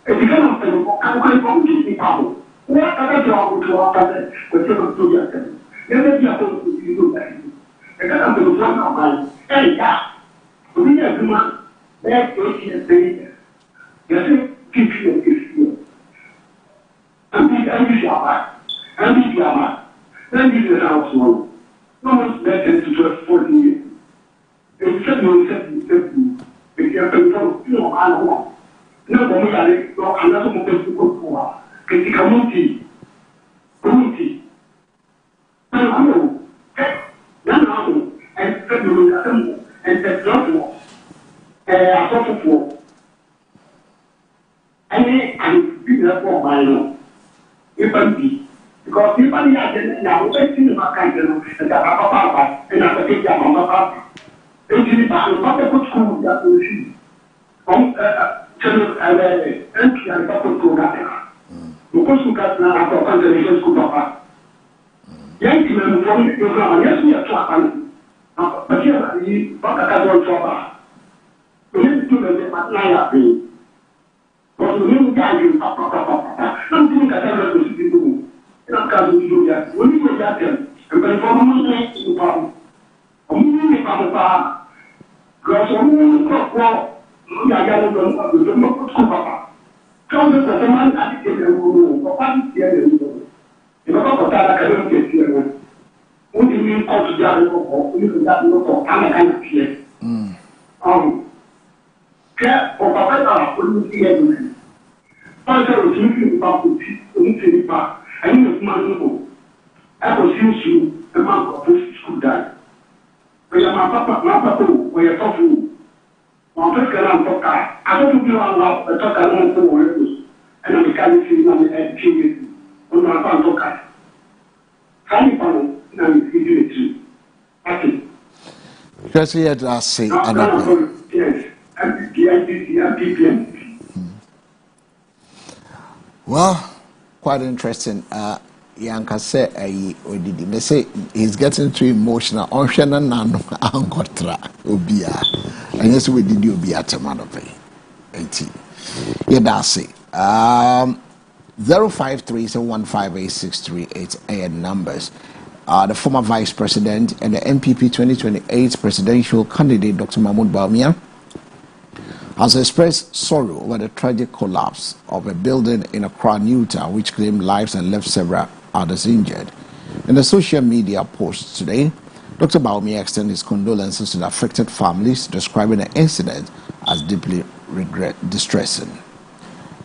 if you cannot say, I'm going from these people. What other job would you offer with them to yourself? Never be able to do that. And then I'm going to run out. Hey, yeah. We are human. That's what he is saying. You keep you. And this Yama. And this Yama. Then this is our small. No one's better to 12, 14 years. It's 7, if you have been told, you know, I don't want. No, I'm not going to go for it. Community. And I know. And February and the drug I suffer for. I'm being up for my own. If I be. Because people are now waiting in my country and Papa and I take your Papa. It's not a good school that we see. Entry and Papa program. Because we got now after conservation school Papa. Young people from the program, yes, we are trapping. But here, we got a trouble. We need to do the Matnaya thing. But we need to guide you, Papa. Something that I have to do. And I'm going to do that. When you get them, And for me, you come. Only come back. Because only well, we are getting the local papa. Come to the man at the room, or what is the other room? If I got that, I don't get here. What do you mean, call to the other room? You can that local, I'm a kind of here. Care or papa, couldn't see everything. But I was looking about the back. I need a man. I was used to a man of this school died. But my papa, where you're talking. My first girl, I don't know how to talk along the words. And I'm can't see my education on my papa. How you follow? Now you do it. Okay. Because he had to say, yes, well, quite interesting. Yanka said, "I say he's getting too emotional. Onshana nano angotra obia, and yes, we did obia temanope. 18. Yeah, that's it. 053-158-638 and numbers. The former Vice President and the MPP 2028 presidential candidate, Dr. Mahmoud Bawumia, has expressed sorrow over the tragic collapse of a building in Accra, New Town, which claimed lives and left several others injured. In a social media post today, Dr. Bawumia extended his condolences to the affected families, describing the incident as deeply distressing.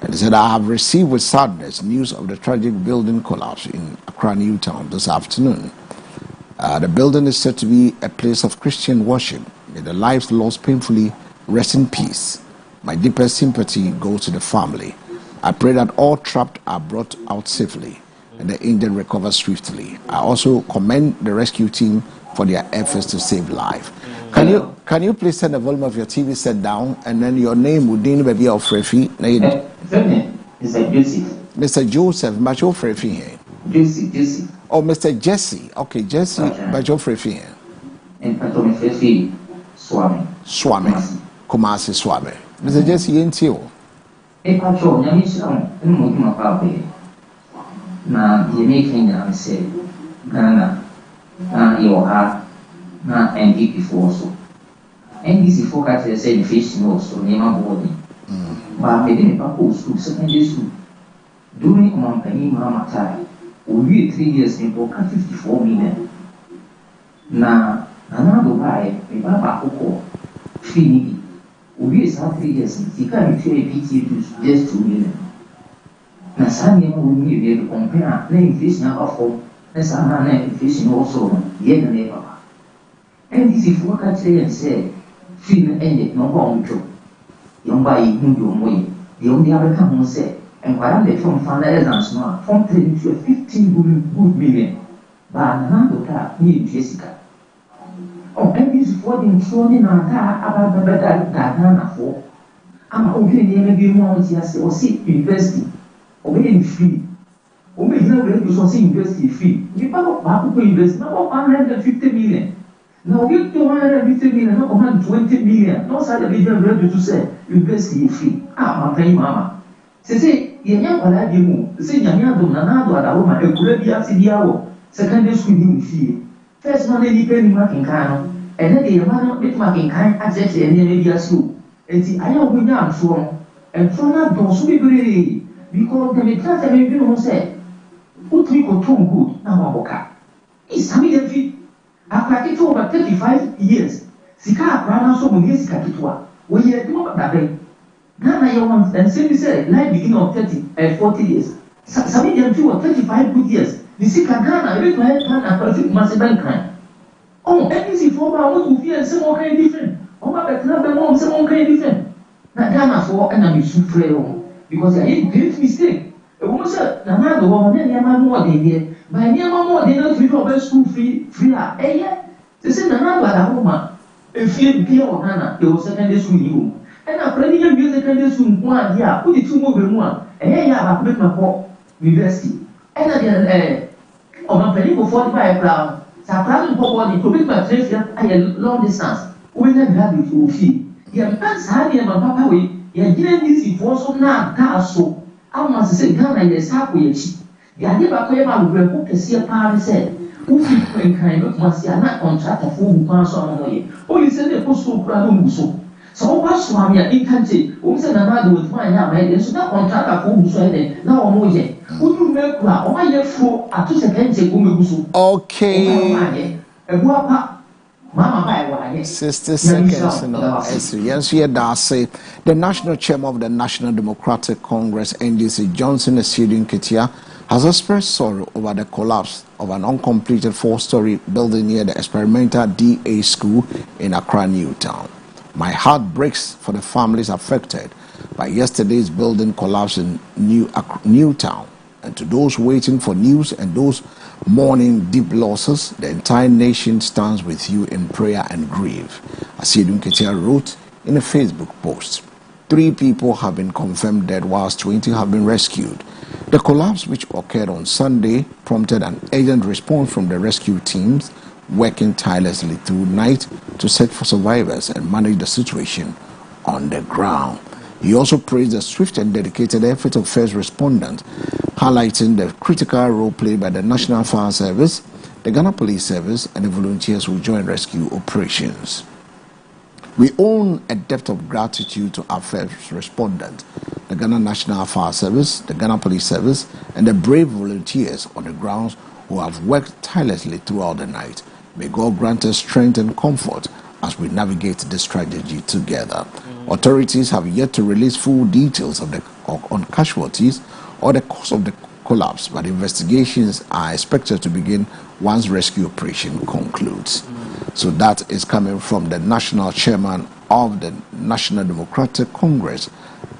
And he said, "I have received with sadness news of the tragic building collapse in Accra, New Town this afternoon. The building is said to be a place of Christian worship. May the lives lost painfully rest in peace. My deepest sympathy goes to the family. I pray that all trapped are brought out safely and the injured recover swiftly. I also commend the rescue team for their efforts to save life." Can you please turn the volume of your TV set down, and then your name would be of Frefi? Mr. Joseph. Mr. Joseph, Macho Frefi here. Joseph. Oh, Mr. Jesse. Okay, Jesse, Macho Frefi here. And Patome Frefi Swami. Kumasi Swami. Mr. Jesse, Yentio. Pacho, Yamisha, and Mokima Pape. Na Yemaking, I say, Ghana, Yoha, na NDP for also. NDC for catch said fish also, name a body. But I didn't propose to secondary school. During Montpellier Mama time, we 3 years in Boca 54 million. Na another buy a Baba Coco, Finity. We is 3 years in Tika, if you PT to just 2 million. Na Sunday, we be able to compare name fish now for. Let's have name fish also, yet the neighbor. NDC for catch and say, Fin ended no bomb joke. Young by your way, the only other come say, and while they from Fanders and Smart, from 10 to 15 good million. But Nando Car, me Jessica. Oh, and this for the throwing in our car about the better Ghana for. I'm okay, maybe more yes, or see university, or maybe free. Or maybe you will see university free. You can't have university, now 150 million. Now give 250 million, not 120 million. No side of the ready to say, university free. My pay mama. Say, Yanya Paladium, say Yanya Donado at a woman, a good Yassidiao, secondary school in fee. First one, any penny marking kind, and then the man with marking kind access any media school. And see, I am going down from, and from that, don't be brave, because the class and you say, put me go too good, now Boca. It's something feet. After it over 35 years, Sika Brana so many Sikatwa, we had no other. Now I want and simply say, life beginning of 30 and 40 years. Some of them 2 or 35 good years. The Sika Ghana, every time and perfect massive crime. Oh, anything for our own fear and some kind different. Oh, my better mom, some kind different. Now Ghana for enemy souffre because I ain't great mistake. A woman said, Nana, woman, and Yama more than here. By near more than not, we go school free. Eh, yeah. They said, Nana, but a woman, if you be or Nana, they will secondary school you. And I'm planning to use secondary school 1 year, put it 2 more than 1. And here I have made my pop university. And again, on my planning for 45 pounds, so I'm planning for body to make my 3 years at a long distance. When I have it to fee. You have passed having my papa way, you are getting this for so now, so. I must say, Ghana is halfway cheap. The idea of Koyama will report to see a party said, Ufi nkan no masi ana contractor for who kwan so am hoye. Only say dey post so kura no muso. So what so am ya intante. O say na na do with man ya my dey so na contractor for who so dey na o mo ye. Unu me kura o ma ye fo atu se kanje go meguso. Okay. Ebu apa Mama bai wa ye. 60 seconds no. Yes, the national chairman of the National Democratic Congress NDC Johnson Asiedu Nketia has expressed sorrow over the collapse of an uncompleted 4-story building near the experimental DA school in Accra Newtown. My heart breaks for the families affected by yesterday's building collapse in Newtown, and to those waiting for news and those mourning deep losses, the entire nation stands with you in prayer and grief, Asiedu Nketia wrote in a Facebook post. 3 people have been confirmed dead whilst 20 have been rescued. The collapse, which occurred on Sunday, prompted an urgent response from the rescue teams working tirelessly through night to search for survivors and manage the situation on the ground. He also praised the swift and dedicated effort of first responders, highlighting the critical role played by the National Fire Service, the Ghana Police Service, and the volunteers who joined rescue operations. We owe a debt of gratitude to our first respondents, the Ghana National Fire Service, the Ghana Police Service, and the brave volunteers on the grounds who have worked tirelessly throughout the night. May God grant us strength and comfort as we navigate this strategy together. Authorities have yet to release full details on casualties or the cause of the collapse, but investigations are expected to begin once rescue operation concludes. So that is coming from the national chairman of the National Democratic Congress,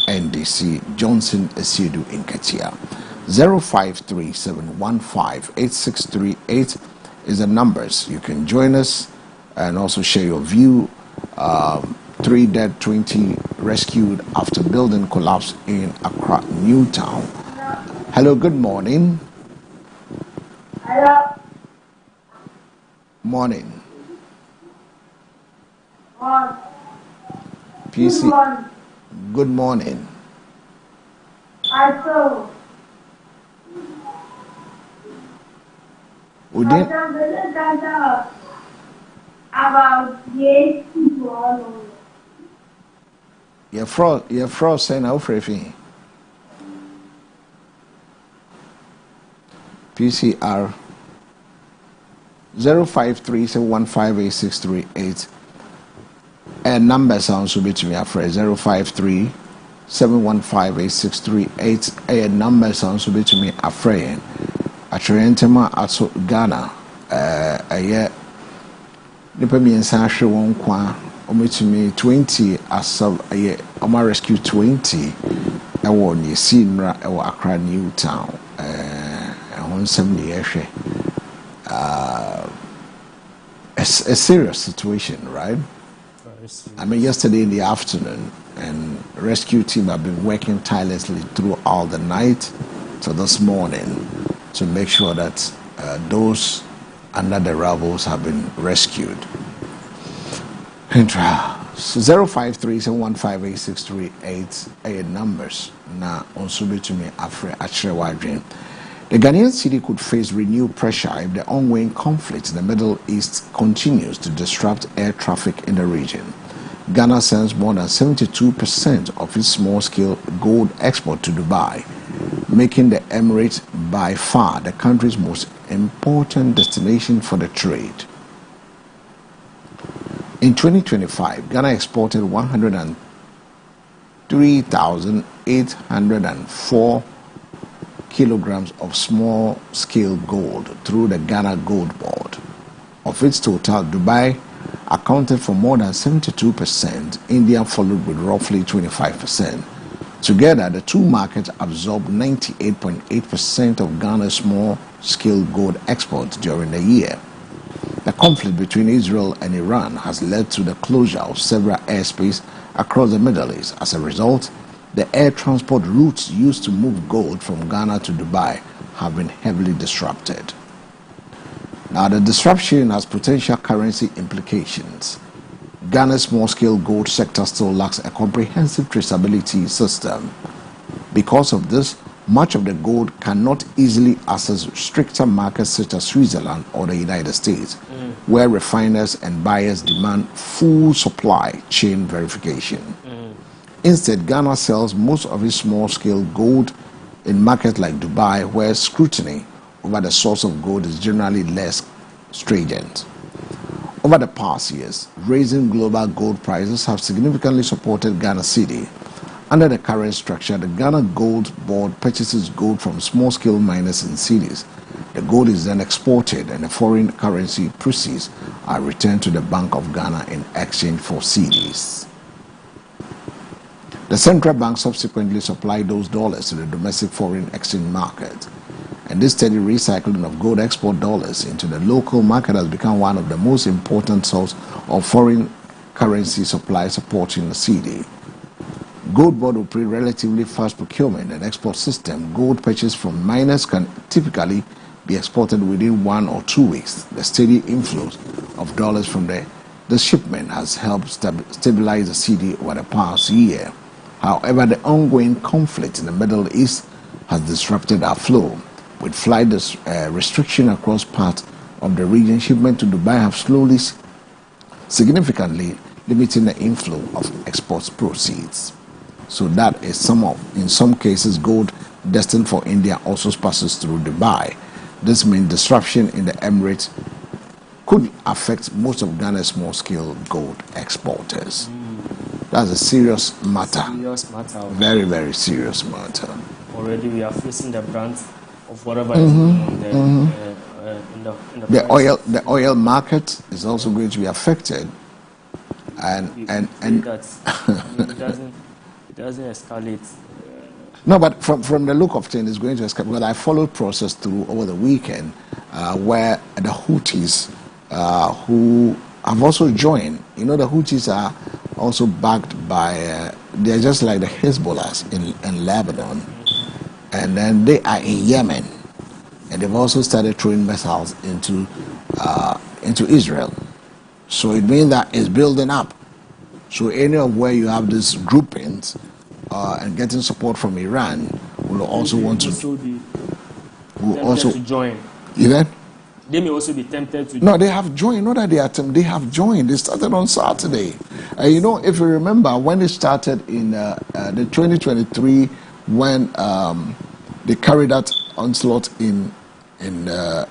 NDC, Johnson Asiedu Nketia. 0537158638 is the numbers. You can join us and also share your view. 3 dead, 20 rescued after building collapse in Accra Newtown. Hello, good morning. Hello. Morning. PC. Good morning. Good morning. I saw. We did. About the people. Your frost saying how free. PCR 0537158638 and number sounds will be to me afraid 0537158638 and number sounds will be to me afraid Atrentema ato Ghana yeah nipa miensa hwe won kwa ometumi 20 asab yeah oma rescue 20 ewo ni sinra ewo Accra Newtown on some a serious situation, right? I mean, yesterday in the afternoon, and rescue team have been working tirelessly throughout the night to this morning to make sure that those under the rubbles have been rescued. 0537158638 numbers na onsubi to me afre achre wadwen. The Ghanaian city could face renewed pressure if the ongoing conflict in the Middle East continues to disrupt air traffic in the region. Ghana sends more than 72% of its small-scale gold export to Dubai, making the Emirates by far the country's most important destination for the trade. In 2025, Ghana exported 103,804 kilograms of small-scale gold through the Ghana Gold Board. Of its total, Dubai accounted for more than 72%, India followed with roughly 25%. Together, the two markets absorbed 98.8% of Ghana's small-scale gold exports during the year. The conflict between Israel and Iran has led to the closure of several airspace across the Middle East. As a result, the air transport routes used to move gold from Ghana to Dubai have been heavily disrupted. Now, the disruption has potential currency implications. Ghana's small-scale gold sector still lacks a comprehensive traceability system. Because of this, Much of the gold cannot easily access stricter markets such as Switzerland or the United States, where refiners and buyers demand full supply chain verification. Instead, Ghana sells most of its small-scale gold in markets like Dubai, where scrutiny over the source of gold is generally less stringent. Over the past years, raising global gold prices have significantly supported Ghana cedi. Under the current structure, the Ghana Gold Board purchases gold from small-scale miners in cedis. The gold is then exported and the foreign currency proceeds are returned to the Bank of Ghana in exchange for cedis. The central bank subsequently supplied those dollars to the domestic foreign exchange market. And this steady recycling of gold export dollars into the local market has become one of the most important sources of foreign currency supply supporting the cedi. Gold Board operate relatively fast procurement and export system. Gold purchased from miners can typically be exported within 1 or 2 weeks. The steady inflow of dollars from the shipment has helped stabilize the cedi over the past year. However, the ongoing conflict in the Middle East has disrupted our flow. With flight restriction across parts of the region, shipment to Dubai have slowly, significantly limiting the inflow of export proceeds. So that is in some cases, gold destined for India also passes through Dubai. This means disruption in the Emirates could affect most of Ghana's small-scale gold exporters. That's a serious matter. Very, very serious matter. Already we are facing the brunt of whatever is going on there in the the oil market is also going to be affected, and that it doesn't escalate. No, but from the look of things, it's going to escalate. Because I followed process through over the weekend, where the Houthis, who have also joined, the Houthis are also backed by, they're just like the Hezbollah in Lebanon, and then they are in Yemen, and they've also started throwing missiles into Israel. So it means that it's building up. So any of where you have these groupings and getting support from Iran will also want to join. You know? They may also be tempted to. No, they have joined. Not that they have joined. They started on Saturday. If you remember when it started in the 2023, when they carried out onslaught in I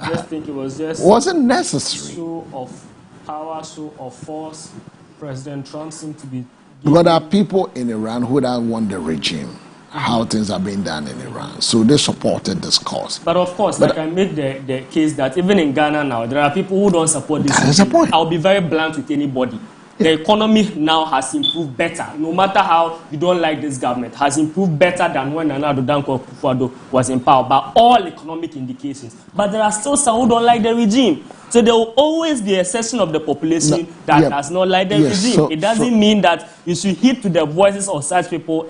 just think it was just wasn't necessary. Show of power, show of force. President Trump seemed to be. Because there are people in Iran who don't want the regime, how things are being done in Iran. So they supported this cause. But of course, I can make the case that even in Ghana now, there are people who don't support this. That is the point. I'll be very blunt with anybody. The economy now has improved better. No matter how you don't like this government, has improved better than when Nana Addo Dankwa Akufo-Addo was in power by all economic indications. But there are still some who don't like the regime. So there will always be a section of the population that does not like the regime. So, it doesn't mean that you should heed to the voices of such people.